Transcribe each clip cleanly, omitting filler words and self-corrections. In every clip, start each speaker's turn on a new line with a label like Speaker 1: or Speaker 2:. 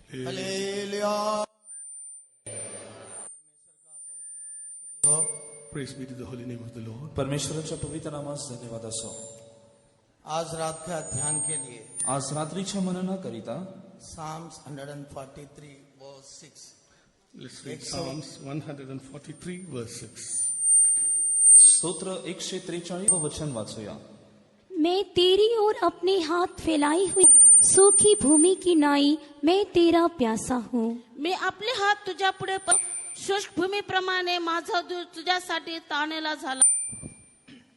Speaker 1: Hallelujah.
Speaker 2: Praise be to the holy name of the Lord.
Speaker 3: परमेश्वराच्या पवित्र नामास धन्यवाद असो.
Speaker 1: आज रात का ध्यान के लिए
Speaker 3: आज रात्रीच्या मननाकरिता
Speaker 1: Psalms 143 verse 6.
Speaker 2: Let's read Psalms 143 verse 6.
Speaker 3: स्तोत्र 143 वचन वाचूया.
Speaker 4: मैं तेरी ओर अपने हाथ फैलाई हुई सूखी भूमि की नाई मैं तेरा प्यासा हूँ.
Speaker 5: मी आपले हात तुझ्या पुढे शुष्क भूमीप्रमाणे माझा दूर तुझ्यासाठी ताणलेला झाला.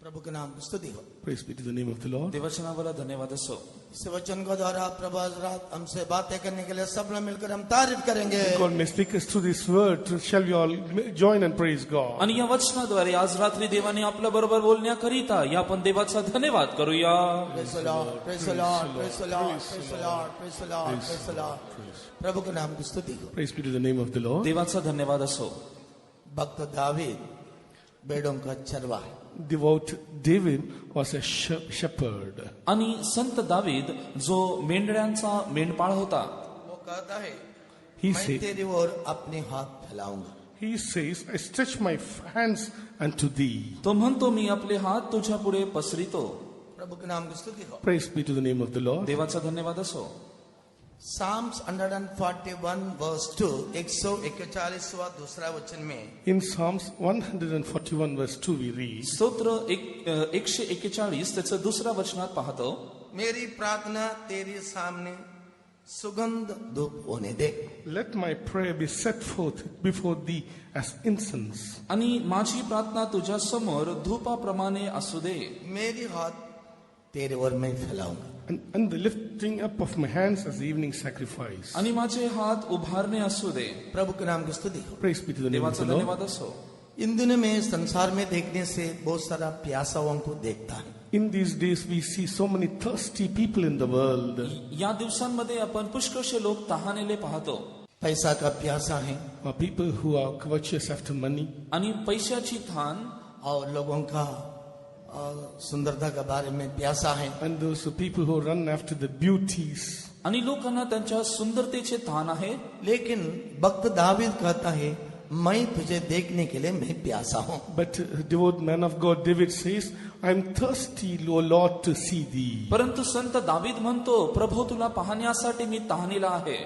Speaker 1: प्रभु के नाम की स्तुति हो.
Speaker 2: Praise be to the name of the Lord.
Speaker 3: देवाच्या नावाला धन्यवाद असो.
Speaker 1: इस वचन को द्वारा प्रभु आज रात हमसे बातें करने के लिए सब लोग मिलकर हम तारीफ करेंगे.
Speaker 2: God may speak us through this word. Shall we all join and praise God?
Speaker 3: आणि या वचनाद्वारे आज रात्री देवाने आपल्या बरोबर बोलण्याकरिता या आपण देवाचा धन्यवाद करूया.
Speaker 1: Praise the Lord, praise the Lord, praise the Lord, praise the Lord, praise the Lord, praise the Lord. प्रभु के नाम की स्तुति हो.
Speaker 2: Praise be to the name of the Lord.
Speaker 3: देवाचा धन्यवाद असो.
Speaker 1: भक्त दावीद भेड़ों का चरवाहा.
Speaker 2: Devout David was a shepherd.
Speaker 3: आणि संत दावीद जो मेंढऱ्यांचा मेंढपाळ होता.
Speaker 1: वो कहता है
Speaker 2: He
Speaker 1: मैं
Speaker 2: says,
Speaker 1: तेरी ओर अपने हाथ फैलाऊंगा.
Speaker 2: I stretch my hands unto thee.
Speaker 3: तो म्हणतो मी आपले हात तुझ्या पुढे पसरितो.
Speaker 1: प्रभु के नाम की स्तुति हो.
Speaker 2: Praise be to the name of the Lord.
Speaker 3: देवाचा धन्यवाद असो.
Speaker 1: Psalms 141 verse 2 141वां दूसरा वचन में
Speaker 2: In Psalms 141 verse 2 we read,
Speaker 3: स्तोत्र 141 त्याचं दुसऱ्या वचनात पाहतो.
Speaker 1: मेरी प्रार्थना तेरे सामने सुगंध धूप होने दे.
Speaker 2: let my prayer be set forth before thee as incense.
Speaker 3: आणि माझी प्रार्थना तुझ्या समोर धूपाप्रमाणे असू दे.
Speaker 1: मेरी हाथ तेरे ओर मैं फैलाऊंगा.
Speaker 2: And the lifting up of my hands as the evening sacrifice.
Speaker 3: आणि माझे हात उभारणे असू दे.
Speaker 1: प्रभु के नाम की स्तुति हो.
Speaker 2: Praise be to the name of
Speaker 3: देवाचा
Speaker 2: the Lord.
Speaker 3: धन्यवाद असो.
Speaker 1: इन दिनों में संसार में देखने से बहुत सारा प्यासाओं को देखता है.
Speaker 2: In these days we see so many thirsty people in the world.
Speaker 3: या दिवसांमध्ये आपण पुष्कळशे लोक तहानेले पाहतो.
Speaker 1: पैसा का प्यासा है
Speaker 2: People who are covetous after money.
Speaker 3: आणि पैशाची थान
Speaker 1: और लोगों का सुंदरता के बारे में प्यासा है.
Speaker 2: And those are people who run after the beauties.
Speaker 3: आणि लोकांना त्यांच्या सुंदरतेचे थान आहे.
Speaker 1: लेकिन भक्त दावीद कहता है मैं तुझे देखने के लिए मैं प्यासा हूँ.
Speaker 2: But devout man of God David says, I am thirsty, O Lord, to see thee.
Speaker 3: परंतु संत दावीद म्हणतो प्रभू तुला पाहण्यासाठी मी तहानेला आहे.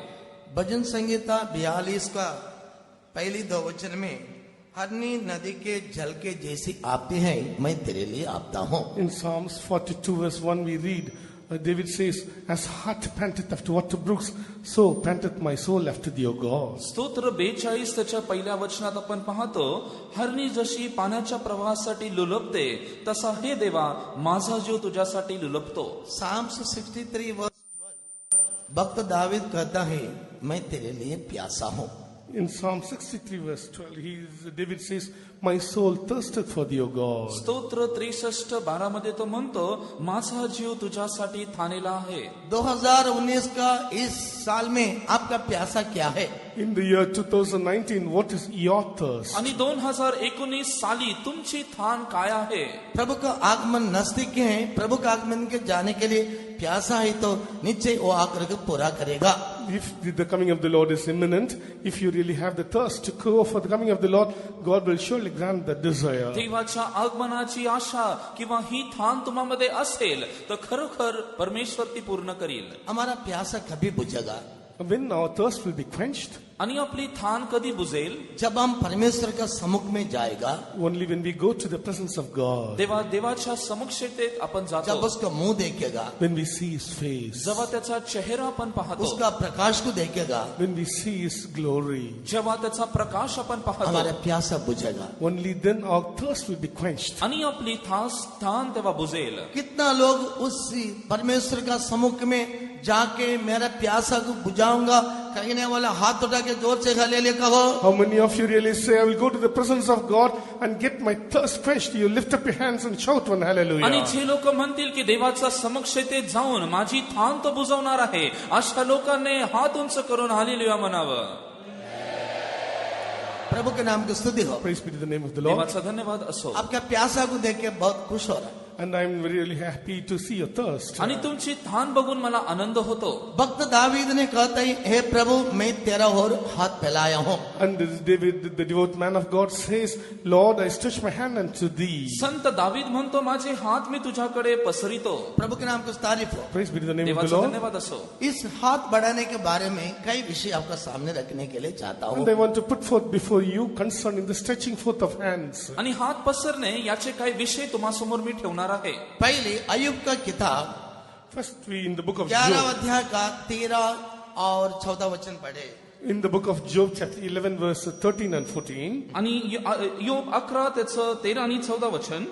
Speaker 1: भजन संगीता 42 का पहली 2 वचन में हरनी नदी के जल के जैसी आपती है मैं तेरे लिए आपता हूँ.
Speaker 2: In Psalms 42 verse 1 we read, David says, as heart panteth after water brooks, so panteth my soul after thee, O God.
Speaker 3: स्तोत्र 42 त्याच्या पहिल्या वचनात आपण पाहतो हरणी जशी पाण्याच्या प्रवाहासाठी लुलबते तसा हे देवा माझा जीव तुझ्यासाठी लुलबतो.
Speaker 1: Psalms 63 verse 12 भक्त दावीद कहता है मैं तेरे लिए प्यासा हूँ.
Speaker 2: In Psalm 63 verse 12, David says, my soul thirsteth for thee, O God.
Speaker 3: स्तोत्र 63:12 मध्ये तो म्हणतो माझा जीव तुझ्यासाठी थानेला आहे.
Speaker 1: 2019 का इस साल में आपका प्यासा क्या है?
Speaker 2: In the year 2019, what is your thirst?
Speaker 3: आणि 2019 साली तुमची थान काय आहे?
Speaker 1: प्रभु का आगमन नजदीक है. प्रभु का आगमन के जाने के लिए प्यासा है तो निश्चय वो आकर के पूरा करेगा.
Speaker 2: If the coming of the Lord is imminent, if you really have the thirst to go for the coming of the Lord, God will surely grant that desire.
Speaker 3: देवाच्या आगमनाची आशा किंवा ही थान तुम्हामध्ये असेल तर खरोखर परमेश्वर ती पूर्ण करील.
Speaker 1: हमारा प्यासा कभी बुझेगा
Speaker 2: When our thirst will be quenched?
Speaker 3: आणि आपली थान कधी बुजेल?
Speaker 1: जब हम परमेश्वर का सम्मुख में जाएगा.
Speaker 2: Only when we go to the presence of God.
Speaker 3: देवाच्या समक्षतेत आपण
Speaker 1: जब
Speaker 3: जातो.
Speaker 1: उसका मुंह देखेगा.
Speaker 2: When we see His face.
Speaker 3: जेव्हा त्याचा चेहरा आपण पाहतो.
Speaker 1: उसका प्रकाश को देखेगा.
Speaker 2: When we see His glory.
Speaker 3: जेव्हा त्याचा प्रकाश आपण पाहतो.
Speaker 1: हमारा प्यासा बुझेगा.
Speaker 2: Only then our thirst will be quenched.
Speaker 3: आणि आपली थान तेव्हा बुजेल.
Speaker 1: कितना लोग उस परमेश्वर का सम्मुख में जाके मेरा प्यासा को बुझाऊंगा कहने वाला हाथ उठा के जोर से हालेलुया कहो.
Speaker 2: How many of you really say, I will go to the presence of God and get my thirst quenched? You lift up your hands and shout one hallelujah.
Speaker 3: आणि जे लोक म्हणतील की देवाच्या समक्षतेत जाऊन माझी थान तो बुजवणार आहे अशा लोकांनी हात उंच करून हालेलुया म्हणावं.
Speaker 1: प्रभु के नाम की स्तुति हो.
Speaker 2: Praise be to the name of the Lord.
Speaker 3: देवाचा धन्यवाद असो.
Speaker 1: आपका प्यासा को देख के बहुत खुश हो रहा है.
Speaker 2: and I'm really happy to see your thirst.
Speaker 3: आणि तुमची तहान बघून मला आनंद होतो.
Speaker 1: भक्त दावीद ने कहता है, हे प्रभु मैं तेरा ओर हाथ फैलाया हूँ.
Speaker 2: And this David, the devout man of God, says, Lord, I stretch my hand unto thee.
Speaker 3: संत दावीद म्हणतो, माझे हात मी तुझ्याकडे पसरितो.
Speaker 1: प्रभु के नाम की तारीफ हो.
Speaker 2: Praise be to the name of the
Speaker 3: देवाचा
Speaker 2: Lord.
Speaker 3: धन्यवाद असो.
Speaker 1: इस हाथ बढ़ाने के बारे में कई विषय आपका सामने रखने के लिए चाहता हूँ.
Speaker 2: And I want to put forth before you concerning the stretching forth of hands.
Speaker 3: आणि हात पसरणे याचे काही विषय तुम्हासमोर मी ठेवणार आहे.
Speaker 1: पहले अय्यूब का किताब
Speaker 2: First, we in the book of
Speaker 1: 11
Speaker 2: Job,
Speaker 1: अध्याय का 13 और 14 वचन पढ़े.
Speaker 2: in the book of Job, chapter 11, verse 13 and 14.
Speaker 3: आणि योब 11 त्याचं 13 आणि 14 वचन.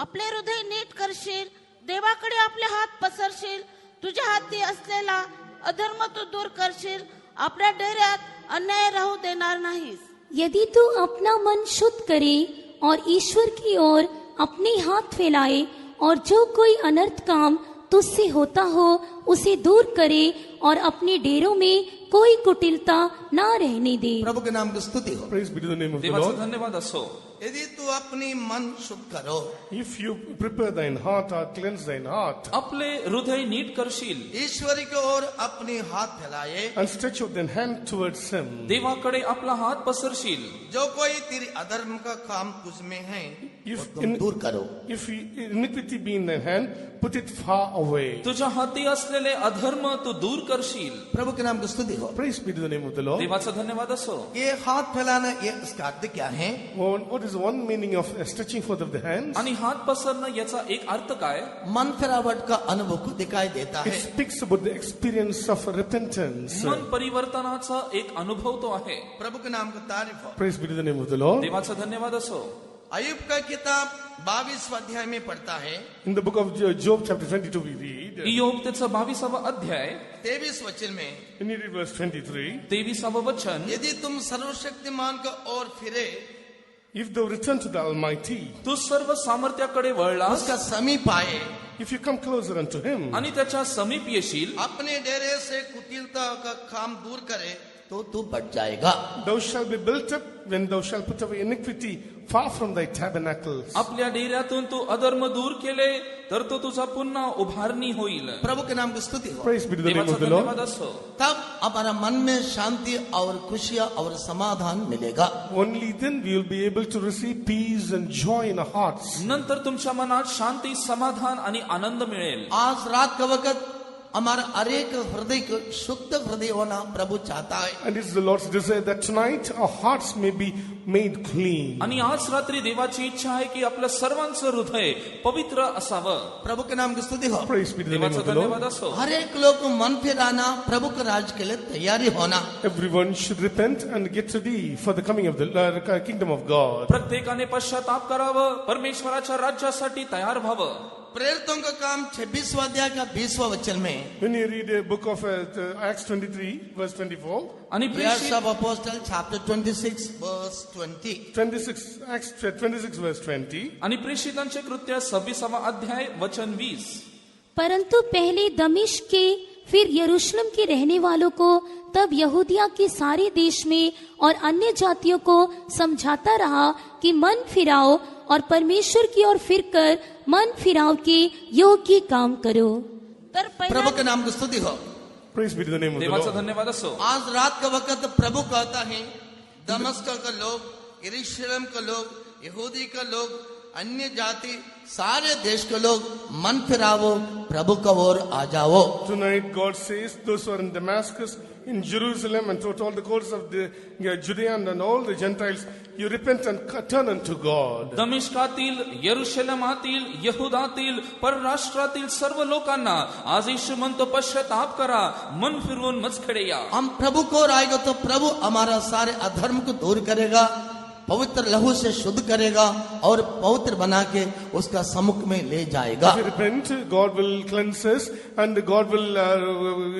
Speaker 5: आपले हृदय नीट करशील, देवाकडे आपले हात पसरशील, तुझ्या हाती असलेला अधर्म तू दूर करशील, आपल्या डेऱ्यात अन्याय राहू देणार नाहीस.
Speaker 4: यदि तू अपना मन शुद्ध करे और ईश्वर की ओर अपने हाथ फैलाए और जो कोई अनर्थ काम तुझसे होता हो उसे दूर करे और अपने डेरों में कोई कुटिलता ना रहने दे.
Speaker 1: प्रभु के नाम की स्तुति हो.
Speaker 2: Praise be to the name of the
Speaker 3: देवाचा
Speaker 2: Lord.
Speaker 3: धन्यवाद असो.
Speaker 1: यदि तू अपनी मन शुद्ध करो,
Speaker 2: If you prepare thine heart or cleanse thine heart
Speaker 3: आपले हृदय नीट करशील,
Speaker 1: ईश्वरी की ओर अपनी हाथ फैलाए,
Speaker 2: and stretch out thine hand towards him,
Speaker 3: देवाकडे आपला हात पसरशील,
Speaker 1: जो कोई तेरी अधर्म का काम तुझ में है वो
Speaker 2: If
Speaker 1: तुम
Speaker 2: in-
Speaker 1: दूर करो.
Speaker 2: if iniquity be in thine hand, put it far away.
Speaker 3: तुझ्या हाती असलेले अधर्म तू दूर करशील.
Speaker 1: प्रभु के नाम की स्तुति हो.
Speaker 2: Praise be to the name of the Lord.
Speaker 3: देवाचा धन्यवाद असो.
Speaker 1: ये हाथ फैलाना, ये इसका अर्थ क्या है?
Speaker 2: What is one meaning of stretching forth of the hands?
Speaker 3: आणि हात पसरणं याचा एक अर्थ काय?
Speaker 1: मन फिरावट का अनुभव को दिखाई देता
Speaker 2: It
Speaker 1: है.
Speaker 2: speaks about the experience of repentance.
Speaker 3: मन परिवर्तनाचा एक अनुभव तो आहे.
Speaker 1: प्रभु के नाम की तारीफ हो.
Speaker 2: Praise be to the name of the Lord.
Speaker 3: देवाचा धन्यवाद असो.
Speaker 1: अय्यूब का किताब 22 अध्याय में पढ़ता है.
Speaker 2: In the book of Job, chapter 22, we read,
Speaker 3: योब त्याचा 22वा अध्याय
Speaker 1: 23 वचन में,
Speaker 2: when you read verse 23,
Speaker 3: 23वा वचन.
Speaker 1: यदि तुम सर्वशक्तिमान का ओर फिरे,
Speaker 2: if thou return to the Almighty,
Speaker 3: तू सर्व सामर्थ्याकडे वळलास
Speaker 1: उसका समीप आए,
Speaker 2: if you come closer unto Him,
Speaker 3: आणि त्याच्या समीप येशील,
Speaker 1: अपने डेरे से कुटिलता का काम दूर करे, तो तू बच जाएगा.
Speaker 2: thou shalt be built up when thou shalt put away iniquity far from thy tabernacles.
Speaker 3: आपल्या डेऱ्यातून तू अधर्म दूर केले तर तो तुझा पुन्हा उभारणी होईल.
Speaker 1: प्रभु के नाम की स्तुति हो.
Speaker 2: Praise be to the name
Speaker 3: देवाचा
Speaker 2: of the Lord.
Speaker 3: धन्यवाद असो.
Speaker 1: तब हमारा मन में शांति और खुशियां और समाधान मिलेगा.
Speaker 2: Only then we will be able to receive peace and joy in our hearts.
Speaker 3: नंतर तुमच्या मनात शांती, समाधान आणि आनंद मिळेल.
Speaker 1: आज रात का वक्त हमारा अनेक हृदय को शुद्ध हृदय होना प्रभु चाहता है.
Speaker 2: And it's the Lord's desire that tonight our hearts may be made clean.
Speaker 3: आणि आज रात्री देवाची इच्छा आहे की आपल्या सर्वांचं हृदय पवित्र असावं.
Speaker 1: प्रभु के नाम की स्तुति हो.
Speaker 2: Praise be to the name
Speaker 3: देवाचा
Speaker 2: of the Lord.
Speaker 3: धन्यवाद असो.
Speaker 1: हर एक लोग को मन फिराना, प्रभु के राज के लिए तैयारी होना.
Speaker 2: Everyone should repent and get ready for the coming of the kingdom of God.
Speaker 3: प्रत्येकाने पश्चाताप करावं, परमेश्वराच्या राज्यासाठी तयार व्हावं.
Speaker 1: प्रेरितों का काम 26वां अध्याय का 20वां वचन में,
Speaker 2: When you read a book of Acts 23, verse 24,
Speaker 3: आणि
Speaker 1: Acts
Speaker 3: प्रेषित
Speaker 1: of Apostles chapter 26 verse 20.
Speaker 2: 26, Acts 26, verse 20,
Speaker 3: आणि प्रेषितांचे कृत्य 26वा अध्याय वचन 20.
Speaker 4: परंतु पहले दमिश्क के फिर यरूशलेम के रहने वालों को तब यहूदिया के सारे देश में और अन्य जातियों को समझाता रहा कि मन फिराओ और परमेश्वर की ओर फिरकर मन फिराव के योग्य काम करो.
Speaker 5: तर
Speaker 1: प्रभु
Speaker 5: पहिला
Speaker 1: के नाम की स्तुति हो.
Speaker 2: praise be to the name of the
Speaker 3: देवाचा
Speaker 2: Lord.
Speaker 3: धन्यवाद असो.
Speaker 1: आज रात का वक्त प्रभु कहता है, दमस्क का लोग, यरूशलेम का लोग, यहूदी का लोग, अन्य जाति, सारे देश के लोग मन फिरावो, प्रभु का ओर आ जाओ.
Speaker 2: Tonight God says, those who are in Damascus, in Jerusalem, and throughout all the courts of the Judea and all the Gentiles, you repent and turn unto God.
Speaker 3: दमिश्कातील, यरुशलेमातील, यहुदातील, परराष्ट्रातील सर्व लोकांना आज येशू म्हणतो पश्चाताप करा, मन फिरवून मजकडे या.
Speaker 1: हम प्रभु को ओर आएगा तो प्रभु हमारा सारे अधर्म को दूर करेगा, पवित्र लहू से शुद्ध करेगा और पवित्र बना के उसका सम्मुख में ले जाएगा.
Speaker 2: If we repent, God will cleanse us, and God will,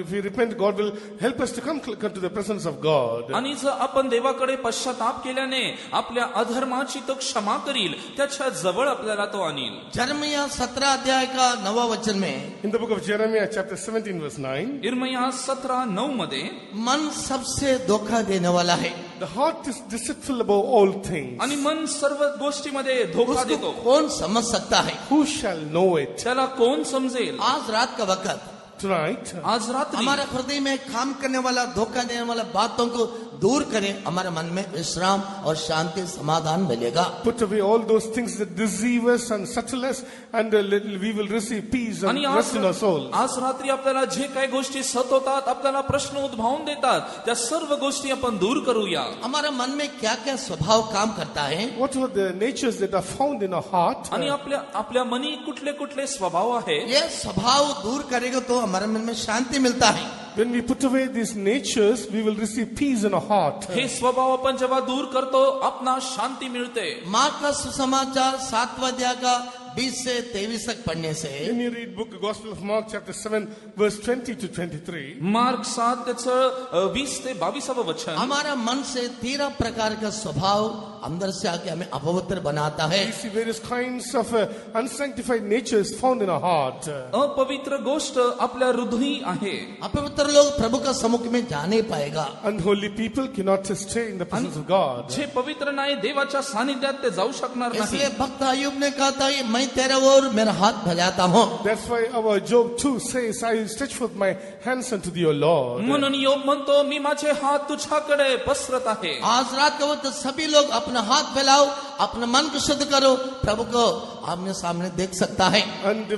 Speaker 2: if we repent, God will help us to come to the presence of God.
Speaker 3: आणि जर आपण देवाकडे पश्चाताप केल्याने आपल्या अधर्माची तो क्षमा करील, त्याच्या जवळ आपल्याला तो आणील.
Speaker 1: जर्मिया 17 अध्याय का 9वां वचन में,
Speaker 2: In the book of Jeremiah, chapter 17, verse 9,
Speaker 3: इर्मया 17:9 मध्ये
Speaker 1: मन सबसे धोखा देने वाला है.
Speaker 2: The heart is deceitful above all things.
Speaker 3: आणि मन सर्व गोष्टीमध्ये धोका
Speaker 1: उसको
Speaker 3: देतो.
Speaker 1: कौन समझ सकता है?
Speaker 2: Who shall know it?
Speaker 3: त्याला कोण समजेल?
Speaker 1: आज रात का वक्त
Speaker 2: Tonight,
Speaker 3: आज रात्री
Speaker 1: हमारा हृदय में काम करने वाला, धोखा देने वाला बातों को दूर करें, हमारे मन में विश्राम और शांति समाधान मिलेगा.
Speaker 2: put away all those things that deceive us and settle us, and we will receive peace and
Speaker 3: आणि
Speaker 2: rest in our souls.
Speaker 3: आज रात्री आपल्याला जे काही गोष्टी सतवतात, आपल्याला प्रश्न उद्भवून देतात, त्या सर्व गोष्टी आपण दूर करूया.
Speaker 1: हमारे मन में क्या क्या स्वभाव काम करता है?
Speaker 2: What are the natures that are found in our heart?
Speaker 3: आणि आपल्या मनी कुठले कुठले स्वभाव आहे,
Speaker 1: ये स्वभाव दूर करेगा तो हमारे मन में शांति मिलता है.
Speaker 2: When we put away these natures, we will receive peace in our heart.
Speaker 3: हे स्वभाव आपण जेव्हा दूर करतो, आपणास शांती मिळते.
Speaker 1: मार्क का सुसमाचार 7वां अध्याय का 20 से 23 तक पढ़ने से
Speaker 2: When you read book Gospel of Mark chapter 7 verse 20 to 23,
Speaker 3: mark 7 त्याचं 20 ते 22 वचन,
Speaker 1: हमारा मन से 13 प्रकार का स्वभाव अंदर से आके हमें अपवित्र बनाता है.
Speaker 2: we see various kinds of unsanctified natures found in our heart.
Speaker 3: अपवित्र गोष्ट आपल्या हृदयी आहे.
Speaker 1: अपवित्र लोग प्रभु का सम्मुख में जा नहीं पाएगा.
Speaker 2: Unholy people cannot stay in the presence of God.
Speaker 3: जे पवित्र नाही, देवाच्या सानिध्यात ते जाऊ शकणार नाही.
Speaker 1: इसलिए भक्त अय्यूब ने कहा था, मैं तेरा ओर मेरा हाथ फैलाता हूँ.
Speaker 2: That's why our Job 2 says, I will stretch forth my hands unto thee, O Lord.
Speaker 3: म्हणून योग म्हणतो, मी माझे हात तुझ्याकडे पसरत आहे.
Speaker 1: आज रात का वक्त सभी लोग अपना हाथ फैलाओ, अपना मन को शुद्ध करो, प्रभु को आमने सामने देख सकता है.
Speaker 2: And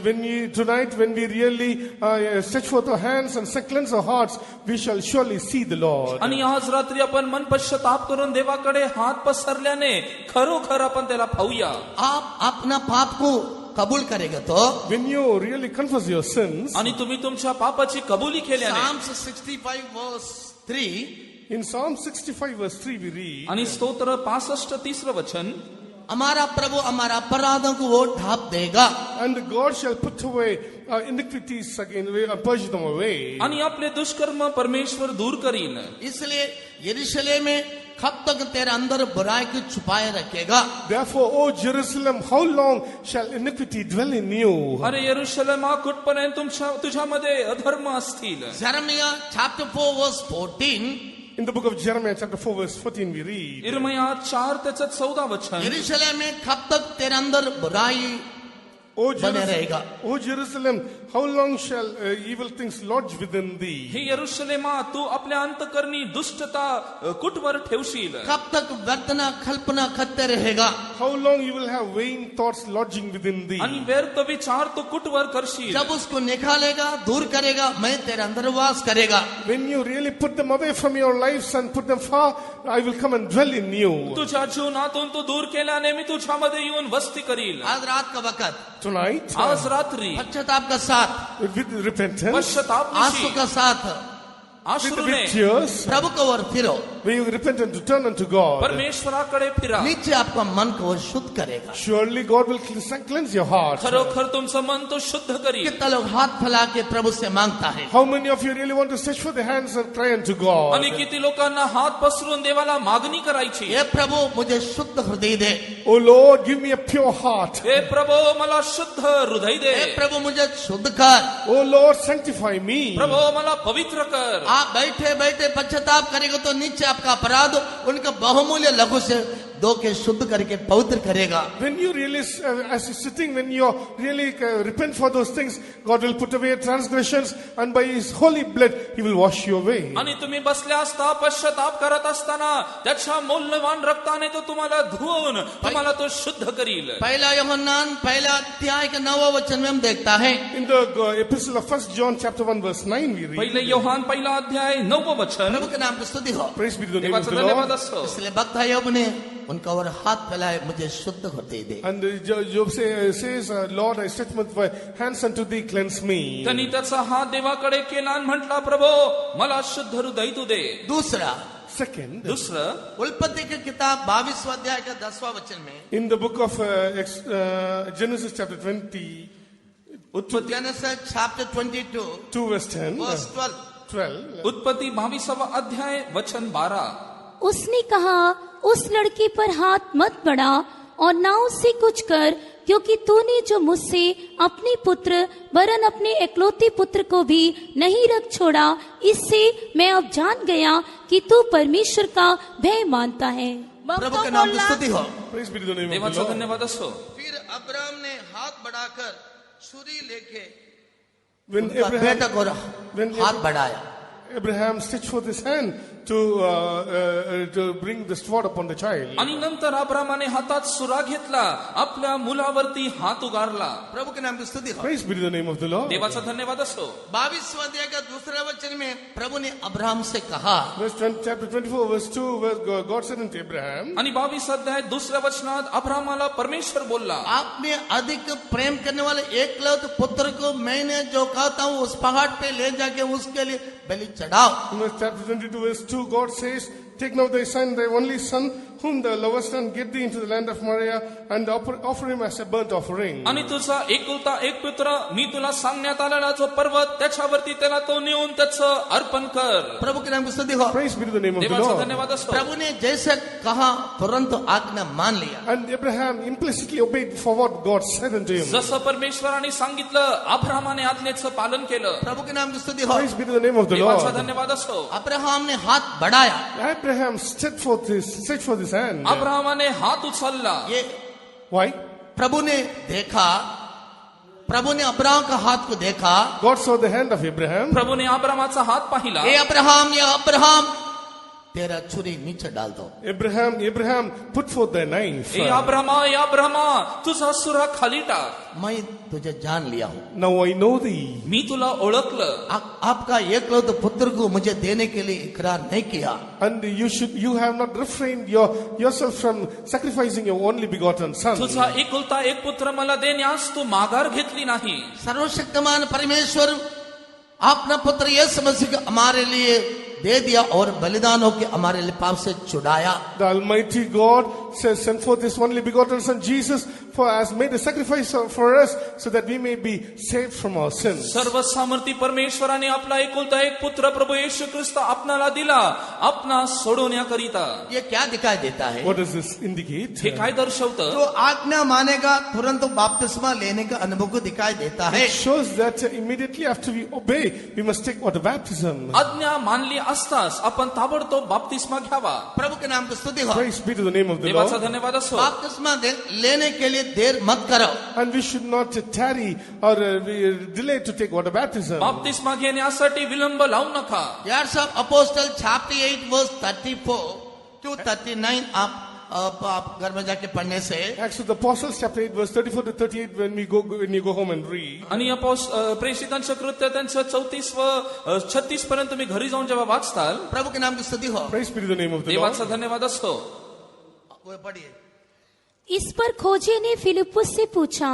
Speaker 2: tonight, when we really stretch forth our hands and cleanse our hearts, we shall surely see the Lord.
Speaker 3: आणि आज रात्री आपण मन पश्चाताप करून देवाकडे हात पसरल्याने खरोखर आपण त्याला पाहूया.
Speaker 1: आप अपना पाप को कबूल करेगा तो
Speaker 2: When you really confess your sins,
Speaker 3: आणि तुम्ही तुमच्या पापाची कबुली केल्याने,
Speaker 1: Psalms 65 verse 3,
Speaker 2: in Psalm 65 verse 3 we read,
Speaker 3: आणि स्तोत्र 65:3 वचन,
Speaker 1: हमारा प्रभु हमारा अपराधों को वो ढाप देगा.
Speaker 2: and God shall put away our iniquities again, purge them away.
Speaker 3: आणि आपले दुष्कर्म परमेश्वर दूर करील.
Speaker 1: इसलिए यरूशलेम में कब तक तेरे अंदर बुराई को छुपाए रखेगा?
Speaker 2: Therefore, O Jerusalem, how long shall iniquity dwell in you?
Speaker 3: अरे यरूशलेमा, कुठपर्यंत तुझ्यामध्ये अधर्म असतील.
Speaker 1: Jeremiah chapter 4 verse 14,
Speaker 2: In the book of Jeremiah chapter 4 verse 14 we read,
Speaker 3: इर्मया 4 त्याचं 14 वचन,
Speaker 1: यरूशलेम में कब तक तेरे अंदर बुराई बने रहेगा?
Speaker 2: O Jerusalem, how long shall evil things lodge within thee?
Speaker 3: हे यरूशलेमा, तू आपल्या अंतकरणी दुष्टता कुठवर ठेवशील.
Speaker 1: कब तक वर्तना कल्पना करते रहेगा?
Speaker 2: How long you will have vain thoughts lodging within thee?
Speaker 3: आणि व्यर्थ विचार तू कुठवर करशील.
Speaker 1: जब उसको निकालेगा, दूर करेगा, मैं तेरे अंदर वास करेगा.
Speaker 2: When you really put them away from your lives and put them far, I will come and dwell in you.
Speaker 3: तुझ्या जीवनातून तू दूर केल्याने मी तुझ्यामध्ये येऊन वस्ती करील.
Speaker 1: आज रात का वक्त
Speaker 2: Tonight,
Speaker 3: आज रात्री
Speaker 1: पश्चाताप का साथ,
Speaker 2: with repentance,
Speaker 3: पश्चाताप
Speaker 1: आंसू का साथ
Speaker 3: आश्रुने
Speaker 2: with tears,
Speaker 1: प्रभु को ओर फिरो.
Speaker 2: when you repent and return unto God,
Speaker 3: परमेश्वराकडे फिरा.
Speaker 1: नीचे आपका मन को वो शुद्ध करेगा.
Speaker 2: surely God will cleanse your heart.
Speaker 3: खरोखर तुमचं मन तो शुद्ध करील.
Speaker 1: कितना लोग हाथ फैला के प्रभु से मांगता है?
Speaker 2: How many of you really want to stretch forth the hands and cry unto God?
Speaker 3: आणि किती लोकांना हात पसरून देवाला मागणी करायची.
Speaker 1: हे प्रभु मुझे शुद्ध हृदय दे.
Speaker 2: O Lord, give me a pure heart.
Speaker 3: हे प्रभो, मला शुद्ध हृदय दे.
Speaker 1: हे प्रभु मुझे शुद्ध कर.
Speaker 2: O Lord, sanctify me.
Speaker 3: प्रभो, मला पवित्र कर.
Speaker 1: आप बैठे बैठे पश्चाताप करेगा तो नीचे आपका अपराध उनका बहुमूल्य लघु से धो के शुद्ध करके पवित्र करेगा.
Speaker 2: When you really, as you're sitting, when you really repent for those things, God will put away transgressions, and by His holy blood, He will wash you away.
Speaker 3: आणि तुम्ही बसल्या असता पश्चाताप करत असताना त्याच्या मौल्यवान रक्ताने तो तुम्हाला धुवून तुम्हाला तो शुद्ध करील.
Speaker 1: पहला यूहन्ना पहला अध्याय के 9वें वचन में हम देखता है,
Speaker 2: In the epistle of 1 John chapter 1 verse 9 we read,
Speaker 3: पहिले योहान पहिला अध्याय 9 वचन,
Speaker 1: प्रभु के नाम की स्तुति हो.
Speaker 2: praise be to the name of
Speaker 3: देवाचा
Speaker 2: the
Speaker 3: धन्यवाद
Speaker 2: Lord.
Speaker 3: असो.
Speaker 1: इसलिए भक्त अय्यूब ने उनका और हाथ फैलाए, मुझे शुद्ध हृदय दे.
Speaker 2: And Job says, Lord, I stretch my hands unto thee, cleanse me.
Speaker 3: त्यांनी त्याचा हात देवाकडे केला आणि म्हटला, प्रभो, मला शुद्ध हृदय तू दे.
Speaker 1: दूसरा,
Speaker 2: Second,
Speaker 3: दुसरं,
Speaker 1: उत्पत्ति की किताब 22वां अध्याय का 10वां वचन में,
Speaker 2: in the book of Genesis chapter 20,
Speaker 1: Genesis chapter 22
Speaker 2: 2 verse 10,
Speaker 1: verse
Speaker 2: 12,
Speaker 3: उत्पत्ति 22वां अध्याय वचन 12.
Speaker 4: उसने कहा, उस लड़की पर हाथ मत बढ़ा और ना उससे कुछ कर, क्योंकि तूने जो मुझसे अपने पुत्र वरन अपने एकलौते पुत्र को भी नहीं रख छोड़ा, इससे मैं अब जान गया कि तू परमेश्वर का भय मानता है।
Speaker 5: मग
Speaker 1: प्रभु
Speaker 5: तो
Speaker 1: के नाम की
Speaker 5: बोलला,
Speaker 1: स्तुति हो।
Speaker 2: Praise be to the name of the
Speaker 3: देवाचा
Speaker 2: Lord.
Speaker 3: धन्यवाद असो.
Speaker 1: फिर अब्राम ने हाथ बढ़ाकर छुरी लेके
Speaker 2: When
Speaker 1: उनका बेटा को
Speaker 2: when
Speaker 1: हाथ बढ़ाया,
Speaker 2: Abraham stretched forth his hand to bring the sword upon the child.
Speaker 3: आणि नंतर अब्रामाने हातात सुरा घेतला, आपल्या मुलावरती हात उगारला.
Speaker 1: प्रभु के नाम की स्तुति हो।
Speaker 2: Praise be to the name of the Lord.
Speaker 3: देवाचा धन्यवाद असो.
Speaker 1: 22वां अध्याय का दूसरा वचन में प्रभु ने अब्राहम से कहा,
Speaker 2: Chapter 24, verse 2, where God said unto Abraham,
Speaker 3: आणि 22 अध्याय दुसऱ्या वचनात अब्रामाला परमेश्वर बोलला,
Speaker 1: आपने अधिक प्रेम करने वाले एकलौते पुत्र को मैंने जो कहता हूँ उस पहाड़ पे ले जाके उसके लिए बलि चढ़ाओ।
Speaker 2: in chapter 22, verse 2, God says, take now thy son, thy only son, whom thou lovest, and get thee into the land of Moriah, and offer him as a burnt offering.
Speaker 3: आणि तुझा एकुलता एक पुत्र मी तुला सांगण्यात आलेला जो पर्वत त्याच्यावरती त्याला तो नेऊन त्याचं अर्पण कर.
Speaker 1: प्रभु के नाम की स्तुति हो।
Speaker 2: Praise be to the name of the
Speaker 3: देवाचा
Speaker 2: Lord.
Speaker 3: धन्यवाद असो.
Speaker 1: प्रभु ने जैसे कहा तुरंत आज्ञा मान लिया।
Speaker 2: And Abraham implicitly obeyed for what God said unto him.
Speaker 3: जसं परमेश्वराने सांगितलं अब्रामाने आज्ञेचं पालन केलं.
Speaker 1: प्रभु के नाम की स्तुति हो।
Speaker 2: Praise be to the name of the
Speaker 3: देवाचा
Speaker 2: Lord.
Speaker 3: धन्यवाद असो.
Speaker 1: अब्राहम ने हाथ बढ़ाया।
Speaker 2: Abraham stretched forth his hand.
Speaker 3: अब्रामाने हात उचलला.
Speaker 1: ये
Speaker 2: Why?
Speaker 1: प्रभु ने देखा, प्रभु ने अब्राहम का हाथ को देखा।
Speaker 2: God saw the hand of Abraham.
Speaker 3: प्रभूने अब्रामाचा हात पाहिला.
Speaker 1: ये अब्राहम तेरा छुरी नीचे डाल दो।
Speaker 2: Abraham, put forth thy knife.
Speaker 3: ए अब्रामा तुझा सुरा खाली टाक.
Speaker 1: मैं तुझे जान लिया हूँ।
Speaker 2: Now I know thee.
Speaker 3: मी तुला ओळखलं.
Speaker 1: आपका एकलौते पुत्र को मुझे देने के लिए इकरार नहीं KIA.
Speaker 2: And you have not refrained yourself from sacrificing your only begotten son.
Speaker 3: तुझा एकुलता एक पुत्र मला देण्यास तू माघार घेतली नाही.
Speaker 1: सर्वशक्तिमान परमेश्वर अपना पुत्र यीशु मसीह को हमारे लिए दे दिया और बलिदान होकर हमारे लिए पाप से छुड़ाया।
Speaker 2: The Almighty God says, send forth His only begotten Son Jesus, for has made a sacrifice for us, so that we may be saved from our sins.
Speaker 3: सर्व सामर्थी परमेश्वराने आपला एकुलता एक पुत्र प्रभु येशू ख्रिस्त आपणाला दिला, आपणा सोडवण्याकरिता.
Speaker 1: ये क्या दिखाई देता है?
Speaker 2: What does this indicate?
Speaker 3: हे काय दर्शवतं?
Speaker 1: जो आज्ञा मानेगा तुरंत बपतिस्मा लेने का अनुभव को दिखाई देता है।
Speaker 2: It shows that immediately after we obey, we must take water baptism.
Speaker 3: आज्ञा मानली असताच आपण ताबडतोब बाप्तिस्मा घ्यावा.
Speaker 1: प्रभु के नाम की स्तुति हो।
Speaker 2: Praise be to the name of the
Speaker 3: देवाचा
Speaker 2: Lord.
Speaker 3: धन्यवाद असो.
Speaker 1: बपतिस्मा लेने के लिए देर मत करो।
Speaker 2: And we should not tarry or delay to take water baptism.
Speaker 3: बाप्तिस्मा घेण्यासाठी विलंब लावू नका.
Speaker 1: Acts of Apostle chapter 8 verse 34 to 39 आप घर में जाके पढ़ने से
Speaker 2: Acts of the Apostles, chapter 8, verse 34 to 38, when you go home and read.
Speaker 3: आणि प्रेषितांचं कृत्य त्यांचं 34 व 36 पर्यंत तुम्ही घरी जाऊन जेव्हा वाचताल,
Speaker 1: प्रभु के नाम की स्तुति हो।
Speaker 2: Praise be to the name of the Lord.
Speaker 3: देवाचा धन्यवाद असतो.
Speaker 1: वो पढ़िए।
Speaker 4: इस पर खोजे ने फिलिप्पुस से पूछा,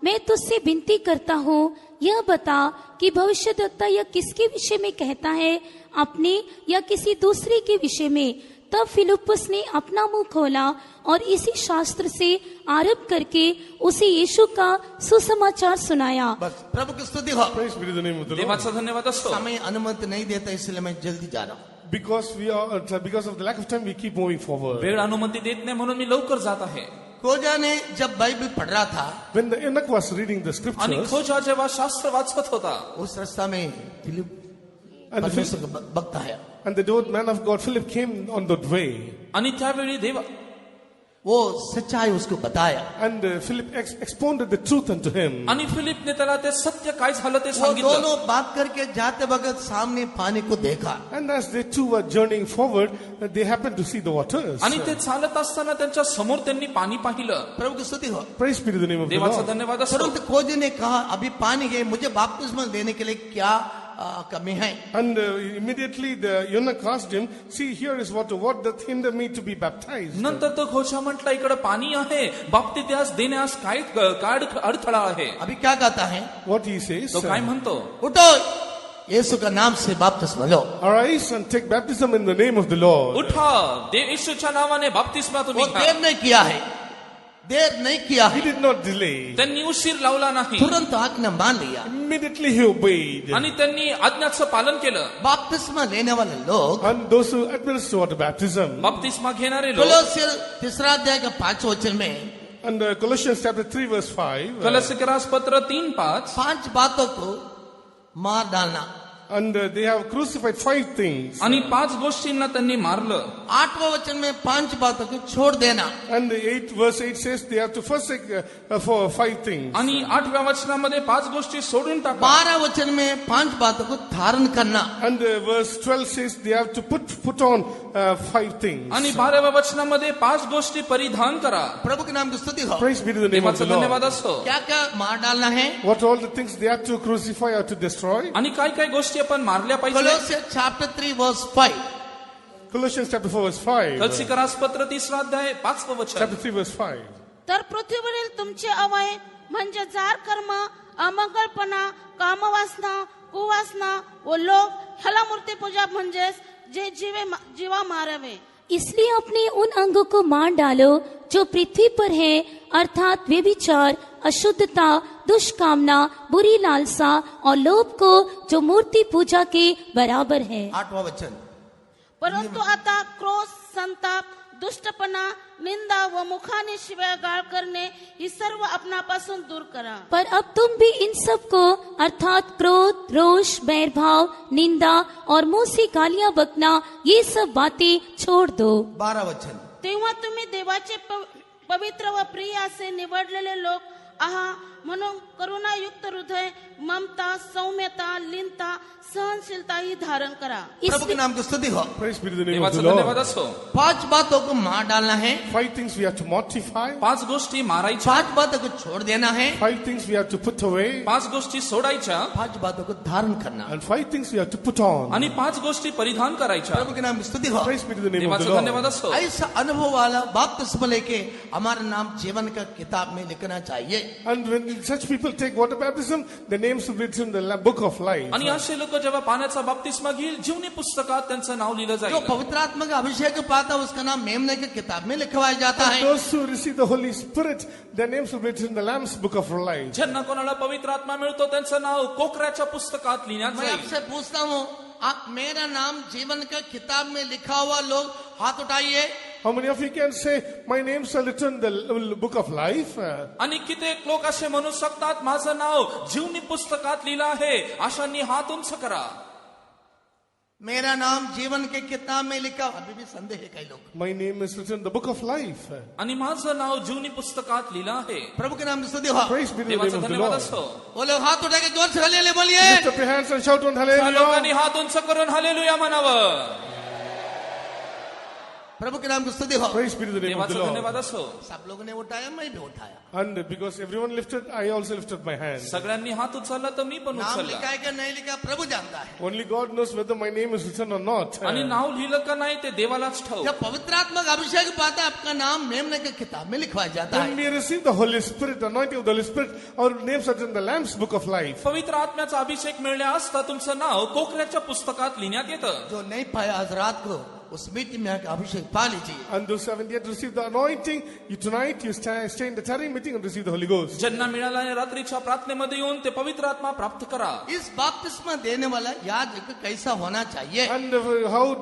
Speaker 4: मैं तुझसे विनती करता हूँ, यह बता कि भविष्यद्वक्ता यह किसके विषय में कहता है, अपने या किसी दूसरे के विषय में? तब फिलिप्पुस ने अपना मुंह खोला और इसी शास्त्र से आरंभ करके उसे यीशु का सुसमाचार सुनाया।
Speaker 1: बस प्रभु की स्तुति हो।
Speaker 2: Praise be to the name of the Lord.
Speaker 3: देवाचा धन्यवाद असतो.
Speaker 1: समय अनुमति नहीं देता इसलिए मैं जल्दी जा रहा हूँ।
Speaker 2: Because of the lack of time, we keep moving forward.
Speaker 3: वेळ अनुमती देत नाही म्हणून मी लवकर जात आहे.
Speaker 1: खोजा ने जब बाइबल पढ़ रहा था,
Speaker 2: When the Enoch was reading the
Speaker 3: आणि
Speaker 2: scriptures,
Speaker 3: खोजा जेव्हा शास्त्र वाचत होता,
Speaker 1: उस रास्ता में फिलिप
Speaker 2: and
Speaker 1: परमेश्वर का भक्त आया।
Speaker 2: the old man of God, Philip, came on that way.
Speaker 3: आणि त्यावेळी देवा
Speaker 1: वो सच्चाई उसको बताया।
Speaker 2: And Philip expounded the truth unto him.
Speaker 3: आणि फिलिपने त्याला ते सत्य काय झालं ते
Speaker 1: वो
Speaker 3: सांगितलं.
Speaker 1: दोनों बात करके जाते वक्त सामने पानी को देखा।
Speaker 2: And as they two were journeying forward, they happened to see the waters.
Speaker 3: आणि ते चालत असताना त्यांच्या समोर त्यांनी पाणी पाहिलं.
Speaker 1: प्रभु की स्तुति हो।
Speaker 2: Praise be to the name of the
Speaker 3: देवाचा
Speaker 2: Lord.
Speaker 3: धन्यवाद असतो.
Speaker 1: तुरंत खोजे ने कहा, अभी पानी है, मुझे बपतिस्मा देने के लिए क्या कमी है?
Speaker 2: And immediately the eunuch asked him, see, here is water. What doth hinder me to be baptized?
Speaker 3: नंतर तो खोजा म्हटला, इकडे पाणी आहे, बाप्तिस्मा देण्यास काय अडथळा आहे?
Speaker 1: अभी क्या कहता है?
Speaker 2: What he says,
Speaker 3: तो काय म्हणतो?
Speaker 1: उठो, यीशु का नाम से बपतिस्मा low.
Speaker 2: arise and take baptism in the name of the Lord.
Speaker 3: उठा, देव येशूच्या नावाने बाप्तिस्मा
Speaker 1: वो
Speaker 3: तुम्ही घ्या.
Speaker 1: देर नहीं किया है, देर नहीं किया
Speaker 2: He
Speaker 1: है,
Speaker 2: did not delay.
Speaker 3: त्यांनी उशीर लावला नाही
Speaker 1: तुरंत आज्ञा मान लिया।
Speaker 2: Immediately he obeyed.
Speaker 3: आणि त्यांनी आज्ञाचं पालन केलं.
Speaker 1: बपतिस्मा लेने वाले लोग
Speaker 2: And those who administer water baptism,
Speaker 3: बाप्तिस्मा घेणारे लोक
Speaker 1: कोलोस्यर 3 अध्याय का 5 वचन में
Speaker 2: And Colossians chapter 3 verse 5.
Speaker 3: कलस्य के रास पत्र 3:5
Speaker 1: 5 बातों को मार डालना.
Speaker 2: And they have crucified 5 things.
Speaker 3: आणि 5 गोष्टींना त्यांनी मारलं.
Speaker 1: 8वें वचन में 5 बातों को छोड़ देना.
Speaker 2: And verse 8 says they have to forsake for 5 things.
Speaker 3: आणि 8व्या वचनामध्ये 5 गोष्टी सोडून टाका.
Speaker 1: 12 वचन में 5 बातों को धारण करना.
Speaker 2: And verse 12 says they have to put on 5 things.
Speaker 3: आणि 12व्या वचनामध्ये 5 गोष्टी परिधान करा.
Speaker 1: प्रभु के नाम की स्तुति हो.
Speaker 2: Praise be to the name of the
Speaker 3: देवाचा धन्यवाद
Speaker 2: Lord.
Speaker 3: असो.
Speaker 1: क्या क्या मार डालना है?
Speaker 2: What all the things they have to crucify or to destroy?
Speaker 3: आणि काय काय गोष्टी आपण मारल्या पाहिजे.
Speaker 1: Colossians chapter 3 verse 5.
Speaker 2: Colossians chapter 4 verse 5.
Speaker 3: कलसी के रास पत्र 3 अध्याय 5 वचन.
Speaker 2: Chapter 3 verse 5.
Speaker 5: तर पृथ्वीवरील तुमचे अवय म्हणजे जार कर्म, अमंगलपणा, कामवासना, कुवासना व लोभ ह्याला मूर्तिपूजा म्हणजेच जे जीवा मारावे.
Speaker 4: इसलिए अपने उन अंगों को मार डालो जो पृथ्वी पर है, अर्थात व्यभिचार, अशुद्धता, दुष्कामना, बुरी लालसा और लोभ को जो मूर्ति पूजा के बराबर है.
Speaker 1: 8वां वचन.
Speaker 5: परंतु आता क्रोध, संताप, दुष्टपणा, निंदा व मुखाने शिव्या गाळ करणे ही सर्व आपणापासून दूर करा.
Speaker 4: पर अब तुम भी इन सब को अर्थात क्रोध, रोष, बैरभाव, निंदा और मुंह से गालियां बकना, ये सब बातें छोड़ दो.
Speaker 1: 12 वचन.
Speaker 5: तेव्हा तुम्ही देवाचे पवित्र व प्रिय असे निवडलेले लोक आहा म्हणून करुणायुक्त हृदय, ममता, सौम्यता, लीनता, सहनशीलता ही धारण करा.
Speaker 1: प्रभु के नाम की स्तुति हो.
Speaker 2: Praise be to the name of
Speaker 3: देवाचा
Speaker 2: the
Speaker 3: धन्यवाद
Speaker 2: Lord.
Speaker 3: असो.
Speaker 1: 5 बातों को मार डालना है.
Speaker 2: 5 things we have to mortify.
Speaker 3: 5 गोष्टी मारायच्या.
Speaker 1: 5 बातों को छोड़ देना है.
Speaker 2: 5 things we have to put away.
Speaker 3: 5 गोष्टी सोडायच्या.
Speaker 1: 5 बातों को धारण करना.
Speaker 2: And 5 things we have to put on.
Speaker 3: आणि 5 गोष्टी परिधान करायच्या.
Speaker 1: प्रभु के नाम की स्तुति हो.
Speaker 2: Praise be to the name of the
Speaker 3: देवाचा धन्यवाद
Speaker 2: Lord.
Speaker 3: असो.
Speaker 1: ऐसा अनुभव वाला बपतिस्मा लेके हमारा नाम जीवन का किताब में लिखना चाहिए.
Speaker 2: And when such people take water baptism, their names will be written in the book of life.
Speaker 3: आणि असे लोक जेव्हा पाण्याचा बाप्तिस्मा घेईल, जीवनी पुस्तकात त्यांचं नाव लिहिलं
Speaker 1: जो
Speaker 3: जाईल.
Speaker 1: पवित्र आत्मा का अभिषेक पाता उसका नाम मेमने की किताब में लिखवाया जाता है.
Speaker 2: Those who receive the Holy Spirit, their names will be written in the Lamb's book of life.
Speaker 3: ज्यांना कोणाला पवित्र आत्मा मिळतो त्यांचं नाव कोकऱ्याच्या पुस्तकात लिहिण्यात
Speaker 1: मैं
Speaker 3: जाईल.
Speaker 1: आपसे पूछता हूँ, आप मेरा नाम जीवन का किताब में लिखा हुआ लोग हाथ उठाइए.
Speaker 2: How many of you can say, my names are written in the book of life?
Speaker 3: आणि कित्येक लोक असे म्हणू शकतात, माझं नाव जीवनी पुस्तकात लिहिलं आहे. अशांनी हात उंच करा.
Speaker 1: मेरा नाम जीवन के किताब में लिखा. अभी भी संदेह है कई लोग.
Speaker 2: My name is written in the book of life.
Speaker 3: आणि माझं नाव जीवनी पुस्तकात लिहिलं आहे.
Speaker 1: प्रभु के नाम की स्तुति हो.
Speaker 2: Praise be to the
Speaker 3: देवाचा
Speaker 2: name of the
Speaker 3: धन्यवाद
Speaker 2: Lord.
Speaker 3: असो.
Speaker 1: वो लोग हाथ उठा के जोर से हालेलुया बोलिए.
Speaker 2: Lift up your hands and shout on
Speaker 3: त्या
Speaker 2: hallelujah.
Speaker 3: लोकांनी हात उंच करून हालेलुया म्हणावं.
Speaker 1: प्रभु के नाम की स्तुति हो.
Speaker 2: Praise be to the name of the
Speaker 3: देवाचा धन्यवाद
Speaker 2: Lord.
Speaker 3: असो.
Speaker 1: सब लोगों ने उठाया, मैं भी उठाया.
Speaker 2: And because everyone lifted, I also lifted my hand.
Speaker 3: सगळ्यांनी हात उचलला तर मी पण
Speaker 1: नाम
Speaker 3: उचलला.
Speaker 1: लिखा है कि नहीं लिखा प्रभु जानता है.
Speaker 2: Only God knows whether my name is written or not.
Speaker 3: आणि नाव लिहिलं का नाही ते देवालाच ठाऊक.
Speaker 1: जब पवित्र आत्मा का अभिषेक पाता है, आपका नाम मेमने की किताब में लिखवाया जाता
Speaker 2: When
Speaker 1: है.
Speaker 2: we receive the Holy Spirit, the anointing of the Holy Spirit, our names are written in the Lamb's book of life.
Speaker 3: पवित्र आत्म्याचा अभिषेक मिळण्या असता तुमचं नाव कोकऱ्याच्या पुस्तकात लिहिण्यात येतं.
Speaker 1: जो नहीं पाया आज रात को उस मीटिंग में आकर अभिषेक पा लीजिए.
Speaker 2: And those who haven't yet received the anointing, tonight you stay in the tarrying meeting and receive the Holy Ghost.
Speaker 3: ज्यांना मिळाल्याने रात्रीच्या प्रार्थनेमध्ये येऊन ते पवित्र आत्मा प्राप्त करा.
Speaker 1: इस बपतिस्मा देने वाला याजक कैसा होना चाहिए?
Speaker 2: And how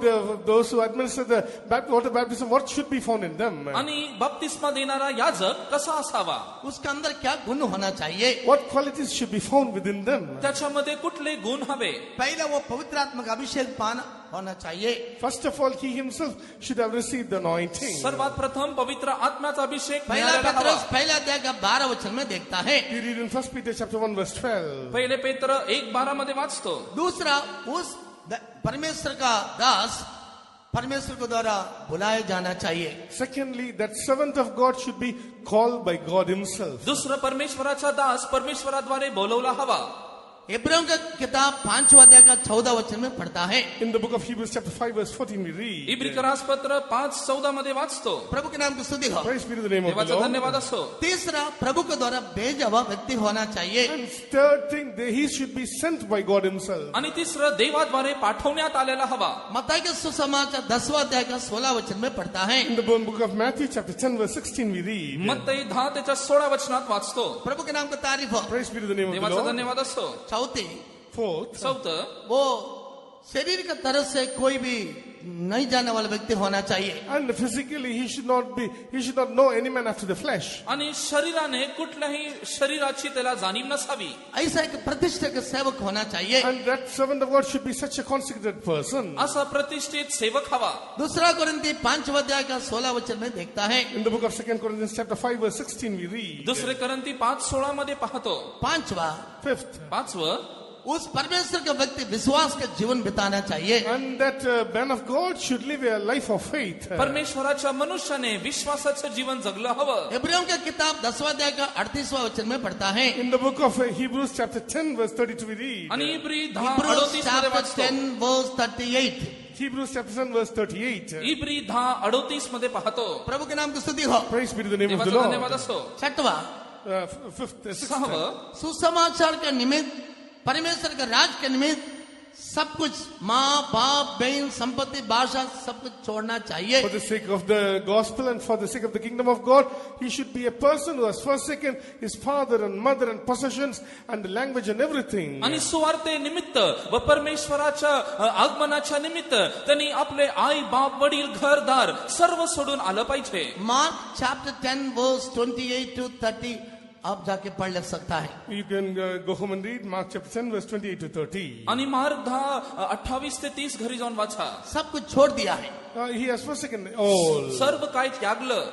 Speaker 2: those who administer the water baptism, what should be found in them?
Speaker 3: आणि बप्तिस्मा देणारा याजक कसा असावा,
Speaker 1: उसके अंदर क्या गुण होना चाहिए?
Speaker 2: What qualities should be found within them?
Speaker 3: त्याच्यामध्ये कुठले गुण हवे.
Speaker 1: पहला वो पवित्र आत्मा का अभिषेक पाना होना चाहिए.
Speaker 2: First of all, he himself should have received the anointing.
Speaker 3: सर्वात प्रथम पवित्र आत्म्याचा अभिषेक
Speaker 1: पहला
Speaker 3: मिळायला हवा.
Speaker 1: पत्रस पहला अध्याय का 12 वचन में देखता है.
Speaker 2: We read in 1 Peter chapter 1 verse 12.
Speaker 3: पहिले पेत्र 1:12 मध्ये वाचतो.
Speaker 1: दूसरा, उस परमेश्वर का दास परमेश्वर के द्वारा बुलाया जाना चाहिए.
Speaker 2: Secondly, that servant of God should be called by God himself.
Speaker 3: दुसरं, परमेश्वराचा दास परमेश्वराद्वारे बोलवला हवा.
Speaker 1: इब्राहिम का किताब 5वां अध्याय का 14 वचन में पढ़ता है.
Speaker 2: In the book of Hebrews chapter 5 verse 14 we read.
Speaker 3: इब्री पत्र 5:14 मध्ये वाचतो.
Speaker 1: प्रभु के नाम की स्तुति हो.
Speaker 2: Praise be to the name of the
Speaker 3: देवाचा
Speaker 2: Lord.
Speaker 3: धन्यवाद असो.
Speaker 1: तीसरा, प्रभु के द्वारा भेजा हुआ व्यक्ति होना चाहिए.
Speaker 2: And third thing, he should be sent by God himself.
Speaker 3: आणि तिसरं, देवाद्वारे पाठवण्यात आलेला हवा.
Speaker 1: मत्ती के सुसमाचार 10वां अध्याय का 16 वचन में पढ़ता है.
Speaker 2: In the book of Matthew chapter 10 verse 16 we read.
Speaker 3: मत्ती 10:16 वचनात वाचतो.
Speaker 1: प्रभु के नाम का तारीफ हो.
Speaker 2: Praise be to the name of the
Speaker 3: देवाचा
Speaker 2: Lord.
Speaker 3: धन्यवाद असो.
Speaker 1: चौथी,
Speaker 2: Fourth,
Speaker 3: चौथं,
Speaker 1: वो शरीर का तरफ से कोई भी नहीं जाने वाला व्यक्ति होना चाहिए।
Speaker 2: And physically he should not know any man after the flesh.
Speaker 3: आणि शरीराने कुठल्याही शरीराची त्याला जाणीव नसावी.
Speaker 1: ऐसा एक प्रतिष्ठित सेवक होना चाहिए।
Speaker 2: And that servant of God should be such a consecrated person.
Speaker 3: असा प्रतिष्ठित सेवक हवा.
Speaker 1: दूसरा कोरिन्थी 5वां अध्याय का 16 वचन में देखता है।
Speaker 2: In the book of 2 Corinthians chapter 5 verse 16 we read.
Speaker 3: दुसरे करंती 5:16 मध्ये पाहतो.
Speaker 1: 5वां
Speaker 3: 5वं
Speaker 1: उस परमेश्वर का व्यक्ति विश्वास का जीवन बिताना चाहिए।
Speaker 2: And that man of God should live a life of faith.
Speaker 3: परमेश्वराच्या मनुष्याने विश्वासाचं जीवन जगलं हवं.
Speaker 1: इब्राहिम की किताब 10वां अध्याय का 38वां वचन में पढ़ता है।
Speaker 2: In the book of Hebrews chapter 10 verse 32 we read.
Speaker 3: आणि इब्री
Speaker 1: Hebrews
Speaker 3: 10:38 मध्ये
Speaker 1: chapter
Speaker 3: वाचतो.
Speaker 1: 10 verse 38।
Speaker 2: Hebrews chapter 10 verse 38.
Speaker 3: इब्री 10:38 मध्ये पाहतो.
Speaker 1: प्रभु के नाम की स्तुति हो।
Speaker 2: Praise be to the name of the
Speaker 3: देवाचा धन्यवाद
Speaker 2: Lord.
Speaker 3: असो.
Speaker 1: 6वां
Speaker 2: Fifth, sixth.
Speaker 3: 6वं
Speaker 1: सुसमाचार के निमित्त परमेश्वर के राज के निमित्त सब कुछ माँ बाप बहन संपत्ति भाषा सब कुछ छोड़ना चाहिए।
Speaker 2: For the sake of the gospel and for the sake of the kingdom of God, he should be a person who has forsaken his father and mother and possessions and the language and everything.
Speaker 3: आणि सुवार्ते निमित्त व परमेश्वराच्या आगमनाच्या निमित्त त्यांनी आपले आई बाप वडील घरदार सर्व सोडून आलं पाहिजे.
Speaker 1: मार्क चैप्टर 10 verse 28 to 30 आप जाके पढ़ ले सकता है।
Speaker 2: You can go home and read Mark chapter 10 verse 28 to 30.
Speaker 3: आणि मार्क 10:28 ते 30 घरी जाऊन वाचा.
Speaker 1: सब कुछ छोड़ दिया है।
Speaker 2: He has forsaken all.
Speaker 3: सर्व काय त्यागलं.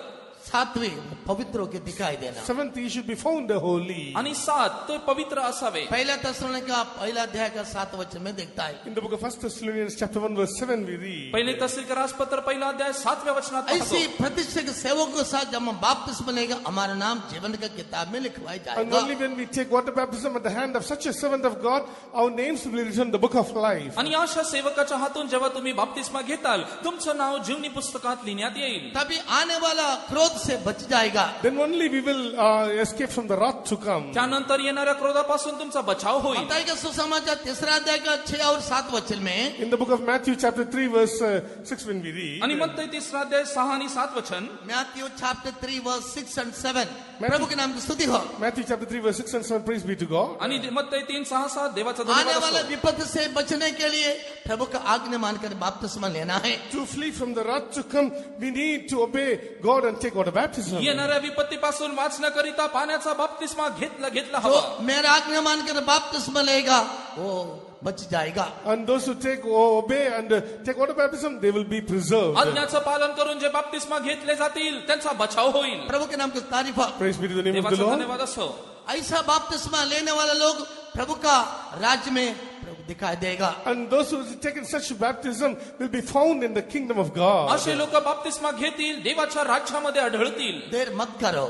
Speaker 1: 7वीं पवित्र होके दिखाई देना।
Speaker 2: Seventh, he should be found holy.
Speaker 3: आणि 7 ते पवित्र असावे.
Speaker 1: पहला थिस्सलुनीका पहला अध्याय का 7 वचन में देखता है।
Speaker 2: In the book of 1 Thessalonians chapter 1 verse 7 we read.
Speaker 3: पहिले तसलीकरास पत्र पहिला अध्याय 7व्या वचनात पाहतो.
Speaker 1: ऐसी प्रतिष्ठित सेवकों के साथ जब हम बपतिस्मा लेगा हमारा नाम जीवन का किताब में लिखवाया
Speaker 2: And
Speaker 1: जाएगा।
Speaker 2: only when we take water baptism at the hand of such a servant of God, our names will be written in the book of life.
Speaker 3: आणि अशा सेवकाच्या हातून जेव्हा तुम्ही बाप्तिस्मा घेताल तुमचं नाव जीवनी पुस्तकात लिहिण्यात येईल.
Speaker 1: तभी आने वाला क्रोध से बच जाएगा।
Speaker 2: Then only we will escape from the wrath to come.
Speaker 3: त्यानंतर येणाऱ्या क्रोधापासून तुमचा बचाव होईल.
Speaker 1: मत्ती का सुसमाचार 3 अध्याय का 6 और 7 वचन में
Speaker 2: In the book of Matthew chapter 3 verse 6 when we read.
Speaker 3: आणि मत्ती 3 अध्याय 6 आणि 7 वचन.
Speaker 1: मैथ्यू चैप्टर 3 verse 6 and 7 प्रभु के नाम की स्तुति हो।
Speaker 2: Matthew chapter 3 verse 6 and 7 praise be to God.
Speaker 3: आणि मत्ती 3:6 देवाचा
Speaker 1: आने
Speaker 3: धन्यवाद
Speaker 1: वाले
Speaker 3: असो.
Speaker 1: विपत्ति से बचने के लिए प्रभु का आज्ञा मानकर बपतिस्मा लेना है।
Speaker 2: To flee from the wrath to come, we need to obey God and take water baptism.
Speaker 3: येणाऱ्या विपत्तीपासून वाचण्याकरिता पाण्याचा बाप्तिस्मा घेतला
Speaker 1: जो
Speaker 3: हवा.
Speaker 1: मेरा आज्ञा मानकर बपतिस्मा लेगा वो बच जाएगा।
Speaker 2: And those who obey and take water baptism, they will be preserved.
Speaker 3: आज्ञाचं पालन करून जे बाप्तिस्मा घेतले जातील त्यांचा बचाव होईल.
Speaker 1: प्रभु के नाम की तारीफ हो।
Speaker 2: Praise be to the name of the
Speaker 3: देवाचा
Speaker 2: Lord.
Speaker 3: धन्यवाद असो.
Speaker 1: ऐसा बपतिस्मा लेने वाले लोग प्रभु का राज्य में प्रभु दिखाई देगा।
Speaker 2: And those who have taken such baptism will be found in the kingdom of God.
Speaker 3: असे लोक बाप्तिस्मा घेतील देवाच्या राज्यामध्ये आढळतील.
Speaker 1: देर मत करो।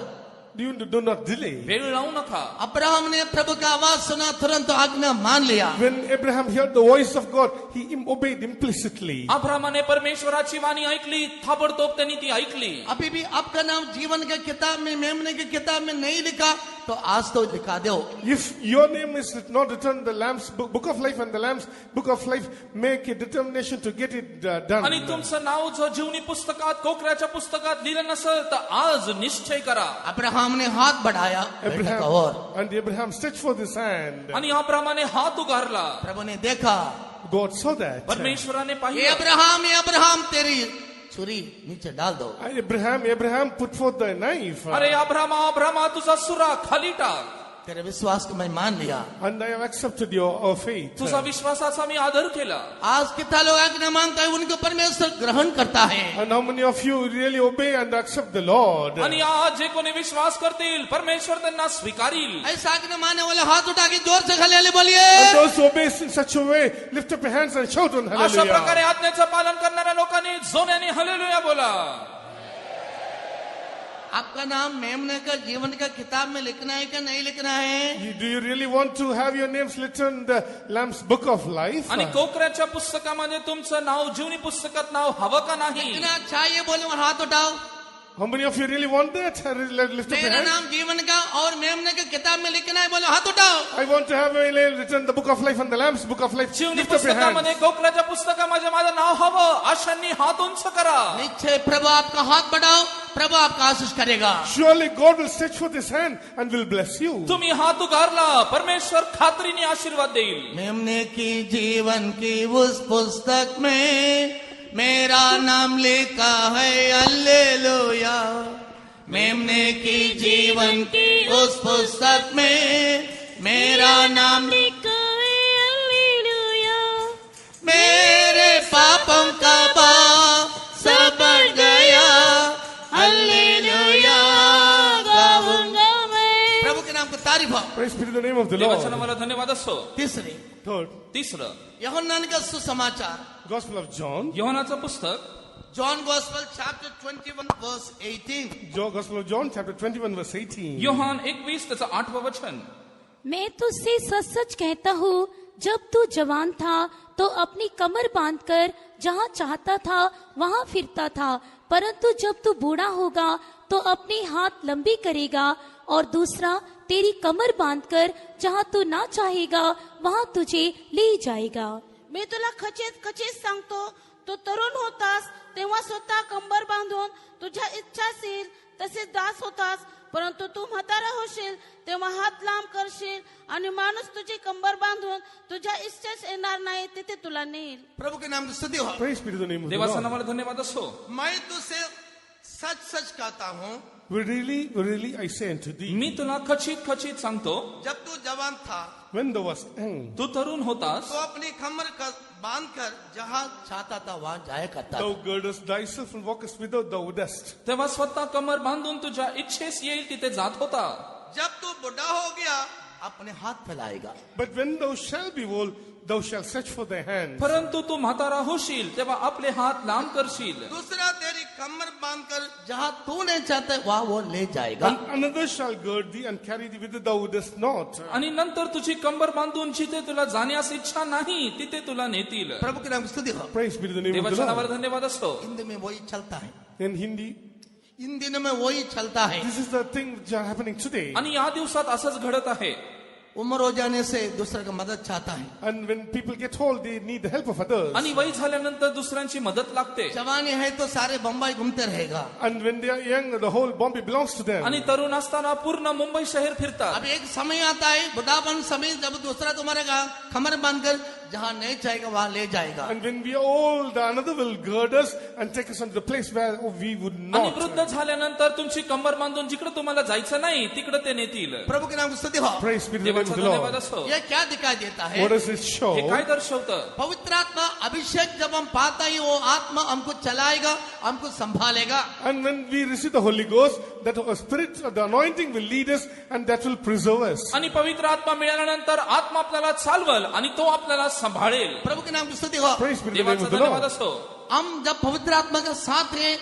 Speaker 2: Do not delay.
Speaker 3: वेळ लावू नका.
Speaker 1: अब्राहम ने प्रभु का आवाज सुना तुरंत आज्ञा मान लिया।
Speaker 2: When Abraham heard the voice of God, he obeyed implicitly.
Speaker 3: अब्राहमाने परमेश्वराची वाणी ऐकली ताबडतोब त्यांनी ती ऐकली.
Speaker 1: अभी भी आपका नाम जीवन के किताब में मेमने की किताब में नहीं लिखा तो आज तो लिखा दो।
Speaker 2: If your name is not written in the Lamb's book of life, and the Lamb's book of life, make a determination to get it done.
Speaker 3: आणि तुमचं नाव जर जीवनी पुस्तकात कोकऱ्याच्या पुस्तकात लिहिलं नसेल तर आज निश्चय करा.
Speaker 1: अब्राहम ने हाथ बढ़ाया बैठक और
Speaker 2: And Abraham stretched forth his hand.
Speaker 3: आणि अब्राहमाने हात उगारला.
Speaker 1: प्रभु ने देखा।
Speaker 2: God saw that.
Speaker 3: परमेश्वराने
Speaker 1: ये
Speaker 3: पाहिलं.
Speaker 1: अब्राहम तेरी छुरी नीचे डाल दो।
Speaker 2: Abraham put forth the knife.
Speaker 3: अरे अब्रामा तुझा सुरा खाली टाक.
Speaker 1: तेरे विश्वास को मैं मान लिया।
Speaker 2: And I have accepted your faith.
Speaker 3: तुझा विश्वासाचा मी आदर केला.
Speaker 1: आज कितना लोग आज्ञा मानता है उनको परमेश्वर ग्रहण करता है।
Speaker 2: And how many of you really obey and accept the Lord?
Speaker 3: आणि आज जे कोणी विश्वास करतील परमेश्वर त्यांना स्वीकारील.
Speaker 1: ऐसा आज्ञा मानने वाले हाथ उठा के जोर से हल्लेलुया बोलिए।
Speaker 2: And those who obey in such a way, lift up your hands and shout on
Speaker 3: अशा प्रकारे
Speaker 2: hallelujah.
Speaker 3: आज्ञेचं पालन करणाऱ्या लोकांनी जोराने हालेलुया बोला.
Speaker 1: आपका नाम मेमने का जीवन का किताब में लिखना है क्या नहीं लिखना है?
Speaker 2: Do you really want to have your names written in the Lamb's book of life?
Speaker 3: आणि कोकऱ्याच्या पुस्तकामध्ये तुमचं नाव जीवनी पुस्तकात नाव हवं का नाही?
Speaker 1: लिखना चाहिए बोले और हाथ उठाओ।
Speaker 2: How many of you really want that? Lift up your
Speaker 1: मेरा
Speaker 2: hands.
Speaker 1: नाम जीवन का और मेमने का किताब में लिखना है बोले हाथ उठाओ।
Speaker 2: I want to have my name written in the book of life and the Lamb's book of life.
Speaker 3: जीवनी
Speaker 2: Lift up your
Speaker 3: पुस्तकामध्ये
Speaker 2: hands.
Speaker 3: कोकऱ्याच्या पुस्तकामध्ये माझं नाव हवं अशांनी हात उंच करा.
Speaker 1: निश्चय प्रभु आपका हाथ बढ़ाओ, प्रभु आपका आशीष करेगा।
Speaker 2: Surely God will stretch forth his hand and will bless you.
Speaker 3: तुम्ही हात उगारला परमेश्वर खात्रीने आशीर्वाद देईल.
Speaker 1: मेमने की जीवन की उस पुस्तक में मेरा नाम लिखा है हालेलुया। मेमने की जीवन की उस पुस्तक में मेरा नाम
Speaker 4: लिखा है हालेलुया।
Speaker 1: मेरे पापों का भार सब बढ़ गया, हालेलुया गाऊंगा मैं। प्रभु के नाम को तारीफ हो।
Speaker 2: Praise be to the name of the
Speaker 3: देवाच्या
Speaker 2: Lord.
Speaker 3: नावाला धन्यवाद असो.
Speaker 1: तीसरी,
Speaker 2: Third,
Speaker 3: तिसरं,
Speaker 1: यूहन्ना का सुसमाचार,
Speaker 2: Gospel of John.
Speaker 3: योहानाचं पुस्तक
Speaker 1: जॉन गॉस्पेल चैप्टर 21 वर्स 18।
Speaker 2: Gospel of John, chapter 21, verse 18.
Speaker 3: Yohan 21 त्याचं 8वं वचन.
Speaker 4: मैं तुझसे सच सच कहता हूँ, जब तू जवान था तो अपनी कमर बांधकर जहाँ चाहता था वहाँ फिरता था, परंतु जब तू बूढ़ा होगा तो अपनी हाथ लंबी करेगा और दूसरा तेरी कमर बांधकर जहाँ तू ना चाहेगा वहाँ तुझे ले जाएगा।
Speaker 5: मी तुला खचित खचित सांगतो, तू तरुण होतास तेव्हा स्वतः कंबर बांधून तुझ्या इच्छाशील तसे दास होतास, परंतु तू म्हातारा होशील तेव्हा हात लांब करशील आणि माणूस तुझी कंबर बांधून तुझ्या इच्छेस येणार नाही तिथे तुला नेईल।
Speaker 1: प्रभु के नाम की स्तुति हो।
Speaker 2: Praise be to the name of the
Speaker 3: देवाच्या
Speaker 2: Lord.
Speaker 3: नावाला धन्यवाद असो.
Speaker 1: मैं तुझसे सच सच कहता हूँ,
Speaker 2: Verily, I say unto thee,
Speaker 3: मी तुला खचित खचित सांगतो,
Speaker 1: जब तू जवान था
Speaker 2: when thou wast young,
Speaker 3: तू तरुण होतास
Speaker 1: तो अपनी कमर का बांध कर जहाँ चाहता था वहाँ जाया करता
Speaker 2: thou
Speaker 1: था।
Speaker 2: girdest thyself and walkest whither thou wouldest.
Speaker 3: तेव्हा स्वतः कमर बांधून तुझ्या इच्छेस येईल तिथे जात होता.
Speaker 1: जब तू बुढ़ा हो गया अपने हाथ फैलाएगा।
Speaker 2: But when thou shalt be old, thou shalt stretch forth thy hand.
Speaker 3: परंतु तू म्हातारा होशील तेव्हा आपले हात लांब करशील.
Speaker 1: दूसरा तेरी कमर बांध कर जहाँ तू नहीं चाहता वहाँ वो ले जाएगा।
Speaker 2: And another shall gird thee and carry thee whither thou wouldest not.
Speaker 3: आणि नंतर तुझी कंबर बांधून जिथे तुला जाण्यास इच्छा नाही तिथे तुला नेतील.
Speaker 1: प्रभु के नाम की स्तुति हो।
Speaker 2: Praise be to the name of the
Speaker 3: देवाच्या नावाला
Speaker 2: Lord.
Speaker 3: धन्यवाद असो.
Speaker 1: हिंदी में वही चलता है,
Speaker 2: In Hindi,
Speaker 1: इन दिनों में वही चलता है।
Speaker 2: this is the thing which are happening today.
Speaker 3: आणि या दिवसात असंच घडत आहे.
Speaker 1: उम्र हो जाने से दूसरे का मदद चाहता है।
Speaker 2: And when people get old, they need the help of others.
Speaker 3: आणि वय झाल्यानंतर दुसऱ्यांची मदत लागते.
Speaker 1: जवानी है तो सारे बम्बई घूमते रहेगा।
Speaker 2: And when they are young, the whole Bombay belongs to them.
Speaker 3: आणि तरुण असताना पूर्ण मुंबई शहर फिरतात.
Speaker 1: अब एक समय आता है बुढ़ापन समय, जब दूसरा तुम्हारे कमर बांधकर जहाँ नहीं चाहेगा वहाँ ले जाएगा।
Speaker 2: And when we are old, another will gird us and take us on to the place where we would
Speaker 3: आणि
Speaker 2: not.
Speaker 3: वृद्ध झाल्यानंतर तुमची कंबर बांधून जिकडे तुम्हाला जायचं नाही तिकडे ते नेतील.
Speaker 1: प्रभु के नाम की स्तुति हो।
Speaker 2: Praise be to the name of
Speaker 3: देवाचा
Speaker 2: the
Speaker 3: धन्यवाद
Speaker 2: Lord.
Speaker 3: असो.
Speaker 1: ये क्या दिखाई देता है?
Speaker 2: What does it show?
Speaker 3: हे काय दर्शवतं?
Speaker 1: पवित्र आत्मा अभिषेक जब हम पाता ही वो आत्मा हमको चलाएगा, हमको संभालेगा।
Speaker 2: And when we receive the Holy Ghost, that Spirit, the anointing will lead us and that will preserve us.
Speaker 3: आणि पवित्र आत्मा मिळाल्यानंतर आत्मा आपल्याला चालवल आणि तो आपल्याला सांभाळेल.
Speaker 1: प्रभु के नाम की स्तुति हो।
Speaker 2: Praise be to the name
Speaker 3: देवाचा
Speaker 2: of the
Speaker 3: धन्यवाद
Speaker 2: Lord.
Speaker 3: असो.
Speaker 1: हम जब पवित्र आत्मा के साथ हैं,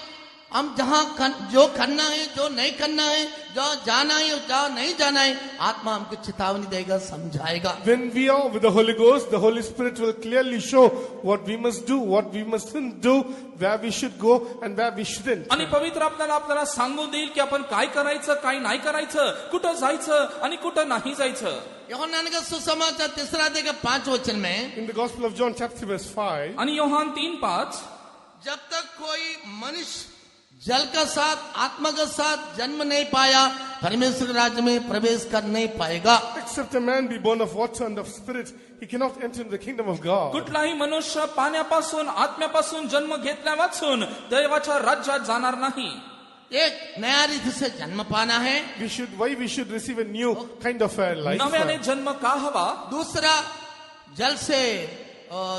Speaker 1: हम जहाँ जो करना है जो नहीं करना है, जो जाना है जहाँ नहीं जाना है, आत्मा हमको चेतावनी देगा, समझाएगा।
Speaker 2: When we are with the Holy Ghost, the Holy Spirit will clearly show what we must do, what we mustn't do, where we should go and where we shouldn't.
Speaker 3: आणि पवित्र आपल्याला सांगून देईल की आपण काय करायचं काय नाही करायचं, कुठं जायचं आणि कुठं नाही जायचं.
Speaker 1: यूहन्ना का सुसमाचार 3 अध्याय के 5 वचन में,
Speaker 2: In the Gospel of John, chapter 3, verse 5,
Speaker 3: आणि योहान 3:5
Speaker 1: जब तक कोई मनुष्य जल का साथ आत्मा का साथ जन्म नहीं पाया परमेश्वर के राज्य में प्रवेश कर नहीं पाएगा।
Speaker 2: except a man be born of water and of spirit, he cannot enter into the kingdom of God.
Speaker 3: कुठलाही मनुष्य पाण्यापासून आत्म्यापासून जन्म घेतल्या वाचून देवाच्या राज्यात जाणार नाही.
Speaker 1: एक नया रीति से जन्म पाना है,
Speaker 2: Why we should receive a new kind of a life.
Speaker 3: नव्याने जन्म का हवा?
Speaker 1: दूसरा जल से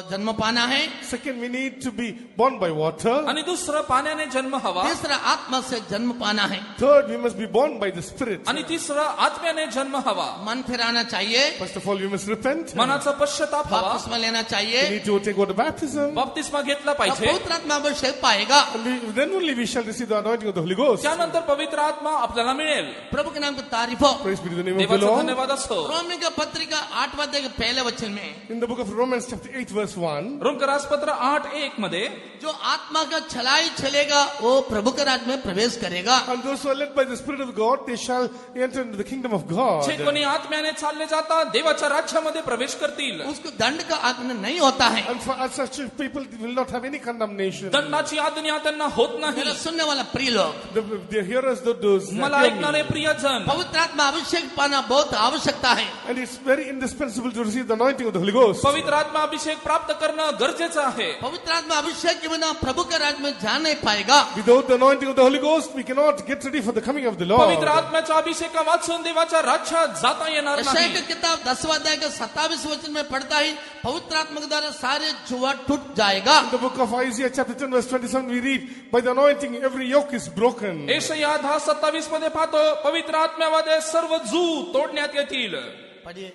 Speaker 1: जन्म पाना है,
Speaker 2: Second, we need to be born by water.
Speaker 3: आणि दुसरं पाण्याने जन्म हवा.
Speaker 1: तीसरा आत्मा से जन्म पाना है।
Speaker 2: Third, we must be born by the Spirit.
Speaker 3: आणि तिसरं आत्म्याने जन्म हवा.
Speaker 1: मन फिराना चाहिए,
Speaker 2: First of all, we must repent.
Speaker 3: मनाचा पश्चाताप हवा.
Speaker 1: बपतिस्मा लेना
Speaker 2: We
Speaker 1: चाहिए,
Speaker 2: need to take water baptism.
Speaker 3: बपतिस्मा घेतला
Speaker 1: और
Speaker 3: पाहिजे.
Speaker 1: पवित्र आत्मा अभिषेक पाएगा।
Speaker 2: And then only we shall receive the anointing of the Holy Ghost.
Speaker 3: त्यानंतर पवित्र आत्मा आपल्याला मिळेल.
Speaker 1: प्रभु के नाम की तारीफ हो।
Speaker 2: Praise be to the name of the
Speaker 3: देवाचा
Speaker 2: Lord.
Speaker 3: धन्यवाद असो.
Speaker 1: रोमी का पत्रिका 8 अध्याय के पहले वचन में,
Speaker 2: In the book of Romans, chapter 8, verse 1,
Speaker 3: रोमकरासपत्र 8:1 मध्ये,
Speaker 1: जो आत्मा का छलाई चलेगा वो प्रभु के राज्य में प्रवेश करेगा।
Speaker 2: and those who are led by the Spirit of God, they shall enter into the kingdom of God.
Speaker 3: जे कोणी आत्म्याने चालले जातात देवाच्या राज्यामध्ये प्रवेश करतील.
Speaker 1: उसको दंड का आज्ञा नहीं होता है।
Speaker 2: And for us such people will not have any condemnation.
Speaker 3: दंडाची आज्ञा त्यांना होत नाही.
Speaker 1: मेरा सुनने वाला प्रिय लोग,
Speaker 2: The hearers, those that
Speaker 3: मला
Speaker 2: hear
Speaker 3: ऐकणारे
Speaker 2: me.
Speaker 3: प्रियजन,
Speaker 1: पवित्र आत्मा अभिषेक पाना बहुत आवश्यकता है।
Speaker 2: And it's very indispensable to receive the anointing of the Holy Ghost.
Speaker 3: पवित्र आत्मा अभिषेक अभिषेक प्राप्त करणं गरजेचं आहे.
Speaker 1: पवित्र आत्मा अभिषेक के बिना प्रभु के राज्य में जा नहीं पाएगा.
Speaker 2: Without the anointing of the Holy Ghost, we cannot get ready for the coming of the Lord.
Speaker 3: पवित्र आत्म्याच्या अभिषेका वाचून देवाच्या राज्यात जाता येणार
Speaker 1: यशायाह
Speaker 3: नाही.
Speaker 1: की किताब 10वां अध्याय के 27 वचन में पढ़ता ही पवित्र आत्मा के द्वारा सारे जुआ टूट जाएगा.
Speaker 2: In the book of Isaiah chapter 10 verse 27 we read, by the anointing every yoke is broken.
Speaker 3: यशायाह 10:27 मध्ये पाहतो, पवित्र आत्म्यामध्ये सर्व जू तोडण्यात येतील.
Speaker 1: पढ़िए.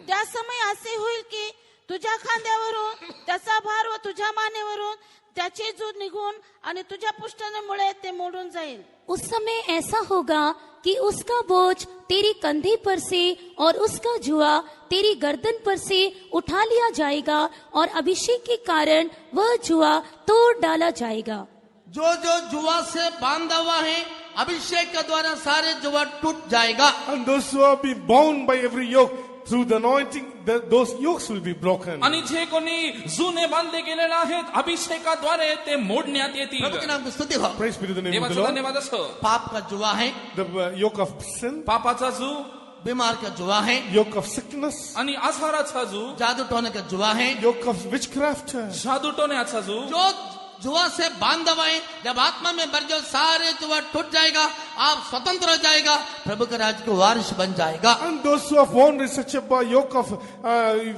Speaker 5: त्या समय असे होईल की तुझ्या खांद्यावरून त्याचा भार व तुझ्या मानेवरून त्याचे जूद निघून आणि तुझ्या पुष्टनेमुळे ते मोडून जाईल.
Speaker 4: उस समय ऐसा होगा कि उसका बोझ तेरी कंधे पर से और उसका जुआ तेरी गर्दन पर से उठा लिया जाएगा और अभिषेक के कारण वह जुआ तोड़ डाला जाएगा.
Speaker 1: जो जो जुआ से बांधा हुआ है अभिषेक के द्वारा सारे जुआ टूट जाएगा.
Speaker 2: And those who have been bound by every yoke, through the anointing, those yokes will be broken.
Speaker 3: आणि जे कोणी जुने बांधले गेलेले आहेत अभिषेकाद्वारे ते मोडण्यात येतील.
Speaker 1: प्रभु के नाम की स्तुति हो.
Speaker 2: Praise be to the name of the
Speaker 3: देवाचा
Speaker 2: Lord.
Speaker 3: धन्यवाद असो.
Speaker 1: पाप का जुआ है,
Speaker 2: The yoke of sin,
Speaker 3: पापाचा जू
Speaker 1: बीमार का जुआ है,
Speaker 2: yoke of sickness,
Speaker 3: आणि आजाराचा जू,
Speaker 1: जादू टोने का जुआ है.
Speaker 2: yoke of witchcraft.
Speaker 3: जादू टोण्याचा जू,
Speaker 1: जो जुआ से बांधा हुआ है जब आत्मा में भर जाओ सारे जुआ टूट जाएगा. आप स्वतंत्र हो जाएगा, प्रभु के राज्य के वारिस बन जाएगा.
Speaker 2: And those who have bound in such a yoke of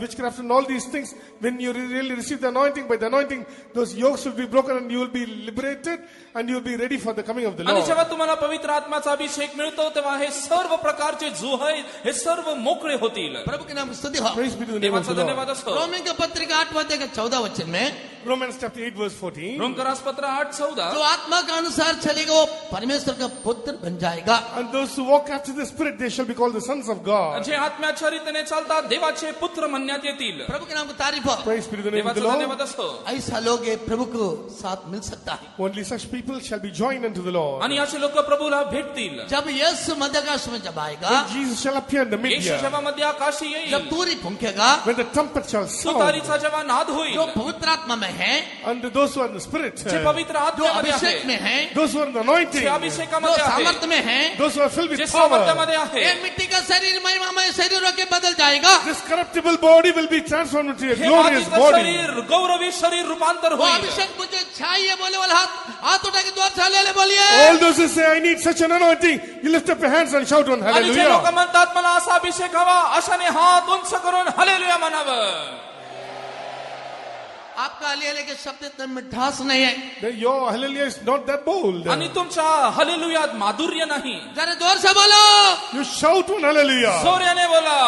Speaker 2: witchcraft and all these things, when you really receive the anointing, by the anointing, those yokes will be broken and you will be liberated and you will be ready for the coming of the
Speaker 3: आणि
Speaker 2: Lord.
Speaker 3: जेव्हा तुम्हाला पवित्र आत्म्याचा अभिषेक मिळतो तेव्हा हे सर्व प्रकारचे जू आहेत हे सर्व मोकळे होतील.
Speaker 1: प्रभु के नाम की स्तुति हो.
Speaker 2: Praise be to the name of
Speaker 3: देवाचा
Speaker 2: the Lord.
Speaker 3: धन्यवाद असो.
Speaker 1: रोमी की पत्रिका 8वां अध्याय के 14 वचन में
Speaker 2: Romans chapter 8 verse 14.
Speaker 3: रोमकरासपत्र 8:14
Speaker 1: जो आत्मा के अनुसार चलेगा वो परमेश्वर का पुत्र बन जाएगा.
Speaker 2: And those who walk after the Spirit, they shall be called the sons of God.
Speaker 3: जे आत्म्याच्या रीतीने चालतात देवाचे पुत्र म्हणण्यात येतील.
Speaker 1: प्रभु के नाम की तारीफ हो.
Speaker 2: Praise be to the name of the
Speaker 3: देवाचा
Speaker 2: Lord.
Speaker 3: धन्यवाद असो.
Speaker 1: ऐसा लोग ये प्रभु को साथ मिल सकता है.
Speaker 2: Only such people shall be joined unto the Lord.
Speaker 3: आणि असे लोक प्रभूला भेटतील.
Speaker 1: जब यीशु मध्यकाश में जब आएगा,
Speaker 2: When Jesus shall appear in the
Speaker 3: Yeshu
Speaker 2: mid-year,
Speaker 3: जेव्हा मध्ये आकाशी
Speaker 1: जब
Speaker 3: येईल,
Speaker 1: Turi फुंकेगा,
Speaker 2: when the trumpet shall sound,
Speaker 3: तुतारीचा जेव्हा नाद
Speaker 1: जो
Speaker 3: होईल,
Speaker 1: पवित्र आत्मा में है,
Speaker 2: and those who are in the Spirit,
Speaker 3: जे पवित्र
Speaker 1: जो
Speaker 3: आत्म्यामध्ये
Speaker 1: अभिषेक
Speaker 3: आहे,
Speaker 1: में है,
Speaker 2: those who are in the anointing,
Speaker 3: जे
Speaker 1: जो
Speaker 3: अभिषेकामध्ये आहे,
Speaker 1: सामर्थ्य में है,
Speaker 2: those who are filled
Speaker 3: जे
Speaker 2: with power,
Speaker 3: सामर्थ्यामध्ये
Speaker 1: ये
Speaker 3: आहे,
Speaker 1: मिट्टी का शरीर महिमामय शरीरों के बदल जाएगा.
Speaker 2: this corruptible body will be transformed into a
Speaker 3: हे
Speaker 2: glorious
Speaker 3: मातीचं
Speaker 2: body.
Speaker 3: शरीर गौरवी शरीर रूपांतर
Speaker 1: वो
Speaker 3: होईल.
Speaker 1: अभिषेक मुझे चाहिए बोले वाला हाथ उठा के द्वार चाले ले बोलिए.
Speaker 2: All those who say, I need such an anointing, you lift up your hands and shout on
Speaker 3: आणि जे लोक
Speaker 2: hallelujah.
Speaker 3: म्हणतात मला असा अभिषेक हवा, अशाने हात उंच करून हालेलुया म्हणावं.
Speaker 1: आपका हलेलुया के शब्द इतने मिठास नहीं है.
Speaker 2: Then your hallelujah is not that bold.
Speaker 3: आणि तुमच्या हालेलुयात माधुर्य नाही.
Speaker 1: जरा जोर से बोलो.
Speaker 2: You shout on hallelujah.
Speaker 3: जोर्याने बोला.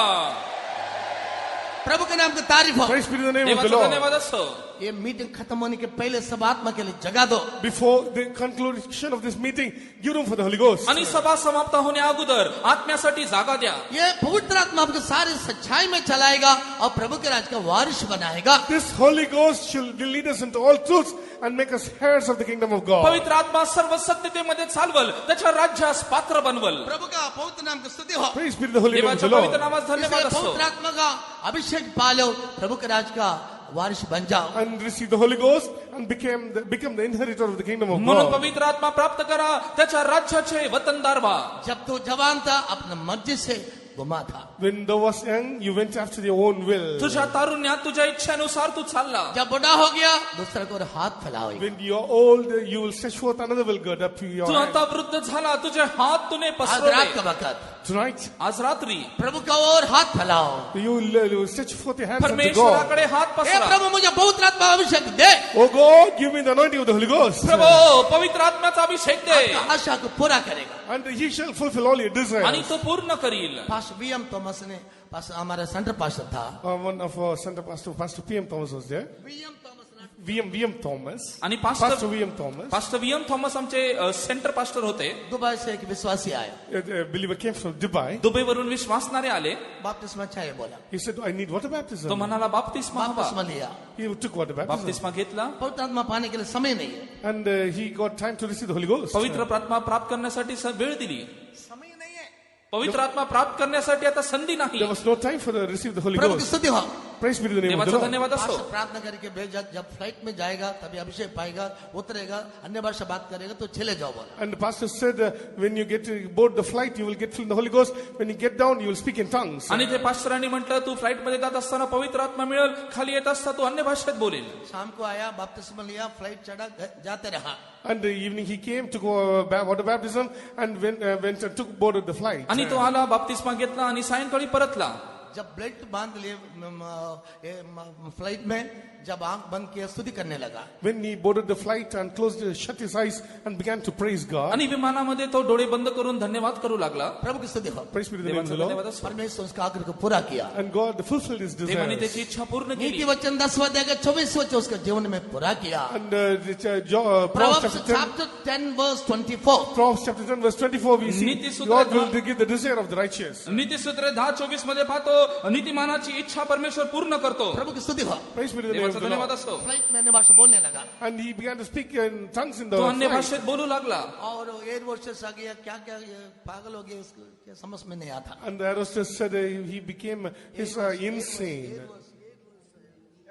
Speaker 1: प्रभु के नाम की तारीफ हो.
Speaker 2: Praise be to the name of the
Speaker 3: देवाचा
Speaker 2: Lord.
Speaker 3: धन्यवाद असो.
Speaker 1: ये मीटिंग खत्म होने के पहले सब आत्मा के लिए जगा दो.
Speaker 2: Before the conclusion of this meeting, give room for the Holy Ghost.
Speaker 3: आणि सभा समाप्त होण्या अगोदर आत्म्यासाठी जागा द्या.
Speaker 1: ये पवित्र आत्मा आपको सारी सच्चाई में चलाएगा और प्रभु के राज का वारिस बनाएगा.
Speaker 2: This Holy Ghost will lead us into all truths and make us heirs of the kingdom of God.
Speaker 3: पवित्र आत्मा सर्व सत्यतेमध्ये चालवल, त्याच्या राज्यास पात्र बनवल.
Speaker 1: प्रभु का पवित्र नाम की स्तुति हो.
Speaker 2: Praise be to the Holy name of the
Speaker 3: देवाच्या पवित्र
Speaker 2: Lord.
Speaker 3: नामास धन्यवाद
Speaker 1: इसलिए
Speaker 3: असो.
Speaker 1: पवित्र आत्मा का अभिषेक पालो, प्रभु के राज का वारिस बन जाओ.
Speaker 2: And receive the Holy Ghost and become the inheritor of the kingdom of
Speaker 3: म्हणून
Speaker 2: God.
Speaker 3: पवित्र आत्मा प्राप्त करा, त्याच्या राज्याचे वतनदार व्हा.
Speaker 1: जब तू जवान था अपने मर्जी से घुमा था.
Speaker 2: When thou was young, you went after your own will.
Speaker 3: तुझ्या तारुण्यात तुझ्या इच्छेनुसार तू चालला.
Speaker 1: जब बुढ़ा हो गया दूसरे को हाथ फैलाओ.
Speaker 2: When you are old, you will stretch forth another will gird up to your
Speaker 3: Tu
Speaker 2: hand.
Speaker 3: आता वृद्ध झाला, तुझे हात तुने
Speaker 1: आज रात का
Speaker 3: पसरवले.
Speaker 1: वक्त
Speaker 2: Tonight,
Speaker 3: आज रात्री
Speaker 1: प्रभु का और हाथ फैलाओ.
Speaker 2: you will stretch forth your hands unto God.
Speaker 3: परमेश्वराकडे हात
Speaker 1: हे
Speaker 3: पसरा.
Speaker 1: प्रभु मुझे पवित्र आत्मा अभिषेक दे.
Speaker 2: Oh God, give me the anointing of the Holy Ghost.
Speaker 3: प्रभू पवित्र आत्म्याचा अभिषेक दे
Speaker 1: आपका आशा को पूरा करेगा.
Speaker 2: And he shall fulfill all your
Speaker 3: आणि
Speaker 2: desires.
Speaker 3: तो पूर्ण करील.
Speaker 1: Pastor VM. थॉमस ने हमारा सेंटर पास्टर था.
Speaker 2: One of our center Pastor P.M. Thomas was there.
Speaker 1: VM. Thomas
Speaker 2: V.M. Thomas.
Speaker 3: आणि
Speaker 2: Pastor
Speaker 3: पास्टर
Speaker 2: V.M. Thomas.
Speaker 3: Pastor VM. Thomas आमचे सेंटर पास्टर होते.
Speaker 1: दुबई से एक विश्वासी आया.
Speaker 2: A believer came from Dubai.
Speaker 3: दुबईवरून विश्वासणारे आले.
Speaker 1: बपतिस्मा चाहिए बोला.
Speaker 2: He said, I need water
Speaker 3: तो
Speaker 2: baptism.
Speaker 3: म्हणाला बाप्तिस्मा हवा.
Speaker 1: बपतिस्मा लिया.
Speaker 2: He took water baptism.
Speaker 3: बाप्तिस्मा घेतला.
Speaker 1: पवित्र आत्मा पाने के लिए समय नहीं है.
Speaker 2: And he got time to receive the Holy Ghost.
Speaker 3: पवित्र आत्मा प्राप्त करण्यासाठी वेळ दिली.
Speaker 1: समय नहीं है.
Speaker 3: पवित्र आत्मा प्राप्त करण्यासाठी आता संधी नाही.
Speaker 2: There was no time for the receive the Holy
Speaker 1: प्रभु की
Speaker 2: Ghost.
Speaker 1: स्तुति हो.
Speaker 2: Praise be to the name of the
Speaker 3: देवाचा
Speaker 2: Lord.
Speaker 3: धन्यवाद असो.
Speaker 1: पास्टर प्रार्थना करके भेजा, जब फ्लाइट में जाएगा तभी अभिषेक पाएगा, उतरेगा, अन्य भाषा बात करेगा तो चले जाओ बोला.
Speaker 2: And the pastor said, when you get to board the flight, you will get filled with the Holy Ghost. When you get down, you will speak in tongues.
Speaker 3: आणि ते पास्टरांनी म्हटलं तू फ्लाईट मध्ये जात असताना पवित्र आत्मा मिळेल, खाली येत असता तू अन्य भाषेत बोलेल.
Speaker 1: शाम को आया, बपतिस्मा लिया, फ्लाइट चढ़ा, जाते रहा.
Speaker 2: And the evening he came to go water baptism and went and took board of the flight.
Speaker 3: आणि तो आला, बाप्तिस्मा घेतला आणि सायंकाळी परतला.
Speaker 1: जब बेल्ट बांध लिए फ्लाइट में, जब आंख बंद किया स्तुति करने लगा.
Speaker 2: When he boarded the flight and shut his eyes and began to praise God.
Speaker 3: आणि विमानामध्ये तो डोळे बंद करून धन्यवाद करू लागला.
Speaker 1: प्रभु की स्तुति हो.
Speaker 2: Praise be to the name of
Speaker 3: देवाचा
Speaker 2: the Lord.
Speaker 3: धन्यवाद असो.
Speaker 1: परमेश्वर उसका आग्रह को पूरा KIA.
Speaker 2: And God fulfilled his
Speaker 3: देवाने
Speaker 2: desires.
Speaker 3: त्याची इच्छा पूर्ण
Speaker 1: नीति
Speaker 3: केली.
Speaker 1: वचन 10 अध्याय का 24 वचन उसके जीवन में पूरा KIA.
Speaker 2: And Proverbs
Speaker 1: Proverbs
Speaker 2: chapter 10,
Speaker 1: chapter 10 verse 24.
Speaker 2: Proverbs chapter 10 verse 24 we see
Speaker 3: नीतिसूत्र
Speaker 2: God will
Speaker 3: 10
Speaker 2: give the desire of the righteous.
Speaker 3: नीतिसूत्र 10:24 मध्ये पाहतो नीतिमानाची इच्छा परमेश्वर पूर्ण करतो.
Speaker 1: प्रभु की स्तुति हो.
Speaker 2: Praise be to the name of
Speaker 3: देवाचा
Speaker 2: the
Speaker 3: धन्यवाद
Speaker 2: Lord.
Speaker 3: असो.
Speaker 1: फ्लाइट में अन्य भाषा बोलने लगा.
Speaker 2: And he began to speak in tongues in the
Speaker 3: तो अन्य
Speaker 2: flight.
Speaker 3: भाषेत बोलू लागला.
Speaker 1: और एयर होस्टेस आ गया, क्या क्या ये पागल हो गया, इसको क्या समझ में नहीं आता.
Speaker 2: And the air hostess said he became insane.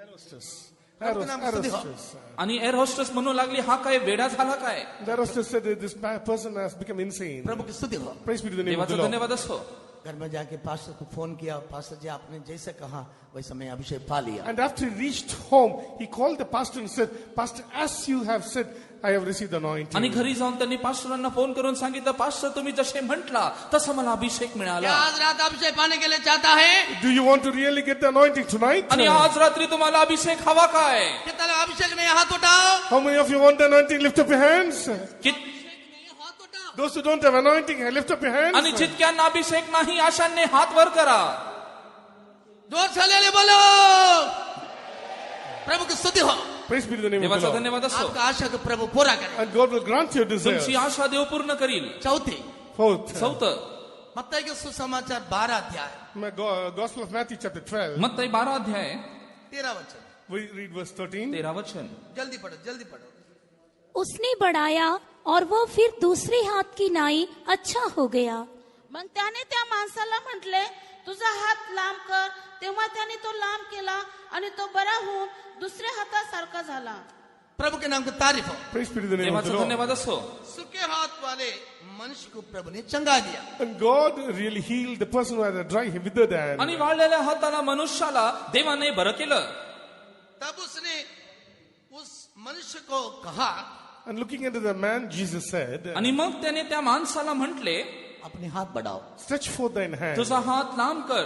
Speaker 2: Air hostess. Air hostess.
Speaker 3: आणि एअर होस्टेस म्हणू लागली हा काय वेडा झाला काय.
Speaker 2: The air hostess said this person has become insane.
Speaker 1: प्रभु की स्तुति हो.
Speaker 2: Praise be to the name of
Speaker 3: देवाचा
Speaker 2: the Lord.
Speaker 3: धन्यवाद असो.
Speaker 1: घर में जाके पास्टर को फोन किया, पास्टर जी आपने जैसे कहा वैसे मैं अभिषेक पा लिया.
Speaker 2: And after he reached home, he called the pastor and said, Pastor, as you have said, I have received the
Speaker 3: आणि
Speaker 2: anointing.
Speaker 3: घरी जाऊन त्यांनी पास्टरांना फोन करून सांगितलं पास्टर तुम्ही जसे म्हटला तसं मला अभिषेक
Speaker 1: क्या
Speaker 3: मिळाला.
Speaker 1: आज रात अभिषेक पाने के लिए चाहता है?
Speaker 2: Do you want to really get the anointing tonight?
Speaker 3: आणि आज रात्री तुम्हाला अभिषेक हवा काय.
Speaker 1: कितना लोग अभिषेक नहीं, हाथ उठाओ.
Speaker 2: How many of you want the anointing? Lift up your hands.
Speaker 3: कि-
Speaker 1: हाथ उठाओ.
Speaker 2: Those who don't have anointing, lift up your hands.
Speaker 3: आणि जितक्यांना अभिषेक नाही अशांनी हात वर करा.
Speaker 1: जोर से ले बोलो. प्रभु की स्तुति हो.
Speaker 2: Praise be to the name of
Speaker 3: देवाचा
Speaker 2: the Lord.
Speaker 3: धन्यवाद असो.
Speaker 1: आपका आशा को प्रभु पूरा करे.
Speaker 2: And God will grant your desires.
Speaker 3: तुमची आशा देव पूर्ण करील.
Speaker 1: चौथी,
Speaker 2: Fourth,
Speaker 3: चौथं
Speaker 1: मत्ती के सुसमाचार 12 अध्याय
Speaker 2: Gospel of Matthew chapter 12.
Speaker 3: मत्ती 12 अध्याय
Speaker 1: 13 वचन.
Speaker 2: We read verse 13.
Speaker 3: 13 वचन.
Speaker 1: जल्दी पढ़ो, जल्दी पढ़ो.
Speaker 4: उसने बढ़ाया और वह फिर दूसरे हाथ की नाई अच्छा हो गया.
Speaker 5: मग त्याने त्या माणसाला म्हटले तुझा हात लांब कर. तेव्हा त्याने तो लांब केला आणि तो बरा होऊन दुसऱ्या हातासारखा झाला.
Speaker 1: प्रभु के नाम की तारीफ हो.
Speaker 2: Praise be to the name of
Speaker 3: देवाचा
Speaker 2: the Lord.
Speaker 3: धन्यवाद असो.
Speaker 1: सूखे हाथ वाले मनुष्य को प्रभु ने चंगा दिया.
Speaker 2: And God really healed the person who had a dry, withered hand.
Speaker 3: आणि वाळलेल्या हाताला मनुष्याला देवाने बरं केलं.
Speaker 1: तब उसने उस मनुष्य को कहा,
Speaker 2: And looking into the man, Jesus said,
Speaker 3: आणि मग त्याने त्या माणसाला म्हटले
Speaker 1: अपने हाथ बढ़ाओ.
Speaker 2: stretch forth thine hand.
Speaker 3: तुझा हात लांब कर.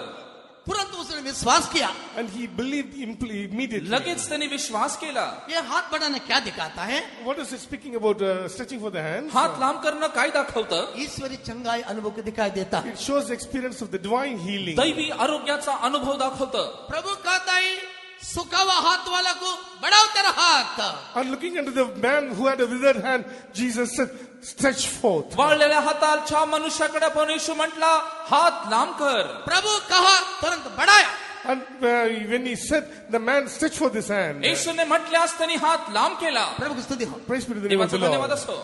Speaker 1: तुरंत उसने विश्वास KIA.
Speaker 2: And he believed immediately.
Speaker 3: लगेच त्याने विश्वास केला.
Speaker 1: ये हाथ बढ़ाना क्या दिखाता है?
Speaker 2: What is it speaking about stretching for the hands?
Speaker 3: हात लांब करणं काय दाखवतं.
Speaker 1: ईश्वरी चंगाई अनुभव को दिखाई देता है.
Speaker 2: It shows the experience of the divine healing.
Speaker 3: दैवी आरोग्याचा अनुभव दाखवतं.
Speaker 1: प्रभु कहता है सूखा हुआ हाथ वाला को बढ़ाओ तेरा हाथ.
Speaker 2: And looking into the man who had a withered hand, Jesus said, stretch forth.
Speaker 3: वाळलेल्या हाताच्या मनुष्याकडे पण येशू म्हटला हात लांब कर.
Speaker 1: प्रभु कहा, तुरंत बढ़ाया.
Speaker 2: And when he said, the man stretched forth his hand.
Speaker 3: येशूने म्हटल्यास त्यांनी हात लांब केला.
Speaker 1: प्रभु की स्तुति हो.
Speaker 2: Praise be to the name of
Speaker 3: देवाचा
Speaker 2: the
Speaker 3: धन्यवाद
Speaker 2: Lord.
Speaker 3: असो.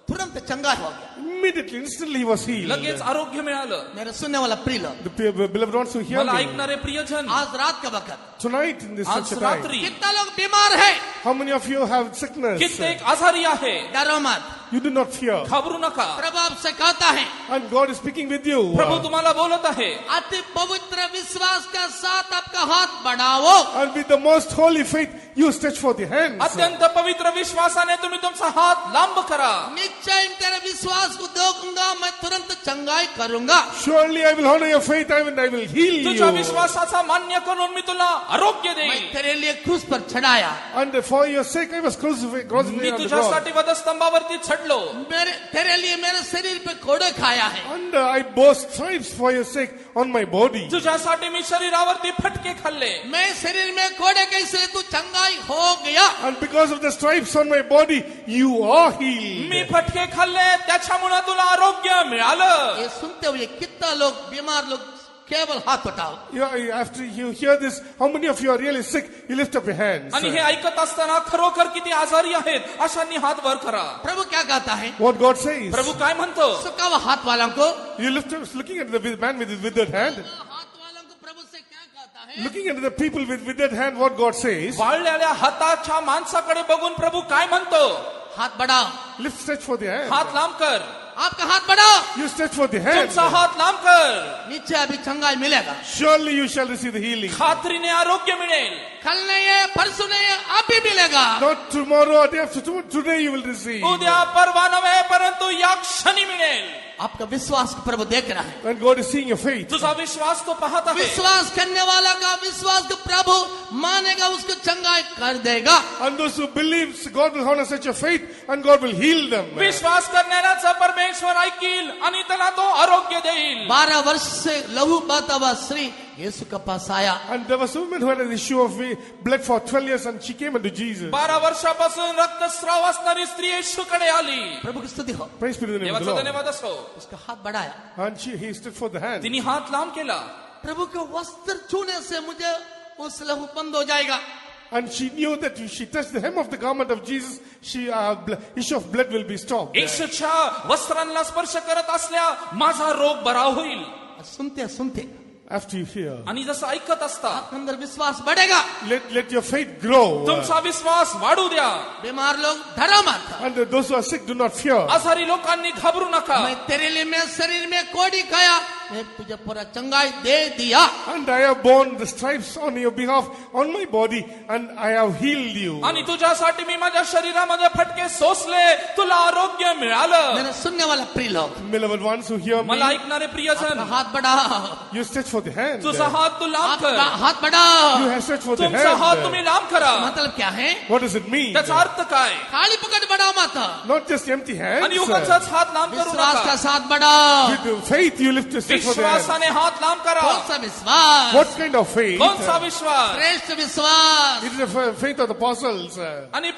Speaker 1: तुरंत चंगा हो गया.
Speaker 2: Immediately, instantly he was healed.
Speaker 3: लगेच आरोग्य मिळालं.
Speaker 1: मेरे सुनने वाला प्रिय लोग,
Speaker 2: The beloved ones who hear
Speaker 3: मला
Speaker 2: me,
Speaker 3: ऐकणारे प्रियजन
Speaker 1: आज रात का वक्त
Speaker 2: tonight in this
Speaker 3: आज
Speaker 2: such a time,
Speaker 3: रात्री
Speaker 1: कितना लोग बीमार है?
Speaker 2: how many of you have sickness?
Speaker 3: कित्येक आजारी आहे.
Speaker 1: डरो मत.
Speaker 2: You do not fear.
Speaker 3: घाबरू नका.
Speaker 1: प्रभु आपसे कहता है,
Speaker 2: And God is speaking with you.
Speaker 3: प्रभू तुम्हाला बोलत आहे.
Speaker 1: अति पवित्र विश्वास के साथ आपका हाथ बढ़ाओ.
Speaker 2: And with the most holy faith, you stretch forth your hands.
Speaker 3: अत्यंत पवित्र विश्वासाने तुम्ही तुमचा हात लांब करा.
Speaker 1: निश्चय तेरे विश्वास को देखूंगा, मैं तुरंत चंगाई करूंगा.
Speaker 2: Surely I will honor your faith, I will heal
Speaker 3: तुझ्या
Speaker 2: you.
Speaker 3: विश्वासाचा मान्य करून मी तुला आरोग्य
Speaker 1: मैं
Speaker 3: देईन.
Speaker 1: तेरे लिए क्रूस पर चढ़ाया.
Speaker 2: And for your sake, I was crucified
Speaker 3: me
Speaker 2: on the cross.
Speaker 3: तुझ्यासाठी वधस्तंभावरती चढलो.
Speaker 1: तेरे लिए मेरे शरीर पे कोड़े खाया है.
Speaker 2: And I bore stripes for your sake on my body.
Speaker 3: तुझ्यासाठी मी शरीरावरती फटके खाल्ले.
Speaker 1: मैं शरीर में कोड़े कैसे, तू चंगाई हो गया.
Speaker 2: And because of the stripes on my body, you are healed.
Speaker 3: मी फटके खाल्ले त्याच्यामुळे तुला आरोग्य मिळालं.
Speaker 1: ये सुनते हुए कितना लोग बीमार लोग केवल हाथ उठाओ.
Speaker 2: After you hear this, how many of you are really sick? You lift up your hands.
Speaker 3: आणि हे ऐकत असताना खरोखर किती आजारी आहेत अशांनी हात वर करा.
Speaker 1: प्रभु क्या कहता है?
Speaker 2: What God says.
Speaker 3: प्रभू काय म्हणतो.
Speaker 1: सूखा हुआ हाथ वालों को,
Speaker 2: You lift up, looking at the man with his withered hand.
Speaker 1: हाथ वालों को प्रभु से क्या कहता है?
Speaker 2: Looking at the people with that hand, what God says,
Speaker 3: वाळलेल्या हाताच्या माणसाकडे बघून प्रभु काय म्हणतो?
Speaker 1: हाथ बढ़ाओ,
Speaker 2: lift, stretch for the hand.
Speaker 3: हात लांब कर.
Speaker 1: आपका हाथ बढ़ाओ,
Speaker 2: You stretch for the hand.
Speaker 3: तुमचा हात लांब कर.
Speaker 1: नीचे अभी चंगाई मिलेगा.
Speaker 2: Surely you shall receive the healing.
Speaker 3: खात्रीने आरोग्य मिळेल.
Speaker 1: कल नहीं है, परसों नहीं है, अभी मिलेगा.
Speaker 2: Not tomorrow or day after tomorrow. Today you will receive.
Speaker 3: उद्या परवा नव्हे परंतु या क्षणी मिळेल.
Speaker 1: आपका विश्वास को प्रभु देख रहा है.
Speaker 2: And God is seeing your faith.
Speaker 3: तुझा विश्वास तो पाहत आहे.
Speaker 1: विश्वास करने वाला का विश्वास को प्रभु मानेगा, उसको चंगाई कर देगा.
Speaker 2: And those who believe, God will honor such a faith and God will heal them.
Speaker 3: विश्वास करणाऱ्याचा परमेश्वर ऐकील आणि त्याला तो आरोग्य देईल.
Speaker 1: 12 वर्ष से लहू बहता हुआ स्त्री यीशु के पास आया.
Speaker 2: And there was a woman who had an issue of blood for 12 years and she came unto Jesus.
Speaker 3: 12 वर्षापासून रक्तस्राव असणारी स्त्री येशूकडे आली.
Speaker 1: प्रभु की स्तुति हो.
Speaker 2: Praise be to the name of the
Speaker 3: देवाचा
Speaker 2: Lord.
Speaker 3: धन्यवाद असो.
Speaker 1: उसका हाथ बढ़ाया.
Speaker 2: And he stood for the hand.
Speaker 3: तिने हात लांब केला.
Speaker 1: प्रभु के वस्त्र छूने से मुझे उस लहू बंद हो जाएगा.
Speaker 2: And she knew that if she touched the hem of the garment of Jesus, issue of blood will be stopped.
Speaker 3: येशूच्या वस्त्रांना स्पर्श करत असल्या माझा रोग बरा होईल.
Speaker 1: सुनते सुनते
Speaker 2: After you hear,
Speaker 3: आणि जसं ऐकत असता
Speaker 1: अंदर विश्वास बढ़ेगा.
Speaker 2: let your faith grow.
Speaker 3: तुमचा विश्वास वाढू द्या.
Speaker 1: बीमार लोग डरो मत.
Speaker 2: And those who are sick, do not fear.
Speaker 3: आजारी लोकांनी घाबरू नका.
Speaker 1: मैं तेरे लिए मैं शरीर में कोड़ी खाया, मैं तुझे पूरा चंगाई दे दिया.
Speaker 2: And I have borne the stripes on your behalf on my body and I have healed you.
Speaker 3: आणि तुझ्यासाठी मी माझ्या शरीरामध्ये फटके सोसले, तुला आरोग्य मिळालं.
Speaker 1: मेरे सुनने वाला प्रिय लोग,
Speaker 2: Beloved ones who hear me,
Speaker 3: मला ऐकणारे प्रियजन,
Speaker 1: हाथ बढ़ाओ.
Speaker 2: you stretch for the hand.
Speaker 3: तुझा हात तू लांब
Speaker 1: आपका
Speaker 3: कर.
Speaker 1: हात बढ़ाओ.
Speaker 2: You have stretched for the
Speaker 3: तुमचा हात
Speaker 2: hand.
Speaker 3: तुम्ही लांब करा.
Speaker 1: मतलब क्या है?
Speaker 2: What does it mean?
Speaker 3: त्याचा अर्थ काय?
Speaker 1: खाली पकड़ बढ़ाओ मत.
Speaker 2: Not just empty hands.
Speaker 3: आणि उगाचच हात लांब करू
Speaker 1: विश्वास का
Speaker 3: नका.
Speaker 1: साथ बढ़ाओ.
Speaker 2: With faith you lift the stretch for the hand.
Speaker 3: विश्वासाने हात लांब करा.
Speaker 1: कौन सा विश्वास?
Speaker 2: What kind of faith?
Speaker 3: कोणचा विश्वास?
Speaker 1: श्रेष्ठ विश्वास.
Speaker 2: It is the faith of the apostles. It
Speaker 3: आणि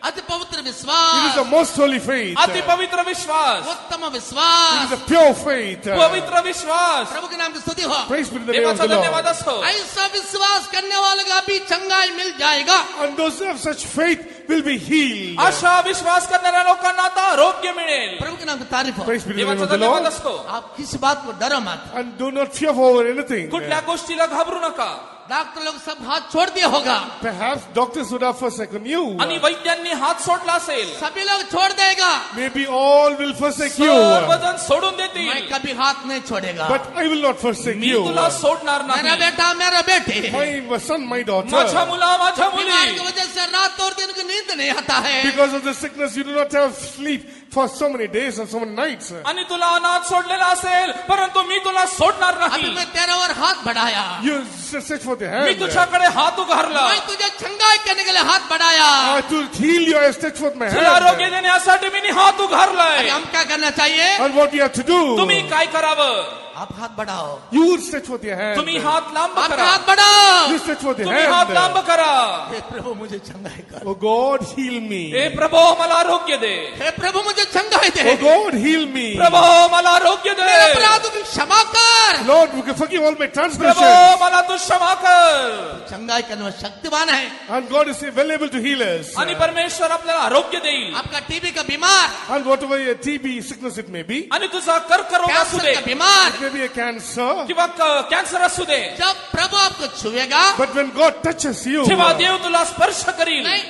Speaker 1: अति पवित्र
Speaker 2: is the
Speaker 1: Vishwas.
Speaker 2: most holy faith.
Speaker 3: अति
Speaker 2: It
Speaker 3: पवित्र विश्वास.
Speaker 1: उत्तम
Speaker 2: is
Speaker 1: Vishwas.
Speaker 2: a pure faith.
Speaker 3: पवित्र विश्वास.
Speaker 1: प्रभु के नाम की स्तुति हो.
Speaker 2: Praise be to the name of
Speaker 3: देवाचा
Speaker 2: the
Speaker 3: धन्यवाद
Speaker 2: Lord.
Speaker 3: असो.
Speaker 1: ऐसा विश्वास करने वाले का भी चंगाई मिल जाएगा.
Speaker 2: And those who have such faith will be healed.
Speaker 3: अशा विश्वास करणाऱ्या लोकांना आता आरोग्य मिळेल.
Speaker 1: प्रभु के नाम की तारीफ हो.
Speaker 2: Praise be to the name
Speaker 3: देवाचा
Speaker 2: of the
Speaker 3: धन्यवाद
Speaker 2: Lord.
Speaker 3: असतो.
Speaker 1: आप किसी बात को डरो मत.
Speaker 2: And do not fear for anything.
Speaker 3: कुठल्या गोष्टीला घाबरू नका.
Speaker 1: डॉक्टर लोग सब हाथ छोड़ दिया होगा.
Speaker 2: Perhaps doctors would have forsaken you.
Speaker 3: आणि वैद्यांनी हात सोडला असेल.
Speaker 1: सभी लोग छोड़ देगा.
Speaker 2: Maybe all will forsake you.
Speaker 3: सर्वजण सोडून
Speaker 1: मैं
Speaker 3: देतील.
Speaker 1: कभी हाथ नहीं छोड़ेगा.
Speaker 2: But I will not forsake
Speaker 3: me
Speaker 2: you.
Speaker 3: तुला सोडणार
Speaker 1: मेरा
Speaker 3: नाही.
Speaker 1: बेटा मेरा बेटे
Speaker 2: My son, my
Speaker 3: माझ्या
Speaker 2: daughter.
Speaker 3: मुला माझ्या
Speaker 1: बीमार की
Speaker 3: मुली.
Speaker 1: वजह से रात और दिन को नींद नहीं आता है.
Speaker 2: Because of the sickness, you do not have sleep for so many days and so many nights.
Speaker 3: आणि तुला अनाथ सोडलेला असेल परंतु मी तुला सोडणार
Speaker 1: अभी
Speaker 3: नाही.
Speaker 1: मैं तेरा और हाथ बढ़ाया.
Speaker 2: You search for the
Speaker 3: me
Speaker 2: hand.
Speaker 3: तुझ्याकडे हात उघारला.
Speaker 1: मैं तुझे चंगाई करने के लिए हाथ बढ़ाया.
Speaker 2: To heal you, I stretch forth my
Speaker 3: तुला आरोग्य
Speaker 2: hand.
Speaker 3: देण्यासाठी मी हात
Speaker 1: अभी
Speaker 3: उघारलाय.
Speaker 1: हम क्या करना चाहिए?
Speaker 2: And what you have to do,
Speaker 3: तुम्ही काय करावं?
Speaker 1: आप हाथ बढ़ाओ.
Speaker 2: you will stretch forth your hand.
Speaker 3: तुम्ही हात लांब
Speaker 1: आपका
Speaker 3: करा.
Speaker 1: हाथ बढ़ाओ.
Speaker 2: You stretch forth the
Speaker 3: तुम्ही हात लांब
Speaker 2: hand.
Speaker 3: करा.
Speaker 1: हे प्रभु मुझे चंगाई कर.
Speaker 2: Oh God, heal me.
Speaker 3: हे प्रभो मला आरोग्य दे.
Speaker 1: हे प्रभु मुझे चंगाई दे.
Speaker 2: Oh God, heal me.
Speaker 3: प्रभो मला आरोग्य दे.
Speaker 1: मेरे अपराधों की क्षमा कर.
Speaker 2: Lord, forgive all my
Speaker 3: प्रभो
Speaker 2: transgressions.
Speaker 3: मला तू क्षमा कर.
Speaker 1: चंगाई करने में शक्तिवान है.
Speaker 2: And God is well able to heal us.
Speaker 3: आणि परमेश्वर आपल्याला आरोग्य देईल.
Speaker 1: आपका टीबी का बीमार,
Speaker 2: And whatever your TB sickness it may be,
Speaker 3: आणि तुझा कर्करोग असू
Speaker 1: कैंसर
Speaker 3: दे
Speaker 1: का बीमार,
Speaker 2: it may be a cancer.
Speaker 3: किंवा कॅन्सर असू दे,
Speaker 1: जब प्रभु आपको छुएगा,
Speaker 2: But when God touches you,
Speaker 3: जेव्हा देव तुला स्पर्श करील,
Speaker 1: नहीं,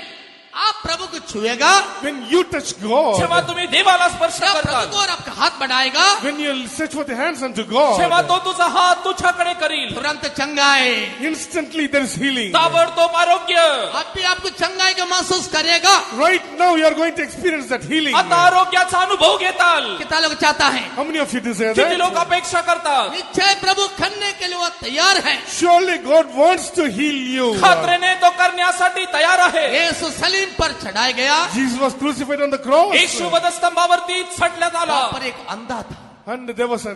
Speaker 1: आप प्रभु को छुएगा,
Speaker 2: when you touch God,
Speaker 3: जेव्हा तुम्ही देवाला स्पर्श
Speaker 1: जब प्रभु
Speaker 3: करताल,
Speaker 1: को और आपका हात बढ़ाएगा,
Speaker 2: when you stretch forth your hands unto
Speaker 3: जेव्हा
Speaker 2: God,
Speaker 3: तो तुझा हात तुझ्याकडे करील,
Speaker 1: तुरंत चंगाई.
Speaker 2: instantly there is healing.
Speaker 3: ताबडतोब आरोग्य.
Speaker 1: अब भी आपको चंगाई का महसूस करेगा.
Speaker 2: Right now you are going to experience that healing.
Speaker 3: आता आरोग्याचा अनुभव घेताल.
Speaker 1: कितना लोग चाहता है?
Speaker 2: How many of you desire
Speaker 3: किती लोक
Speaker 2: that?
Speaker 3: अपेक्षा करतात?
Speaker 1: निश्चय प्रभु करने के लिए वो तैयार है.
Speaker 2: Surely God wants to heal you.
Speaker 3: खात्रीने तो करण्यासाठी तयार आहे.
Speaker 1: यीशु सलीम पर चढ़ाया गया.
Speaker 2: Jesus was crucified on the cross.
Speaker 3: येशू वधस्तंभावरती छडण्यात आला.
Speaker 1: वहाँ पर एक अंधा था.
Speaker 2: And there was a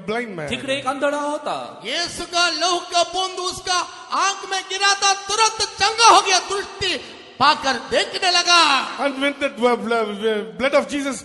Speaker 2: blind man.
Speaker 3: तिकडे एक अंधळा होता.
Speaker 1: यीशु का लहू का बूंद उसका आंख में गिरा था, तुरंत चंगा हो गया. दृष्टि पाकर देखने लगा।
Speaker 2: And when the blood of Jesus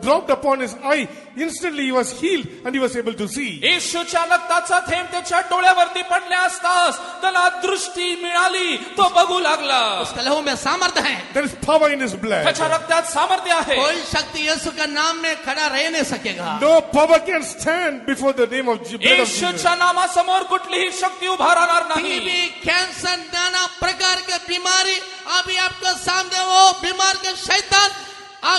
Speaker 2: dropped upon his eye, instantly he was healed and he was able to see.
Speaker 3: येशूच्या रक्ताचा थेंब त्याच्या डोळ्यावरती पडल्या असताच त्याला दृष्टी मिळाली, तो बघू लागला.
Speaker 1: उसके लहू में सामर्थ्य है,
Speaker 2: There is power in his blood.
Speaker 3: त्याच्या रक्तात सामर्थ्य आहे.
Speaker 1: कोई शक्ति यीशु के नाम में खड़ा रह नहीं सकेगा।
Speaker 2: No power can stand before the name of blood of Jesus.
Speaker 3: येशूच्या नामासमोर कुठलीही शक्ती उभा राहणार नाही.
Speaker 1: टीबी, कैंसर, नाना प्रकार के बीमारी अभी आपके सामने, वो बीमार के शैतान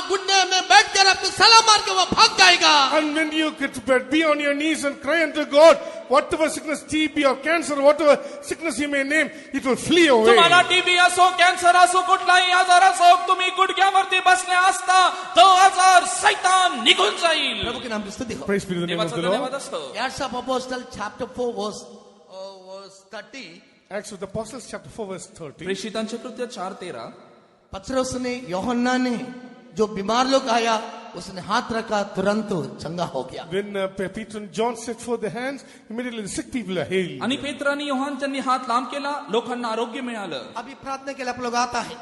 Speaker 1: घुटने में बैठकर आपको सलाम मार के वो भाग जाएगा।
Speaker 2: And when you could be on your knees and cry unto God, whatever sickness, TB or cancer, whatever sickness you may name, it will flee away.
Speaker 3: तुम्हाला टीबी असो, कॅन्सर असो, कुठलाही आजार असो, तुम्ही गुडघ्यावरती बसले असता तो आजार शैतान निघून जाईल.
Speaker 1: प्रभु के नाम की स्तुति हो।
Speaker 2: Praise be to the name of
Speaker 3: देवाचा
Speaker 2: the
Speaker 3: धन्यवाद
Speaker 2: Lord.
Speaker 3: असो.
Speaker 1: Acts of Apostles chapter 4 verse 30।
Speaker 2: Acts of the Apostles chapter 4 verse 30.
Speaker 3: प्रेषितांचे कृत्य 4:13.
Speaker 1: पतरस ने, यूहन्ना ने, जो बीमार लोग आया उसने हाथ रखा, तुरंत चंगा हो गया।
Speaker 2: When Peter and John set forth their hands, immediately the sick people are healed.
Speaker 3: आणि पेत्र आणि योहान त्यांनी हात लांब केला, लोकांना आरोग्य मिळालं.
Speaker 1: अभी प्रार्थना के लिए आप लोग आता है,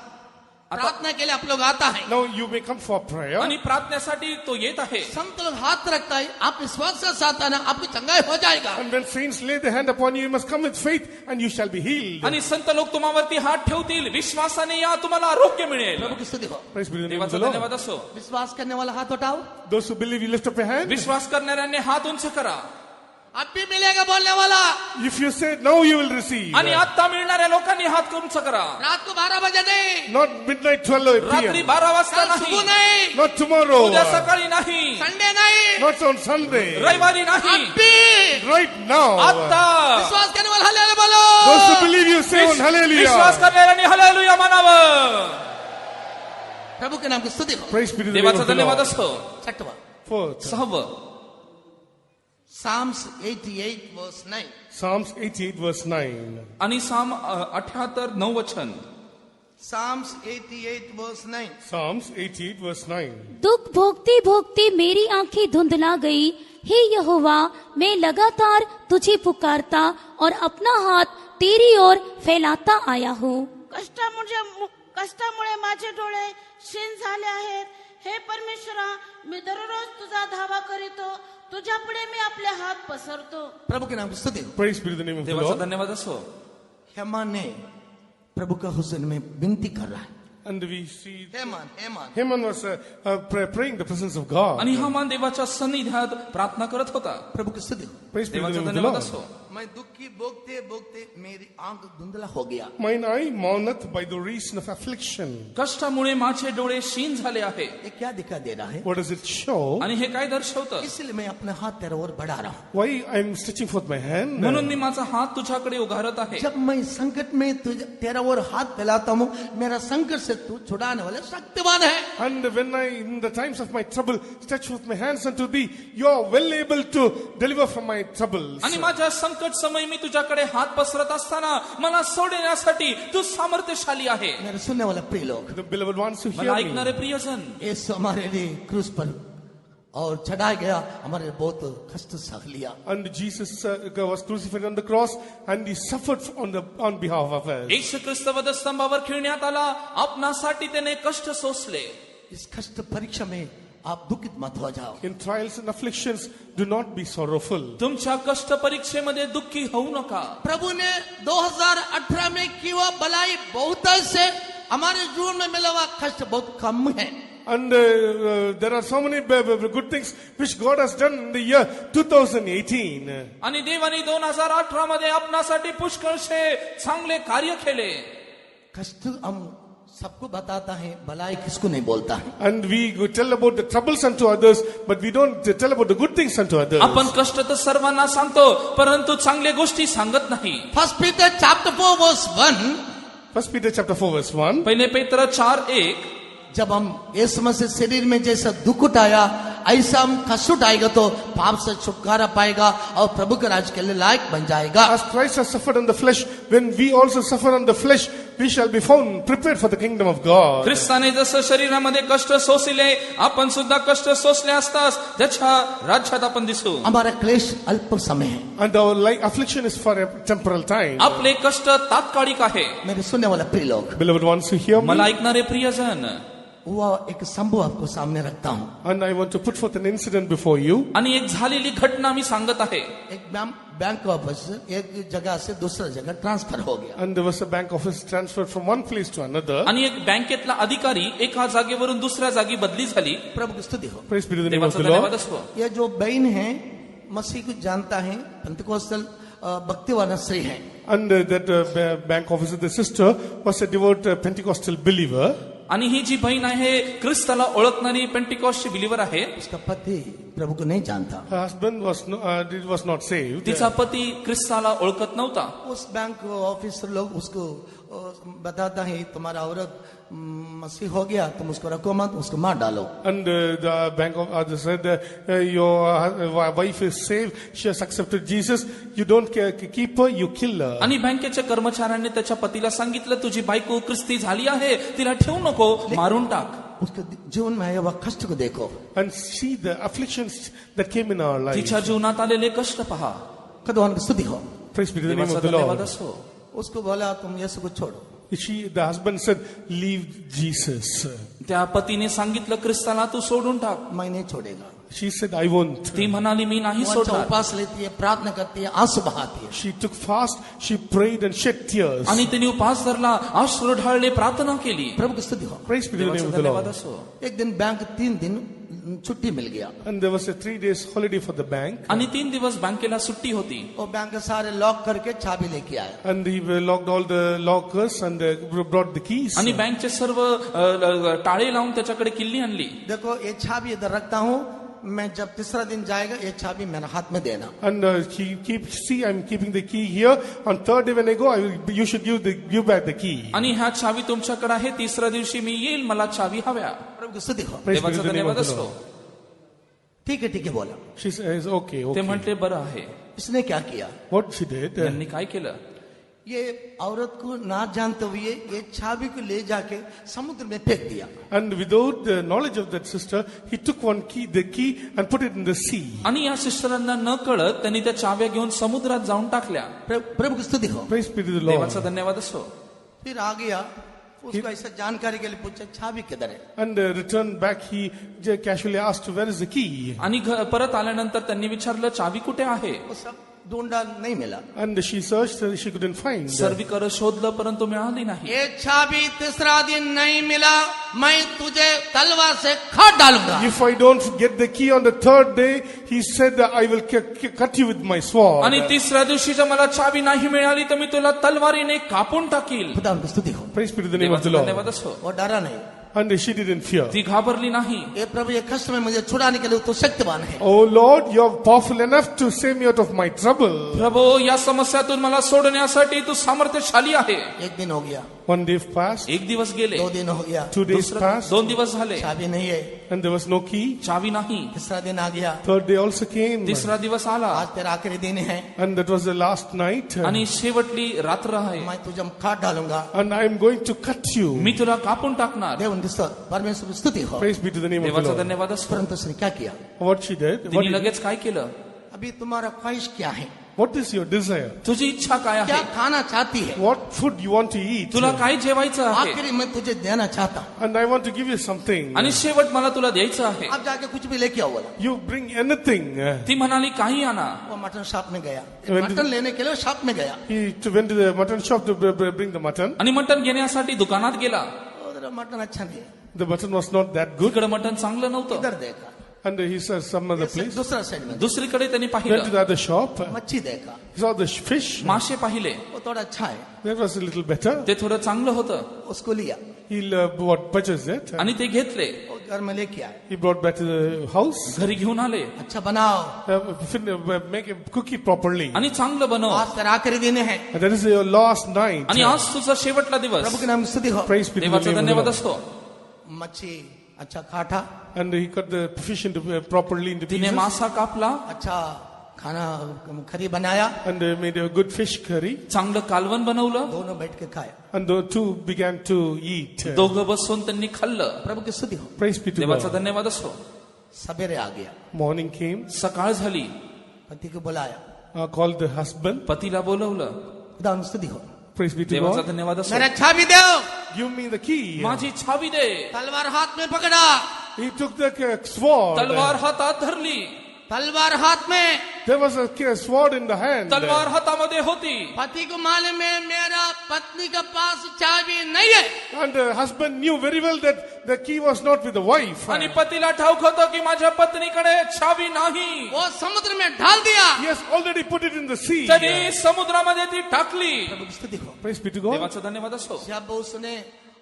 Speaker 1: प्रार्थना के लिए आप लोग आता है,
Speaker 2: Now you may come for prayer.
Speaker 3: आणि प्रार्थनेसाठी तो येत आहे.
Speaker 1: संत लोग हाथ रखता है, आप विश्वास के साथ आना, आपकी चंगाई हो जाएगा।
Speaker 2: And when saints lay their hand upon you, you must come with faith and you shall be healed.
Speaker 3: आणि संत लोक तुम्हावरती हात ठेवतील, विश्वासाने या, तुम्हाला आरोग्य मिळेल.
Speaker 1: प्रभु की स्तुति हो।
Speaker 2: Praise be to the name of
Speaker 3: देवाचा
Speaker 2: the Lord.
Speaker 3: धन्यवाद असो.
Speaker 1: विश्वास करने वाला हाथ उठाओ।
Speaker 2: Those who believe, you lift up your hand.
Speaker 3: विश्वास करणाऱ्यांनी हात उंच करा.
Speaker 1: अब भी मिलेगा बोलने वाला।
Speaker 2: If you say now, you will receive.
Speaker 3: आणि आता मिळणाऱ्या लोकांनी हात उंच करा.
Speaker 1: रात को 12 बजे नहीं,
Speaker 2: Not midnight 12
Speaker 3: रात्री
Speaker 2: p.m.
Speaker 3: 12 वाजता
Speaker 1: कल सुबह
Speaker 3: नाही,
Speaker 1: नहीं,
Speaker 2: Not tomorrow.
Speaker 3: उद्या सकाळी नाही,
Speaker 1: संडे नहीं,
Speaker 2: Not on Sunday.
Speaker 3: रविवारी नाही,
Speaker 1: अब भी
Speaker 2: Right now.
Speaker 3: आता.
Speaker 1: विश्वास करने वाला हालेलुया बोलो।
Speaker 2: Those who believe, you say on
Speaker 3: विश्वास
Speaker 2: hallelujah.
Speaker 3: करणाऱ्यांनी हालेलुया म्हणावं.
Speaker 1: प्रभु के नाम की स्तुति हो।
Speaker 2: Praise be to the name
Speaker 3: देवाचा
Speaker 2: of the
Speaker 3: धन्यवाद
Speaker 2: Lord.
Speaker 3: असो.
Speaker 1: छठवा,
Speaker 2: Fourth,
Speaker 3: 6.
Speaker 1: Psalms 88 verse 9।
Speaker 2: Psalms 88 verse 9.
Speaker 3: आणि साम 78 9 वचन.
Speaker 1: Psalms 88 verse 9।
Speaker 2: Psalms 88 verse 9.
Speaker 4: दुख भोगते भोगते मेरी आंखें धुंधला गई। हे यहोवा, मैं लगातार तुझे पुकारता और अपना हाथ तेरी ओर फैलाता आया हूँ।
Speaker 5: कष्टामुळे माझे डोळे क्षीण झाले आहेत. हे परमेश्वरा, मी दररोज तुझा धावा करीतो, तुझ्या पुढे मी आपले हात पसरतो.
Speaker 1: प्रभु के नाम की स्तुति हो।
Speaker 2: Praise be to the name of the
Speaker 3: देवाचा
Speaker 2: Lord.
Speaker 3: धन्यवाद असो.
Speaker 1: हेमान ने प्रभु का हुजूर में विनती कर रहा है।
Speaker 2: And we see
Speaker 1: हेमान
Speaker 2: Haman was praying the presence of God.
Speaker 3: आणि हामान देवाच्या सन्निध्यात प्रार्थना करत होता.
Speaker 1: प्रभु की स्तुति हो।
Speaker 2: Praise be to the
Speaker 3: देवाचा
Speaker 2: name of the
Speaker 3: धन्यवाद
Speaker 2: Lord.
Speaker 3: असो.
Speaker 1: मैं दुखी भोगते भोगते मेरी आंख धुंधला हो गया।
Speaker 2: Mine eye mourneth by the reason of affliction.
Speaker 3: कष्टामुळे माझे डोळे क्षीण झाले आहे.
Speaker 1: ये क्या दिखा दे रहा है?
Speaker 2: What does it show?
Speaker 3: आणि हे काय दर्शवतं?
Speaker 1: इसलिए मैं अपने हाथ तेरे ओर बढ़ा रहा हूँ।
Speaker 2: Why I'm stretching forth my hand?
Speaker 3: म्हणून मी माझा हात तुझ्याकडे उगारत आहे.
Speaker 1: जब मैं संकट में तेरा ओर हाथ फैलाता हूँ, मेरा संकट से तू छुड़ाने वाला शक्तिमान है।
Speaker 2: And when I, in the times of my trouble, stretch forth my hands unto thee, you are well able to deliver from my troubles.
Speaker 3: आणि माझ्या संकट समय मी तुझ्याकडे हात पसरत असताना मला सोडण्यासाठी तू सामर्थ्यशाली आहे.
Speaker 1: मेरे सुनने वाला प्रिय लोग,
Speaker 2: The beloved ones who
Speaker 3: मला
Speaker 2: hear me.
Speaker 3: ऐकणारे प्रियजन,
Speaker 1: यीशु हमारे लिए क्रूस पर और चढ़ाया गया, हमारे बहुत कष्ट सह लिया।
Speaker 2: And Jesus was crucified on the cross and he suffered on behalf of us.
Speaker 3: येशू ख्रिस्त वधस्तंभावर खिळण्यात आला, आपणासाठी त्याने कष्ट सोसले.
Speaker 1: इस कष्ट परीक्षा में आप दुखित मत हो जाओ।
Speaker 2: In trials and afflictions, do not be sorrowful.
Speaker 3: तुमच्या कष्ट परीक्षेमध्ये दुःखी होऊ नका.
Speaker 1: प्रभु ने 2018 में की हुआ भलाई बहुत से हमारे जीवन में मिला हुआ कष्ट बहुत कम है।
Speaker 2: And there are so many good things which God has done in the year 2018.
Speaker 3: आणि देवाने 2018 मध्ये आपणासाठी पुष्कळशे चांगले कार्य केले.
Speaker 1: कष्ट हम सबको बताता है, भलाई किसको नहीं बोलता है।
Speaker 2: And we tell about the troubles unto others, but we don't tell about the good things unto others.
Speaker 3: आपण कष्ट तर सर्वांना सांगतो, परंतु चांगल्या गोष्टी सांगत नाही.
Speaker 1: फर्स्ट पीटर चैप्टर 4 वर्स 1।
Speaker 2: 1 Peter chapter 4 verse 1.
Speaker 3: पहिले पेत्र 4:1.
Speaker 1: जब हम यीशु मसीह शरीर में जैसा दुख उठाया, ऐसा हम कष्ट उठाएगा तो पाप से छुटकारा पाएगा और प्रभु के राज के लिए लायक बन जाएगा।
Speaker 2: As Christ has suffered in the flesh, when we also suffer in the flesh, we shall be found prepared for the kingdom of God.
Speaker 3: ख्रिस्ताने जसं शरीरामध्ये कष्ट सोसिले आपण सुद्धा कष्ट सोसले असतास त्याच्या राज्यात आपण दिसू.
Speaker 1: हमारा क्लेश अल्प समय है.
Speaker 2: And our affliction is for a temporal time.
Speaker 3: आपले कष्ट तात्कालिक आहे.
Speaker 1: मेरे सुनने वाला प्रिय लोग,
Speaker 2: Beloved ones who hear me,
Speaker 3: मला ऐकणारे प्रियजन,
Speaker 1: हुआ एक संभव आपको सामने रखता हूँ.
Speaker 2: and I want to put forth an incident before you.
Speaker 3: आणि एक झालेली घटना मी सांगत आहे.
Speaker 1: एक बैंक ऑफिस एक जगह से दूसरा जगह ट्रांसफर हो गया.
Speaker 2: And there was a bank office transferred from one place to another.
Speaker 3: आणि एक बँकेतला अधिकारी एका जागेवरून दुसऱ्या जागी बदली झाली.
Speaker 1: प्रभु की स्तुति हो.
Speaker 2: Praise be to the name of
Speaker 3: देवाचा
Speaker 2: the
Speaker 3: धन्यवाद
Speaker 2: Lord.
Speaker 3: असो.
Speaker 1: ये जो बहन है मसीह को जानता है, पेंटिकोस्टल भक्तिवान स्त्री है.
Speaker 2: And that bank officer, the sister, was a devout Pentecostal believer.
Speaker 3: आणि ही जी बहीण आहे ख्रिस्ताला ओळखणारी पेंटिकॉस्टची बिलीवर आहे.
Speaker 1: उसका पति प्रभु को नहीं जानता.
Speaker 2: Her husband was not saved.
Speaker 3: तिचा पती ख्रिस्ताला ओळखत नव्हता.
Speaker 1: उस बैंक ऑफिसर लोग उसको बताता है तुम्हारा औरत मसीह हो गया, तुम उसको रखो मत, उसको मार डालो.
Speaker 2: And the bank officer said, your wife is saved, she has accepted Jesus, you don't keep her, you kill her.
Speaker 3: आणि बँकेच्या कर्मचाऱ्यांनी त्याच्या पतीला सांगितलं तुझी बायको ख्रिस्ती झाली आहे, तिला ठेवू नको, मारून टाक.
Speaker 1: उसके जीवन में आया हुआ कष्ट को देखो.
Speaker 2: And see the afflictions that came in our life.
Speaker 3: तिच्या जीवनात आलेले कष्ट पहा.
Speaker 1: खुदावन की स्तुति हो.
Speaker 2: Praise be to the name
Speaker 3: देवाचा
Speaker 2: of the
Speaker 3: धन्यवाद
Speaker 2: Lord.
Speaker 3: असो.
Speaker 1: उसको बोला तुम यीशु को छोड़ो.
Speaker 2: The husband said, leave Jesus.
Speaker 3: त्या पतीने सांगितलं ख्रिस्ताला तू सोडून टाक.
Speaker 1: मैं नहीं छोड़ेगा.
Speaker 2: She said, I won't.
Speaker 3: ती म्हणाली मी नाही
Speaker 1: वो अच्छा
Speaker 3: सोडणार.
Speaker 1: उपास लेती है, प्रार्थना करती है, आंसू बहाती है.
Speaker 2: She took fast, she prayed and shed tears.
Speaker 3: आणि तिने उपास धरला, अश्रू ढाळले, प्रार्थना केली.
Speaker 1: प्रभु की स्तुति हो.
Speaker 2: Praise be to the name
Speaker 3: देवाचा
Speaker 2: of the
Speaker 3: धन्यवाद
Speaker 2: Lord.
Speaker 3: असो.
Speaker 1: एक दिन बैंक 3 दिन छुट्टी mill Gaya.
Speaker 2: And there was a 3 days holiday for the bank.
Speaker 3: आणि 3 दिवस बँकेला सुट्टी होती.
Speaker 1: वो बैंक के सारे लॉक करके चाबी लेके आया.
Speaker 2: And he locked all the lockers and brought the keys.
Speaker 3: आणि बँकचे सर्व टाळे लावून त्याच्याकडे किल्ली आणली.
Speaker 1: देखो ये चाबी इधर रखता हूँ, मैं जब तीसरा दिन जाएगा ये चाबी मेरे हाथ में देना.
Speaker 2: And I'm keeping the key here. On third day when I go, you should give back the key.
Speaker 3: आणि ह्या चावी तुमच्याकडे आहे, तिसऱ्या दिवशी मी येईल, मला चावी हव्या.
Speaker 1: प्रभु की स्तुति हो.
Speaker 2: Praise be to
Speaker 3: देवाचा
Speaker 2: the name
Speaker 3: धन्यवाद
Speaker 2: of the
Speaker 3: असो.
Speaker 2: Lord.
Speaker 1: ठीक है बोला.
Speaker 2: She says, okay.
Speaker 3: ते म्हटले बरं आहे.
Speaker 1: इसने क्या किया?
Speaker 2: What she did,
Speaker 3: त्यांनी काय केलं?
Speaker 1: ये औरत को ना जानते हुए ये चाबी को ले जाके समुद्र में फेंक दिया.
Speaker 2: and without the knowledge of that sister, he took the key and put it in the sea.
Speaker 3: आणि या सिस्टरांना न कळत त्यांनी त्या चाव्या घेऊन समुद्रात जाऊन टाकल्या.
Speaker 1: प्रभु की स्तुति हो.
Speaker 2: Praise be to the Lord.
Speaker 3: देवाचा धन्यवाद असो.
Speaker 1: फिर आ गया, उसको ऐसा जानकारी के लिए पूछा चाबी किधर है.
Speaker 2: And returned back, he casually asked, where is the key?
Speaker 3: आणि परत आल्यानंतर त्यांनी विचारलं चावी कुठे आहे.
Speaker 1: वो सब ढूंढा, नहीं मिला.
Speaker 2: And she searched, she couldn't find.
Speaker 3: सर्वीकडे शोधलं परंतु मिळाली नाही.
Speaker 1: ये चाबी तीसरा दिन नहीं मिला, मैं तुझे तलवार से काट डालूंगा.
Speaker 2: If I don't get the key on the third day, he said that I will cut you with my sword.
Speaker 3: आणि तिसऱ्या दिवशी जर मला चावी नाही मिळाली तर मी तुला तलवारीने कापून टाकील.
Speaker 1: खुदा उनकी स्तुति हो.
Speaker 2: Praise be to the name of the
Speaker 3: देवाचा
Speaker 2: Lord.
Speaker 3: धन्यवाद असो.
Speaker 1: वो डरा नहीं.
Speaker 2: And she didn't fear.
Speaker 3: ती घाबरली नाही.
Speaker 1: ये प्रभु ये कष्ट में मुझे छुड़ाने के लिए तो शक्तिवान है.
Speaker 2: Oh Lord, you are powerful enough to save me out of my trouble.
Speaker 3: प्रभू या समस्यातून मला सोडण्यासाठी तू सामर्थ्यशाली आहे.
Speaker 1: एक दिन हो गया,
Speaker 2: 1 day passed,
Speaker 3: एक दिवस गेले,
Speaker 1: 2 दिन हो गया,
Speaker 2: 2 days passed,
Speaker 3: 2 दिवस झाले,
Speaker 1: चाबी नहीं है.
Speaker 2: and there was no key.
Speaker 3: चावी नाही.
Speaker 1: तीसरा दिन आ गया,
Speaker 2: Third day also came,
Speaker 3: तिसरा दिवस आला
Speaker 1: आज तेरा आखिरी दिन है,
Speaker 2: and that was the last night.
Speaker 3: आणि शेवटली रात्र आहे.
Speaker 1: मैं तुझे काट डालूंगा.
Speaker 2: And I am going to cut you.
Speaker 3: मी तुला कापून टाकणार.
Speaker 1: देव उनकी परमेश्वर की स्तुति हो.
Speaker 2: Praise be to the name of the
Speaker 3: देवाचा
Speaker 2: Lord.
Speaker 3: धन्यवाद असो.
Speaker 1: परंतु उसने क्या किया?
Speaker 2: What she did?
Speaker 3: तिने लगेच काय केलं?
Speaker 1: अभी तुम्हारा ख्वाहिश क्या है?
Speaker 2: What is your desire?
Speaker 3: तुझी इच्छा काय
Speaker 1: क्या
Speaker 3: आहे?
Speaker 1: खाना चाहती है?
Speaker 2: What food you want to eat?
Speaker 3: तुला काय जेवायचं आहे?
Speaker 1: आखिरी में तुझे देना चाहता हूँ.
Speaker 2: And I want to give you something.
Speaker 3: आणि शेवट मला तुला द्यायचं आहे.
Speaker 1: अब जाके कुछ भी लेके आओ बोला.
Speaker 2: You bring anything.
Speaker 3: ती म्हणाली काही आणा.
Speaker 1: वो मटन शॉप में गया.
Speaker 2: When did-
Speaker 1: मटन लेने के लिए शॉप में गया.
Speaker 2: He went to the mutton shop to bring the mutton.
Speaker 3: आणि मटण घेण्यासाठी दुकानात गेला.
Speaker 1: उधर मटन अच्छा नहीं है.
Speaker 2: The mutton was not that good.
Speaker 3: इकडे मटण चांगलं नव्हतं.
Speaker 1: इधर देखा,
Speaker 2: And he saw some other place.
Speaker 1: दूसरा साइड में
Speaker 3: दुसरीकडे त्यांनी
Speaker 2: Went to
Speaker 3: पाहिलं.
Speaker 2: the other shop.
Speaker 1: मच्छी देखा,
Speaker 2: He saw the fish.
Speaker 3: मासे पाहिले.
Speaker 1: वो थोड़ा अच्छा है,
Speaker 2: That was a little better.
Speaker 3: ते थोडं चांगलं होतं.
Speaker 1: उसको लिया.
Speaker 2: He purchased it.
Speaker 3: आणि ते घेतले.
Speaker 1: वो घर में लेके आए.
Speaker 2: He brought back to the house.
Speaker 3: घरी घेऊन आले.
Speaker 1: अच्छा बनाओ,
Speaker 2: Make a cookie properly.
Speaker 3: आणि चांगलं बनव.
Speaker 1: आज तेरा आखिरी दिन है.
Speaker 2: And that is your last night.
Speaker 3: आणि आज तुझा शेवटला दिवस.
Speaker 1: प्रभु के नाम की स्तुति हो.
Speaker 2: Praise be to the
Speaker 3: देवाचा
Speaker 2: name of the
Speaker 3: धन्यवाद
Speaker 2: Lord.
Speaker 3: असतो.
Speaker 1: मच्छी अच्छा काटा,
Speaker 2: And he cut the fish into properly into
Speaker 3: तिने
Speaker 2: pieces.
Speaker 3: मासा कापला.
Speaker 1: अच्छा खाना खरी बनाया,
Speaker 2: and they made a good fish curry.
Speaker 3: चांगलं कालवण बनवलं.
Speaker 1: दोनों बैठ के खाया.
Speaker 2: And the two began to eat.
Speaker 3: दोघं बसून त्यांनी खाल्लं.
Speaker 1: प्रभु की स्तुति हो.
Speaker 2: Praise be to
Speaker 3: देवाचा
Speaker 2: God.
Speaker 3: धन्यवाद असो.
Speaker 1: सवेरे आ गया,
Speaker 2: Morning came,
Speaker 3: सकाळ झाली.
Speaker 1: पति को बुलाया,
Speaker 2: called the husband.
Speaker 3: पतीला बोलवलं.
Speaker 1: खुदा की स्तुति हो.
Speaker 2: Praise be to
Speaker 3: देवाचा
Speaker 2: God.
Speaker 3: धन्यवाद असो.
Speaker 1: मेरा चाबी दो.
Speaker 2: Give me the key.
Speaker 3: माझी छावी दे.
Speaker 1: तलवार हाथ में पकड़ा,
Speaker 2: He took the sword.
Speaker 3: तलवार हातात धरली.
Speaker 1: तलवार हाथ में.
Speaker 2: There was a sword in the hand.
Speaker 3: तलवार हातामध्ये होती.
Speaker 1: पति को मालूम है मेरा पत्नी के पास चाबी नहीं है.
Speaker 2: And the husband knew very well that the key was not with the wife.
Speaker 3: आणि पतीला ठाऊक होतं की माझ्या पत्नीकडे छावी नाही.
Speaker 1: वो समुद्र में डाल दिया.
Speaker 2: He has already put it in the sea.
Speaker 3: त्यांनी समुद्रामध्ये ती टाकली.
Speaker 1: प्रभु की स्तुति हो.
Speaker 2: Praise be to God.
Speaker 3: देवाचा धन्यवाद असो.
Speaker 1: जब उसने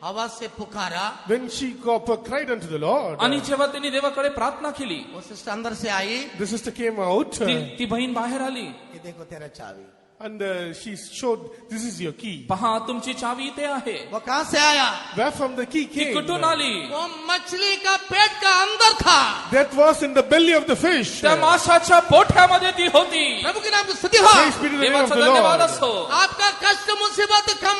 Speaker 1: आवाज से पुकारा,
Speaker 2: When she cried unto the Lord,
Speaker 3: आणि जेव्हा त्यांनी देवाकडे प्रार्थना केली,
Speaker 1: वो सिस्टर अंदर से आई.
Speaker 2: the sister came out
Speaker 3: ती बहीण बाहेर आली.
Speaker 1: ये देखो तेरा चाबी.
Speaker 2: and she showed, this is your key.
Speaker 3: पहा तुमची चावी इथे आहे.
Speaker 1: वो कहाँ से आया?
Speaker 2: Where from the key
Speaker 3: ती
Speaker 2: came?
Speaker 3: कुठून आली?
Speaker 1: वो मछली का पेट का अंदर था.
Speaker 2: That was in the belly of the fish.
Speaker 3: त्या माशाच्या पोठ्यामध्ये ती होती.
Speaker 1: प्रभु के नाम की स्तुति हो.
Speaker 2: Praise be to the name of
Speaker 3: देवाचा
Speaker 2: the
Speaker 3: धन्यवाद
Speaker 2: Lord.
Speaker 3: असो.
Speaker 1: आपका कष्ट मुसीबत कम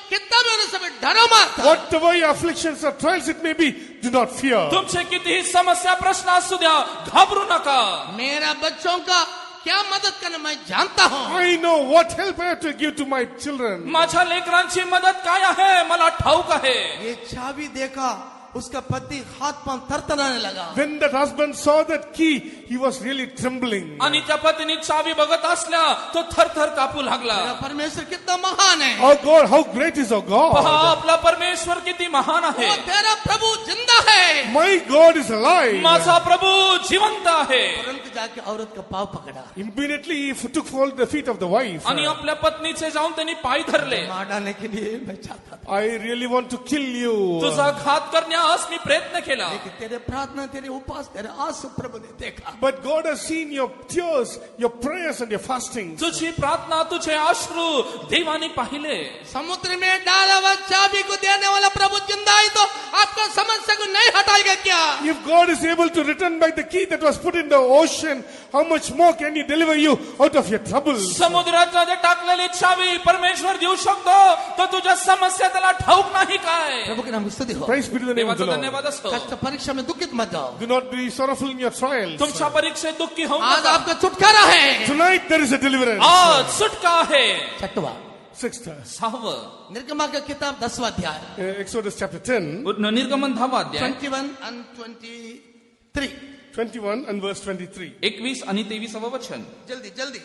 Speaker 1: कितना भी होने से डरो मत.
Speaker 2: Whatever your afflictions or trials it may be, do not fear.
Speaker 3: तुमचे कितीही समस्या प्रश्न असू द्या, घाबरू नका.
Speaker 1: मेरा बच्चों का क्या मदद करना मैं जानता हूँ.
Speaker 2: I know what help I have to give to my children.
Speaker 3: माझ्या लेकरांची मदत काय आहे मला ठाऊक आहे.
Speaker 1: ये चाबी देखा, उसका पति हाथ पांव थरथराने लगा.
Speaker 2: When that husband saw that key, he was really trembling.
Speaker 3: आणि त्या पत्नी चावी बघत असल्या तो थरथर कापू लागला.
Speaker 1: मेरा परमेश्वर कितना महान है.
Speaker 2: Oh God, how great is our
Speaker 3: पहा
Speaker 2: God.
Speaker 3: आपला परमेश्वर किती महान
Speaker 1: वो
Speaker 3: आहे.
Speaker 1: तेरा प्रभु जिंदा है.
Speaker 2: My God is alive.
Speaker 3: माझा प्रभू जिवंत आहे.
Speaker 1: तुरंत जाके औरत का पाव पकड़ा,
Speaker 2: Immediately he took hold the feet of the wife.
Speaker 3: आणि आपल्या पत्नीचे जाऊन त्यांनी पाय धरले.
Speaker 1: मार डालने के लिए मैं चाहता था,
Speaker 2: I really want to kill you.
Speaker 3: तुझा घात करण्यास मी प्रयत्न केला.
Speaker 1: लेकिन तेरे प्रार्थना, तेरे उपास, तेरे आंसू प्रभु ने देखा.
Speaker 2: But God has seen your tears, your prayers and your fasting.
Speaker 3: तुझी प्रार्थना तुझे अश्रू देवाने पाहिले.
Speaker 1: समुद्र में डाला हुआ चाबी को देने वाला प्रभु जिंदा है तो आपका समस्या को नहीं हटाएगा क्या?
Speaker 2: If God is able to return back the key that was put in the ocean, how much more can He deliver you out of your troubles?
Speaker 3: समुद्रामध्ये टाकलेली चावी परमेश्वर देऊ शकतो, तर तुझ्या समस्या त्याला ठाऊक नाही काय.
Speaker 1: प्रभु के नाम की स्तुति हो.
Speaker 2: Praise be to the name of
Speaker 3: देवाचा
Speaker 2: the Lord.
Speaker 3: धन्यवाद असो.
Speaker 1: कष्ट परीक्षा में दुखित मत जाओ.
Speaker 2: Do not be sorrowful in your trials.
Speaker 3: तुमच्या परीक्षेत दुःखी होऊ
Speaker 1: आज
Speaker 3: नका.
Speaker 1: आपका छुटकारा है.
Speaker 2: Tonight there is a deliverance.
Speaker 3: आज सुटका आहे.
Speaker 1: छठवा,
Speaker 2: Sixth,
Speaker 3: 6
Speaker 1: निर्गमा का किताब 10वां अध्याय,
Speaker 2: Exodus chapter 10,
Speaker 3: निर्गमन 10 अध्याय
Speaker 1: 21 and 23.
Speaker 2: 21 and verse 23.
Speaker 3: 21 आणि 23 वचन.
Speaker 1: जल्दी जल्दी.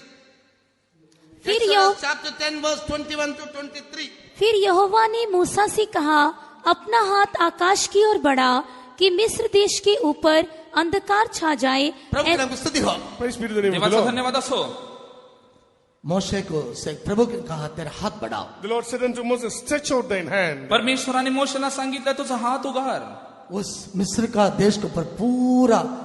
Speaker 4: फिर
Speaker 1: Exodus chapter 10 verse 21 to 23.
Speaker 4: फिर यहोवा ने मूसा से कहा, अपना हाथ आकाश की ओर बढ़ा कि मिस्र देश के ऊपर अंधकार छा जाए.
Speaker 1: प्रभु के नाम की स्तुति हो.
Speaker 2: Praise be to the name of the
Speaker 3: देवाचा
Speaker 2: Lord.
Speaker 3: धन्यवाद असो.
Speaker 1: मोशे को से प्रभु ने कहा तेरा हाथ बढ़ाओ.
Speaker 2: The Lord said unto Moses, stretch out thine hand.
Speaker 3: परमेश्वराने मोशेला सांगितलं तुझा हात उगार.
Speaker 1: उस मिस्र का देश के ऊपर पूरा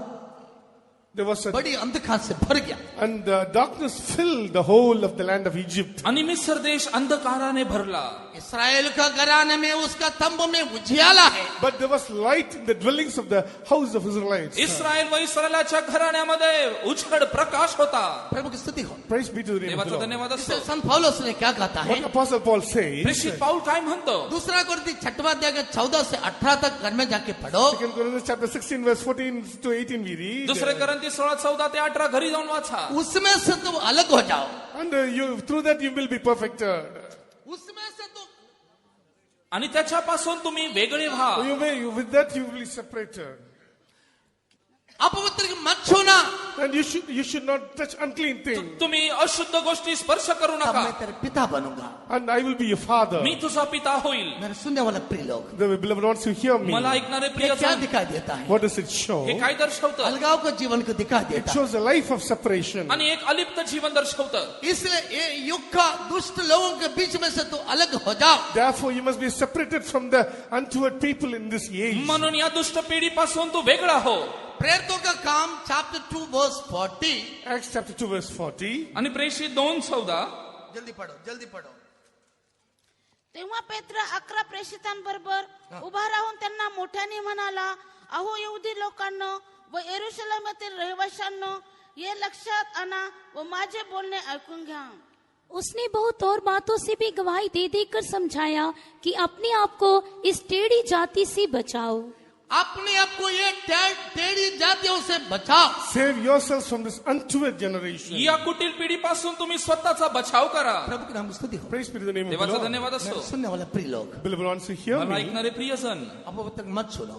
Speaker 2: There was a,
Speaker 1: बड़ी अंधकार से भर गया.
Speaker 2: and darkness filled the whole of the land of Egypt.
Speaker 3: आणि मिस्र देश अंधकाराने भरला.
Speaker 1: इस्राएल का घराने में उसका तंबू में उजियाला है.
Speaker 2: But there was light in the dwellings of the house of Israelites.
Speaker 3: Israel व इस्रायलाच्या घराण्यामध्ये उजळ प्रकाश होता.
Speaker 1: प्रभु की स्तुति हो.
Speaker 2: Praise be to the name of the
Speaker 3: देवाचा
Speaker 2: Lord.
Speaker 3: धन्यवाद असो.
Speaker 1: इससे संत पौलुस ने क्या कहता है?
Speaker 2: What Apostle Paul says,
Speaker 3: प्रेषित पाऊल काय म्हणतो?
Speaker 1: दूसरा कुरिन्थी 6वां अध्याय के 14 से 18 तक घर में जाके पढ़ो.
Speaker 2: 2 Corinthians chapter 16 verse 14 to 18 we read.
Speaker 3: दुसरे करंती 16:14 ते 18 घरी जाऊन वाचा.
Speaker 1: उसमें से तुम अलग हो जाओ.
Speaker 2: And you through that you will be perfected.
Speaker 1: उसमें से तुम
Speaker 3: आणि त्याच्यापासून तुम्ही वेगळे व्हा.
Speaker 2: With that you will be separated.
Speaker 1: अपवित्र मत छूना.
Speaker 2: And you should not touch unclean things.
Speaker 3: तुम्ही अशुद्ध गोष्टी स्पर्श करू
Speaker 1: तब
Speaker 3: नका.
Speaker 1: मैं तेरे पिता बनूंगा.
Speaker 2: And I will be your father.
Speaker 3: मी तुझा पिता होईल.
Speaker 1: मेरे सुनने वाले प्रिय लोग,
Speaker 2: The beloved ones who hear me.
Speaker 3: मला ऐकणारे
Speaker 1: ये
Speaker 3: प्रिय
Speaker 1: क्या
Speaker 3: जन,
Speaker 1: दिखाई देता है?
Speaker 2: What does it show?
Speaker 3: हे काय दर्शवतं?
Speaker 1: अलगाव को जीवन को दिखाई
Speaker 2: It
Speaker 1: देता है.
Speaker 2: shows a life of separation.
Speaker 3: आणि एक अलिप्त जीवन दर्शवतं.
Speaker 1: इसलिए ये युग का दुष्ट लोगों के बीच में से तू अलग हो जाओ.
Speaker 2: Therefore you must be separated from the untoward people in this age.
Speaker 3: म्हणून या दुष्ट पिढीपासून तू वेगळा हो.
Speaker 1: प्रेरितों का काम चैप्टर 2 वर्स 40.
Speaker 2: Acts chapter 2 verse 40.
Speaker 3: आणि प्रेषित 2:14.
Speaker 1: जल्दी पढ़ो, जल्दी पढ़ो.
Speaker 5: तेव्हा पेत्र 11 प्रेषितांबरोबर उभा राहून त्यांना मोठ्याने म्हणाला, अहो यहुदी लोकांनो व यरूशलेमातील रहिवाशांनो, ये लक्षात आणा व माझे बोलणे ऐकून घ्या.
Speaker 4: उसने बहुत और बातों से भी गवाही दे देकर समझाया कि अपने आप को इस टेढ़ी जाति से बचाओ.
Speaker 1: अपने आप को ये टेढ़ी जातियों से बचाओ.
Speaker 2: Save yourselves from this untoward generation.
Speaker 3: या कुटील पिढीपासून तुम्ही स्वतःचा बचाव करा.
Speaker 1: प्रभु के नाम की स्तुति हो.
Speaker 2: Praise be to the name of the
Speaker 3: देवाचा
Speaker 2: Lord.
Speaker 3: धन्यवाद असो.
Speaker 1: सुनने वाले प्रिय लोग,
Speaker 2: Beloved ones who hear
Speaker 3: मला
Speaker 2: me,
Speaker 3: ऐकणारे प्रियजन,
Speaker 1: अपवित्र मत छूलो.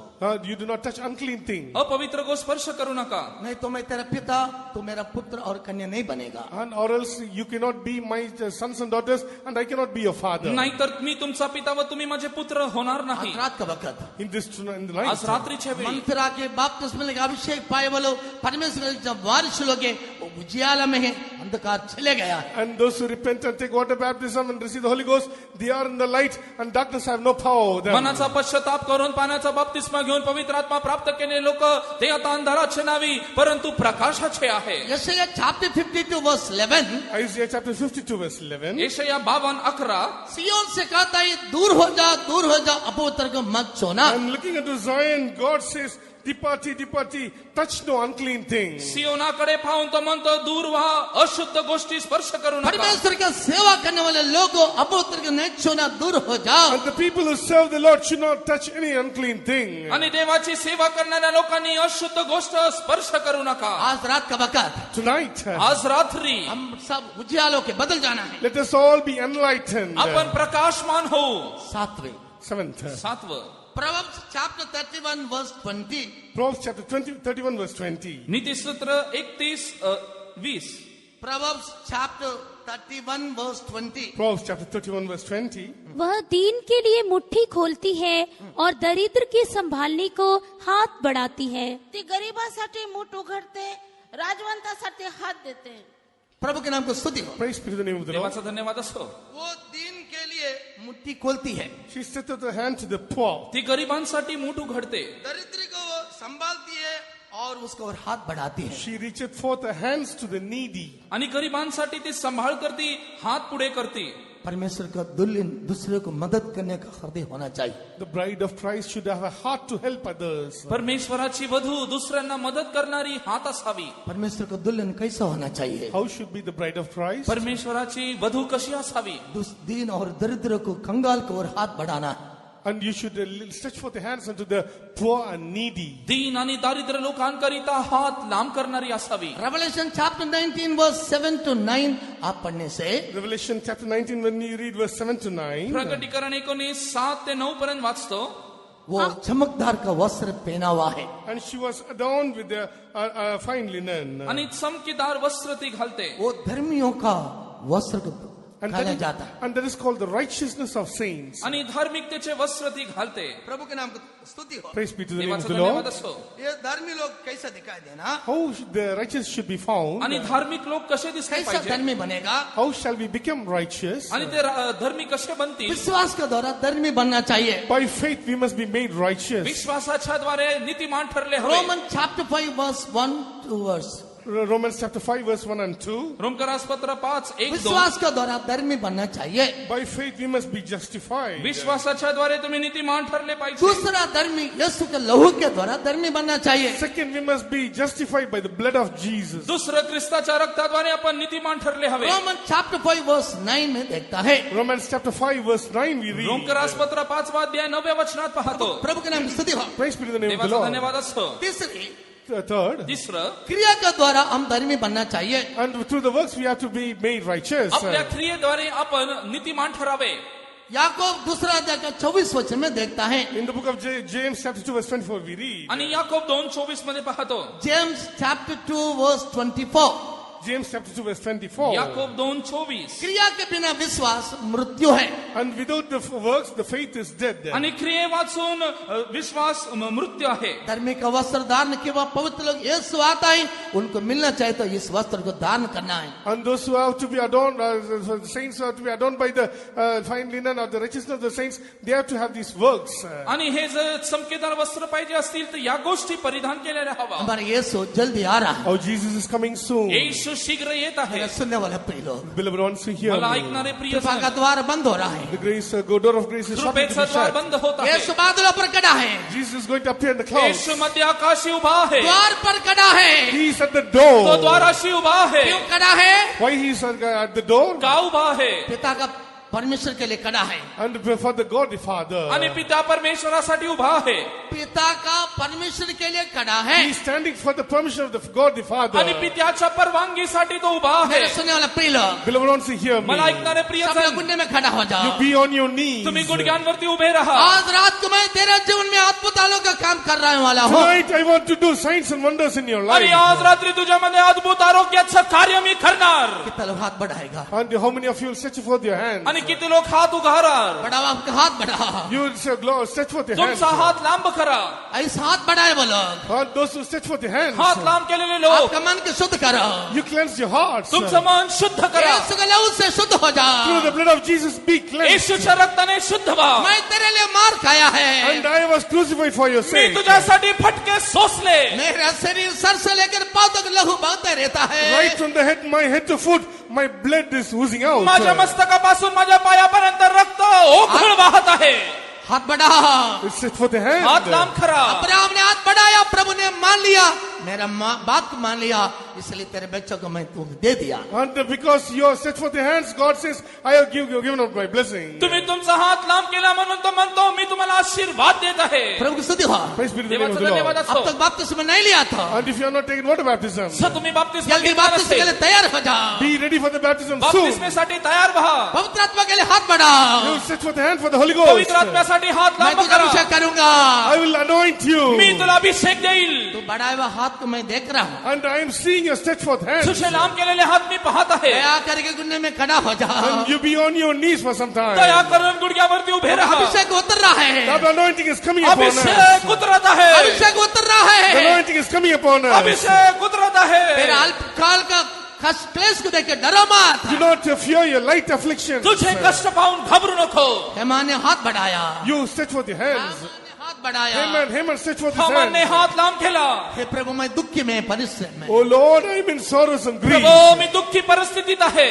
Speaker 2: you do not touch unclean things.
Speaker 3: अपवित्र को स्पर्श करू नका.
Speaker 1: नहीं तो मैं तेरा पिता, तू मेरा पुत्र और कन्या नहीं बनेगा.
Speaker 2: And or else you cannot be my sons and daughters, and I cannot be your father.
Speaker 3: नाहीतर मी तुमचा पिता व तुम्ही माझे पुत्र होणार नाही.
Speaker 1: आज रात का वक्त
Speaker 2: In the night,
Speaker 3: आज रात्रीच्या
Speaker 1: मन
Speaker 3: वेळी
Speaker 1: फिरा के बपतिस्मा लेके अभिषेक पाए वालों परमेश्वर के जब वारिस लोग हैं, वो उजियाला में है, अंधकार चले गया.
Speaker 2: and those who repent and take water baptism and receive the Holy Ghost, they are in the light, and darkness have no power over them.
Speaker 3: मनाचा पश्चाताप करून पाण्याचा बाप्तिस्मा घेऊन पवित्र आत्मा प्राप्त केलेले लोक ते आता अंधाराचे नावी परंतु प्रकाशाचे आहे.
Speaker 1: यशायाह chapter 52 verse 11,
Speaker 2: Isaiah chapter 52 verse 11.
Speaker 3: यशायाह 52:11
Speaker 1: सियोन से कहता है दूर हो जा अपवित्र को मत छूना.
Speaker 2: And looking into Zion, God says, depart ye, depart ye, touch no unclean thing.
Speaker 3: सियोनाकडे पाहून तो म्हणतो दूर व्हा, अशुद्ध गोष्टी स्पर्श करू नका.
Speaker 1: परमेश्वर का सेवा करने वाले लोगों अपवित्र को नहीं छूना, दूर हो जाओ.
Speaker 2: And the people who serve the Lord should not touch any unclean thing.
Speaker 3: आणि देवाची सेवा करणाऱ्या लोकांनी अशुद्ध गोष्ट स्पर्श करू नका.
Speaker 1: आज रात का वक्त
Speaker 2: Tonight,
Speaker 3: आज रात्री
Speaker 1: हम सब उजियालों के बदल जाना है.
Speaker 2: let us all be enlightened.
Speaker 3: आपण प्रकाशमान होऊ.
Speaker 1: सातवें
Speaker 2: Seventh,
Speaker 3: 7
Speaker 1: Proverbs chapter 31 verse 20.
Speaker 2: Proverbs chapter 31 verse 20.
Speaker 3: नीतिसूत्र 31:20
Speaker 1: Proverbs chapter 31 verse 20.
Speaker 2: Proverbs chapter 31 verse 20.
Speaker 4: वह दीन के लिए मुट्ठी खोलती है और दरिद्र के संभालने को हाथ बढ़ाती है.
Speaker 5: ती गरिबासाठी मूठ उघडते, राजवंतासाठी हात देते.
Speaker 1: प्रभु के नाम को स्तुति हो.
Speaker 2: Praise be to the name of the Lord.
Speaker 3: देवाचा धन्यवाद असो.
Speaker 1: वो दिन के लिए मुट्ठी खोलती है,
Speaker 2: She stretcheth her hand to the poor.
Speaker 3: ती गरिबांसाठी मूठ उघडते,
Speaker 1: दरिद्र को वो संभालती है और उसको और हाथ बढ़ाती है.
Speaker 2: She reacheth forth her hands to the needy.
Speaker 3: आणि गरिबांसाठी ती सांभाळ करती, हात पुढे करती.
Speaker 1: परमेश्वर का दुल्हन दूसरे को मदद करने का हृदय होना चाहिए.
Speaker 2: The bride of Christ should have a heart to help others.
Speaker 3: परमेश्वराची वधू दुसऱ्यांना मदत करणारी हात असावी.
Speaker 1: परमेश्वर का दुल्हन कैसा होना चाहिए?
Speaker 2: How should be the bride of Christ?
Speaker 3: परमेश्वराची वधू कशी असावी?
Speaker 1: दीन और दरिद्र को, कंगाल को और हाथ बढ़ाना.
Speaker 2: And you should stretch forth your hands unto the poor and needy.
Speaker 3: दीन आणि दारिद्र्य लोकांकरिता हात लांब करणारी असावी.
Speaker 1: Revelation chapter 19 verse 7 to 9 आप पढ़ने से
Speaker 2: Revelation chapter 19, when you read verse 7 to 9,
Speaker 3: प्रकटीकरण 19:7 ते 9 पर्यंत वाचतो.
Speaker 1: वो चमकदार का वस्त्र पहना हुआ है.
Speaker 2: and she was adorned with the fine linen.
Speaker 3: आणि चमकीदार वस्त्र ती घालते.
Speaker 1: वो धर्मियों का वस्त्र को
Speaker 2: And
Speaker 1: पहना
Speaker 2: that,
Speaker 1: जाता है.
Speaker 2: and that is called the righteousness of saints.
Speaker 3: आणि धार्मिकतेचे वस्त्र ती घालते.
Speaker 1: प्रभु के नाम को स्तुति हो.
Speaker 2: Praise be to the name of
Speaker 3: देवाचा
Speaker 2: the
Speaker 3: धन्यवाद
Speaker 2: Lord.
Speaker 3: असो.
Speaker 1: ये धर्मी लोग कैसा दिखाई देना,
Speaker 2: How the righteous should be found.
Speaker 3: आणि धार्मिक लोक कसे दिसले
Speaker 1: कैसा
Speaker 3: पाहिजे,
Speaker 1: धर्मी बनेगा.
Speaker 2: How shall we become righteous?
Speaker 3: आणि ते धर्मी कसे बनतील.
Speaker 1: विश्वास के द्वारा धर्मी बनना चाहिए.
Speaker 2: By faith we must be made righteous.
Speaker 3: विश्वासाच्या द्वारे नीतिमान ठरले हवे.
Speaker 1: Roman chapter 5 verse 1 to verse.
Speaker 2: Romans chapter 5 verse 1 and 2.
Speaker 3: रोमकरासपत्र 5:1-2
Speaker 1: विश्वास के द्वारा धर्मी बनना चाहिए.
Speaker 2: By faith we must be justified.
Speaker 3: विश्वासाच्या द्वारे तुम्ही नीतिमान ठरले पाहिजे.
Speaker 1: दूसरा धर्मी यीशु के लहू के द्वारा धर्मी बनना चाहिए.
Speaker 2: Second, we must be justified by the blood of Jesus.
Speaker 3: दुसरं ख्रिस्ताच्या रक्ताद्वारे आपण नीतिमान ठरले हवे.
Speaker 1: रोमन chapter 5 verse 9 में देखता है.
Speaker 2: Romans chapter 5 verse 9 we read.
Speaker 3: रोमकरासपत्र 5 अध्याय 9 वचनात पाहतो.
Speaker 1: प्रभु के नाम की स्तुति हो.
Speaker 2: Praise be to the name of the
Speaker 3: देवाचा
Speaker 2: Lord.
Speaker 3: धन्यवाद असो.
Speaker 1: तीसरी,
Speaker 2: Third,
Speaker 3: तिसरं,
Speaker 1: क्रिया के द्वारा हम धर्मी बनना चाहिए.
Speaker 2: and through the works we have to be made righteous.
Speaker 3: आपल्या क्रियेद्वारे आपण नीतिमान ठरावे.
Speaker 1: याकूब दूसरा अध्याय का 24 वचन में देखता है.
Speaker 2: In the book of James chapter 2 verse 24 we read.
Speaker 3: आणि याकोब 2:24 मध्ये पाहतो.
Speaker 1: James chapter 2 verse 24.
Speaker 2: James chapter 2 verse 24.
Speaker 3: Yakob 2:24.
Speaker 1: क्रिया के बिना विश्वास मृत्यु है.
Speaker 2: And without the works the faith is dead.
Speaker 3: आणि क्रिये वाचून विश्वास मृत्यू आहे.
Speaker 1: धर्मी का वस्त्र धारण किया पवित्र लोग यीशु आता है, उनको मिलना चाहिए तो इस वस्त्र को धारण करना है.
Speaker 2: And those who have to be adorned, the saints who have to be adorned by the fine linen or the righteousness of the saints, they have to have these works.
Speaker 3: आणि हे जर चमकेदार वस्त्र पाहिजे असतील तर या गोष्टी परिधान केलेल्या हवा.
Speaker 1: हमारा यीशु जल्दी आ रहा है.
Speaker 2: Oh, Jesus is coming soon.
Speaker 3: येशू येशू शीघ्र येत आहे
Speaker 1: मेरे सुनने वाले प्रिय लोग,
Speaker 2: Beloved ones who hear
Speaker 3: मला
Speaker 2: me.
Speaker 3: ऐकणारे प्रिय
Speaker 1: कृपा
Speaker 3: जन,
Speaker 1: का द्वार बंद हो रहा है,
Speaker 2: The grace, door of grace is starting to
Speaker 3: कृपेचा
Speaker 2: be
Speaker 3: द्वार
Speaker 2: shut.
Speaker 3: बंद होत आहे.
Speaker 1: यीशु बादलों पर खड़ा है,
Speaker 2: Jesus is going to appear in the clouds.
Speaker 3: येशू मध्य आकाशी उभा आहे,
Speaker 1: द्वार पर खड़ा है.
Speaker 2: He is at the
Speaker 3: तो
Speaker 2: door.
Speaker 3: द्वाराशी उभा आहे.
Speaker 1: क्यों खड़ा है?
Speaker 2: Why he is at the door?
Speaker 3: का उभा आहे?
Speaker 1: पिता का परमेश्वर के लिए खड़ा है.
Speaker 2: And for the God the Father.
Speaker 3: आणि पिता परमेश्वरासाठी उभा आहे.
Speaker 1: पिता का परमेश्वर के लिए खड़ा है.
Speaker 2: He is standing for the permission of the God the Father.
Speaker 3: आणि पित्याच्या परवानगीसाठी तो उभा आहे.
Speaker 1: मेरे सुनने वाला प्रिय लोग,
Speaker 2: Beloved ones who hear me.
Speaker 3: मला ऐकणारे प्रिय
Speaker 1: सब लोग
Speaker 3: जन,
Speaker 1: गुंडे में खड़ा हो
Speaker 2: You
Speaker 1: जाओ.
Speaker 2: be on your knees.
Speaker 3: तुम्ही गुडघ्यांवरती उभे राहा.
Speaker 1: आज रात को मैं तेरे जीवन में अद्भुतालों का काम करने वाला हूँ.
Speaker 2: Tonight I want to do signs and wonders in your
Speaker 3: आणि
Speaker 2: life.
Speaker 3: आज रात्री तुझ्यामध्ये अद्भुत आरोग्याचं कार्य मी करणार.
Speaker 1: कितना लोग हाथ बढ़ाएगा?
Speaker 2: And how many of you will stretch forth your hands?
Speaker 3: आणि किती लोक हात उगारार.
Speaker 2: You will stretch forth your hands.
Speaker 3: तुमचा हात लांब करा.
Speaker 1: ऐसा हाथ बढ़ाए वो लोग.
Speaker 2: And those who stretch forth your hands.
Speaker 3: हात लांब केलेले लोक,
Speaker 1: आपका मन को शुद्ध करो.
Speaker 2: You cleanse your hearts.
Speaker 3: तुमचं मन शुद्ध करा.
Speaker 1: यीशु के लहू से शुद्ध हो
Speaker 2: Through the
Speaker 1: जाओ.
Speaker 2: blood of Jesus be cleansed.
Speaker 3: येशूच्या रक्ताने शुद्ध व्हा.
Speaker 1: मैं तेरे लिए मार खाया है.
Speaker 2: And I was crucified for your
Speaker 3: me
Speaker 2: sake.
Speaker 3: तुझ्यासाठी फटके सोसले.
Speaker 1: मेरा शरीर सर से लेकर पांव तक लहू बहते रहता है.
Speaker 2: Right from the head, my head to foot, my blood is oozing out.
Speaker 3: माझ्या मस्तकापासून माझ्या पायापर्यंत रक्त ओघळ वाहत आहे.
Speaker 1: हाथ बढ़ा.
Speaker 2: Stretch forth your hands.
Speaker 3: हात लांब करा.
Speaker 1: अब्राहम ने हाथ बढ़ाया, प्रभु ने मान लिया, मेरा बात को मान लिया, इसलिए तेरे बच्चों को मैं तुम दे दिया.
Speaker 2: And because you have stretched forth your hands, God says, I have given out my blessing.
Speaker 3: तुम्ही तुमचा हात लांब केला म्हणून तो म्हणतो मी तुम्हाला आशीर्वाद देत आहे.
Speaker 1: प्रभु की स्तुति हो.
Speaker 2: Praise be to the name of
Speaker 3: देवाचा
Speaker 2: the
Speaker 3: धन्यवाद
Speaker 2: Lord.
Speaker 1: अब
Speaker 3: असो.
Speaker 1: तक बपतिस्मा नहीं लिया था,
Speaker 2: And if you have not taken water baptism,
Speaker 3: जर तुम्ही बाप्तिस्मा
Speaker 1: जल्दी
Speaker 3: घेतला
Speaker 1: बपतिस्मा के लिए
Speaker 3: नसेल,
Speaker 1: तैयार हो जाओ.
Speaker 2: be ready for the baptism soon.
Speaker 3: बाप्तिस्मेसाठी तयार व्हा.
Speaker 1: पवित्र आत्मा के लिए हाथ बढ़ाओ.
Speaker 2: You stretch forth the hand for the Holy Ghost.
Speaker 3: पवित्र आत्म्यासाठी हात
Speaker 1: मैं
Speaker 3: लांब
Speaker 1: तुझे अभिषेक
Speaker 3: करा.
Speaker 1: करूंगा.
Speaker 2: I will anoint you.
Speaker 3: मी तुला अभिषेक देईल.
Speaker 1: तू बढ़ाए हुआ हाथ को मैं देख रहा हूँ.
Speaker 2: And I am seeing your stretch forth hands.
Speaker 3: तुझे लांब केलेले हात मी पाहत आहे.
Speaker 1: दया करके गुन्ने में खड़ा हो जाओ.
Speaker 2: And you be on your knees for some time.
Speaker 3: दया करून गुडघ्यावरती उभे राहा.
Speaker 1: अभिषेक उतर रहा है.
Speaker 2: That anointing is coming upon us.
Speaker 3: अभिषेक उतरत आहे.
Speaker 1: अभिषेक उतर रहा
Speaker 2: The
Speaker 1: है.
Speaker 2: anointing is coming upon us.
Speaker 3: अभिषेक उतरत आहे.
Speaker 1: तेरा अल्पकाल का कष्ट क्लेश को देख के डरो मत.
Speaker 2: Do not fear your light affliction.
Speaker 3: तुझे कष्ट पाहून घाबरू नको.
Speaker 1: हेमान ने हाथ बढ़ाया.
Speaker 2: You stretch forth your hands.
Speaker 1: हेमान ने हाथ बढ़ाया.
Speaker 2: Haman stretch forth his
Speaker 3: Haman ने
Speaker 2: hands.
Speaker 3: हात लांब केला.
Speaker 1: हे प्रभु मैं दुखी में परिश्रम में,
Speaker 2: Oh Lord, I am in sorrows and grief.
Speaker 3: प्रभू मी दुःखी परिस्थितीत आहे.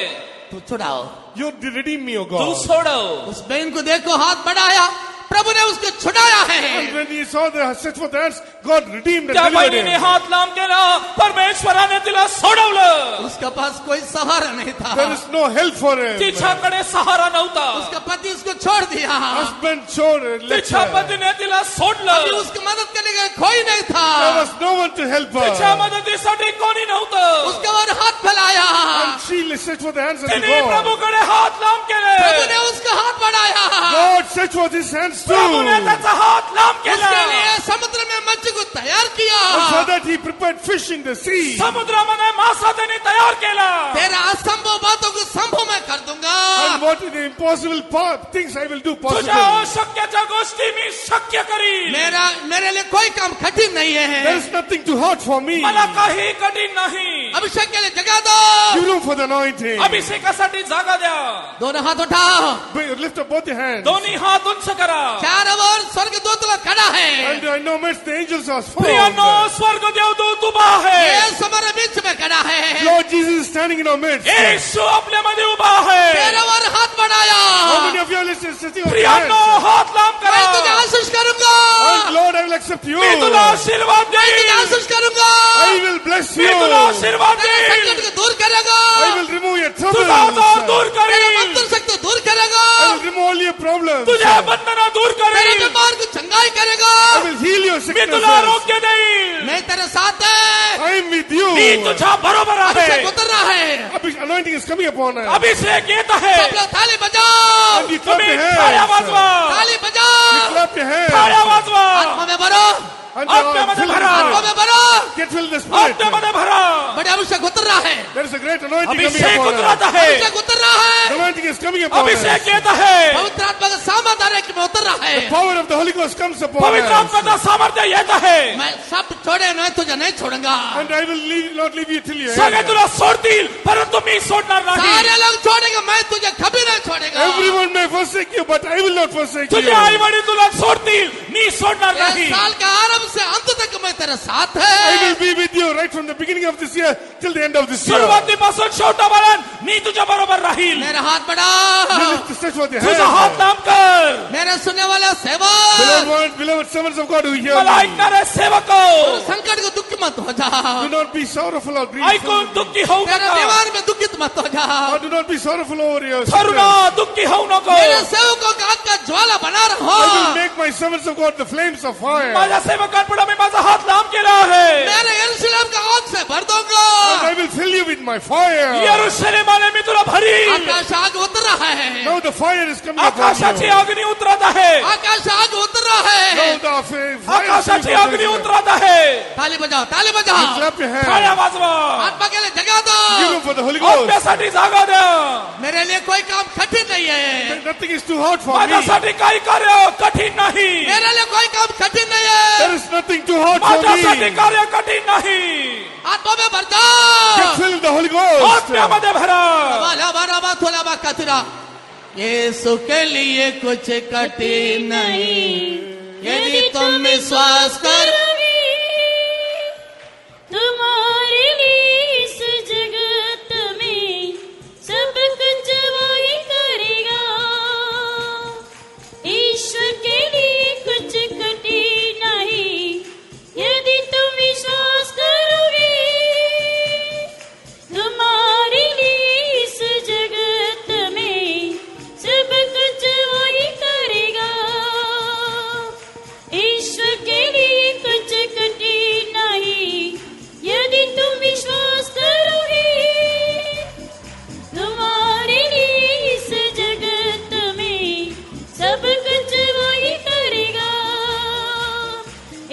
Speaker 1: तू छुड़ाओ.
Speaker 2: You redeem me, O
Speaker 3: Tu
Speaker 2: God.
Speaker 3: सोडव.
Speaker 1: उस बहन को देखो, हाथ बढ़ाया, प्रभु ने उसको छुड़ाया है.
Speaker 2: And when he saw the stretch forth hands, God redeemed and
Speaker 3: त्या
Speaker 2: delivered
Speaker 3: बहिणीने
Speaker 2: him.
Speaker 3: हात लांब केला. परमेश्वराने तिला सोडवलं.
Speaker 1: उसके पास कोई सहारा नहीं था.
Speaker 2: There is no help for him.
Speaker 3: तिच्याकडे सहारा नव्हता.
Speaker 1: उसका पति उसको छोड़ दिया.
Speaker 2: Husband showed left
Speaker 3: तिच्या
Speaker 2: her.
Speaker 3: पतीने तिला
Speaker 1: अभी
Speaker 3: सोडलं.
Speaker 1: उसकी मदद करने का कोई नहीं था.
Speaker 2: There was no one to help
Speaker 3: तिच्या
Speaker 2: her.
Speaker 3: मदतीसाठी कोणी नव्हतं.
Speaker 1: उसके बाद हाथ फैलाया.
Speaker 2: And she stretched forth the hands unto
Speaker 3: तिने
Speaker 2: God.
Speaker 3: प्रभूकडे हात लांब
Speaker 1: प्रभु ने
Speaker 3: केले.
Speaker 1: उसका हात बढ़ाया.
Speaker 2: God stretched forth his hands too.
Speaker 3: प्रभूने त्याचा हात लांब केला.
Speaker 1: उसके लिए समुद्र में मच्छी को तैयार KIA.
Speaker 2: And for that he prepared fish in the sea.
Speaker 3: समुद्रामध्ये मासा त्याने तयार केला.
Speaker 1: तेरा असंभव बातों को संभव मैं कर दूंगा.
Speaker 2: And what is the impossible things I will do
Speaker 3: तुझ्या
Speaker 2: possible.
Speaker 3: अशक्याच्या गोष्टी मी शक्य करीन.
Speaker 1: मेरे लिए कोई काम कठिन नहीं
Speaker 2: There
Speaker 1: है.
Speaker 2: is nothing too hard for me.
Speaker 3: मला काही कठीण नाही.
Speaker 1: अभिषेक के लिए जगह दो.
Speaker 2: Give room for the anointing.
Speaker 3: अभिषेकासाठी जागा द्या.
Speaker 1: दोनों हाथ उठाओ.
Speaker 2: Lift up both your hands.
Speaker 3: दोन्ही हात उंच करा.
Speaker 1: चारों ओर स्वर्ग दूत लोग खड़ा है.
Speaker 2: And I know amidst the angels are
Speaker 3: प्रियांनो,
Speaker 2: formed.
Speaker 3: स्वर्ग देवदूत उभा आहे.
Speaker 1: ये हमारे बीच में खड़ा है.
Speaker 2: Lord Jesus is standing in our midst.
Speaker 3: येशू आपल्यामध्ये उभा आहे.
Speaker 1: तेरा और हाथ बढ़ाया.
Speaker 2: How many of you are listening? Sitting on your
Speaker 3: प्रियांनो,
Speaker 2: hands.
Speaker 3: हात लांब
Speaker 1: मैं तुझे
Speaker 3: करा.
Speaker 1: आशीष करूंगा.
Speaker 2: And Lord, I will accept you.
Speaker 3: मी तुला आशीर्वाद
Speaker 1: मैं तुझे
Speaker 3: देईन.
Speaker 1: आशीष करूंगा.
Speaker 2: I will bless
Speaker 3: me
Speaker 2: you.
Speaker 3: तुला आशीर्वाद
Speaker 1: तेरे
Speaker 3: देईन.
Speaker 1: संकट को दूर करेगा.
Speaker 2: I will remove your
Speaker 3: तुझा
Speaker 2: troubles.
Speaker 3: आजार दूर
Speaker 1: तेरे
Speaker 3: करीन.
Speaker 1: बंधन शक्ति दूर करेगा.
Speaker 2: I will remove all your problems.
Speaker 3: तुझ्या बंधना दूर
Speaker 1: तेरे
Speaker 3: करीन.
Speaker 1: बीमार को चंगाई करेगा.
Speaker 2: I will heal your
Speaker 3: me
Speaker 2: sicknesses.
Speaker 3: तुला आरोग्य देईन.
Speaker 1: मैं तेरे साथ है.
Speaker 2: I am with you.
Speaker 3: मी तुझ्या बरोबर आहे.
Speaker 1: अभिषेक उतर रहा है.
Speaker 2: Anointing is coming upon us.
Speaker 3: अभिषेक येत आहे.
Speaker 1: सब लोग ताली बजाओ.
Speaker 2: And you clap
Speaker 3: तुम्ही
Speaker 2: your
Speaker 3: टाळ्या
Speaker 2: hands.
Speaker 3: वाजवा.
Speaker 1: ताली बजाओ.
Speaker 2: Clap your
Speaker 3: टाळ्या
Speaker 2: hands.
Speaker 3: वाजवा.
Speaker 1: आत्मा में भरो.
Speaker 2: And
Speaker 3: आत्म्यामध्ये
Speaker 2: fill
Speaker 3: भरा.
Speaker 1: आत्मा
Speaker 2: with
Speaker 1: में भरो.
Speaker 2: Get filled with the Spirit.
Speaker 3: आत्म्यामध्ये भरा.
Speaker 1: बड़े अभिषेक उतर रहा है.
Speaker 2: There is a great anointing coming
Speaker 3: Abhishek
Speaker 2: upon
Speaker 3: उतरत
Speaker 2: us.
Speaker 3: आहे.
Speaker 1: अभिषेक उतर रहा है.
Speaker 2: The anointing is coming upon us.
Speaker 3: अभिषेक येत आहे.
Speaker 1: पवित्र आत्मा का सामर्थ्य आरे में उतर रहा है.
Speaker 2: Power of the Holy Ghost comes upon
Speaker 3: पवित्र
Speaker 2: us.
Speaker 3: आत्म्याचं सामर्थ्य येत आहे.
Speaker 1: मैं सब छोड़े मैं तुझे नहीं छोड़ूंगा.
Speaker 2: And I will not leave you till you
Speaker 3: सगळे
Speaker 2: end.
Speaker 3: तुला सोडतील परंतु मी सोडणार नाही.
Speaker 1: सारे लोग छोड़ेंगे, मैं तुझे कभी नहीं छोड़ेगा.
Speaker 2: Everyone may forsake you, but I will not forsake you.
Speaker 3: तुझे आई वडील तुला सोडतील मी सोडणार
Speaker 1: ये
Speaker 3: नाही.
Speaker 1: साल का आरंभ से अंत तक मैं तेरे साथ
Speaker 2: I
Speaker 1: है.
Speaker 2: will be with you right from the beginning of this year till the end of this year.
Speaker 3: सुरुवातीपासून शेवटापर्यंत मी तुझ्या बरोबर राहील.
Speaker 1: मेरा हात बढ़ा.
Speaker 2: You stretch forth your
Speaker 3: तुझा हात
Speaker 2: hand.
Speaker 3: लांब कर.
Speaker 1: मेरे सुनने वाला सेवक.
Speaker 2: Beloved servants of God who hear
Speaker 3: मला
Speaker 2: me.
Speaker 3: ऐकणारे सेवक
Speaker 1: संकट को दुख मत हो जा.
Speaker 2: Do not be sorrowful or grieved.
Speaker 3: ऐकून दुःखी होऊ
Speaker 1: मेरे
Speaker 3: नका.
Speaker 1: दीवार में दुखित मत हो जा.
Speaker 2: Or do not be sorrowful over your
Speaker 3: तरुणा
Speaker 2: sickness.
Speaker 3: दुःखी होऊ नको.
Speaker 1: मेरे सेवकों का आग का ज्वाला बना रहो.
Speaker 2: I will make my servants of God the flames of fire.
Speaker 3: माझ्या सेवकांपुढे मी माझा हात लांब केला आहे.
Speaker 1: मेरे यरूशलेम का आग से भर दूंगा.
Speaker 2: And I will fill you with my fire.
Speaker 3: यरूशलेमाने मी तुला भरीन.
Speaker 1: आकाश आग उतर रहा है.
Speaker 2: Now the fire is coming upon
Speaker 3: आकाशाची
Speaker 2: you.
Speaker 3: अग्नी उतरत आहे.
Speaker 1: आकाश आग उतर रहा
Speaker 2: Now
Speaker 1: है.
Speaker 2: the fire is coming
Speaker 3: आकाशाची
Speaker 2: upon
Speaker 3: अग्नी
Speaker 2: you.
Speaker 3: उतरत आहे.
Speaker 1: ताली बजाओ, ताली बजाओ.
Speaker 2: Clap your
Speaker 3: टाळ्या
Speaker 2: hands.
Speaker 3: वाजवा.
Speaker 1: आत्मा के लिए जगा दो.
Speaker 2: Give room for the Holy Ghost.
Speaker 3: आत्म्यासाठी जागा द्या.
Speaker 1: मेरे लिए कोई काम कठिन नहीं है.
Speaker 2: Nothing is too hard for me.
Speaker 3: माझ्यासाठी काही कार्य कठीण नाही.
Speaker 1: मेरे लिए कोई काम कठिन नहीं
Speaker 2: There
Speaker 1: है.
Speaker 2: is nothing too hard for
Speaker 3: माझ्यासाठी
Speaker 2: me.
Speaker 3: कार्य कठीण नाही.
Speaker 1: आत्मा में भर
Speaker 2: Get
Speaker 1: though.
Speaker 2: filled with the Holy Ghost.
Speaker 3: आत्म्यामध्ये भरा.
Speaker 1: वाला बारा बात होला बा कतरा. यीशु के लिए कुछ कठिन नहीं. यदि तुम विश्वास कर.
Speaker 4: तुम्हारे लिए इस जगत में सब कुछ वही करेगा. ईश्वर के लिए कुछ कठिन नहीं यदि तुम विश्वास करोगे. तुम्हारे लिए इस जगत में सब कुछ वही करेगा. ईश्वर के लिए कुछ कठिन नहीं यदि तुम विश्वास करोगे. तुम्हारे लिए इस जगत में सब कुछ वही करेगा.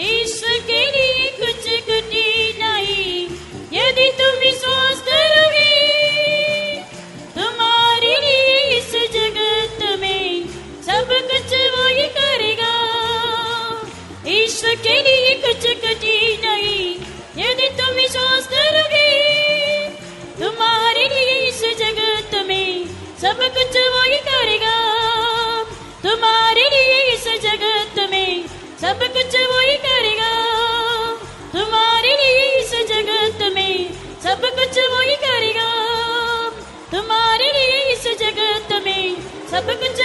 Speaker 4: ईश्वर के लिए कुछ कठिन नहीं यदि तुम विश्वास करोगे. तुम्हारे लिए इस जगत में सब कुछ वही करेगा. ईश्वर के लिए कुछ कठिन नहीं यदि तुम विश्वास करोगे. तुम्हारे लिए इस जगत में सब कुछ वही करेगा. तुम्हारे लिए इस जगत में सब कुछ वही करेगा. तुम्हारे लिए इस जगत में सब कुछ वही करेगा. तुम्हारे लिए इस जगत में सब कुछ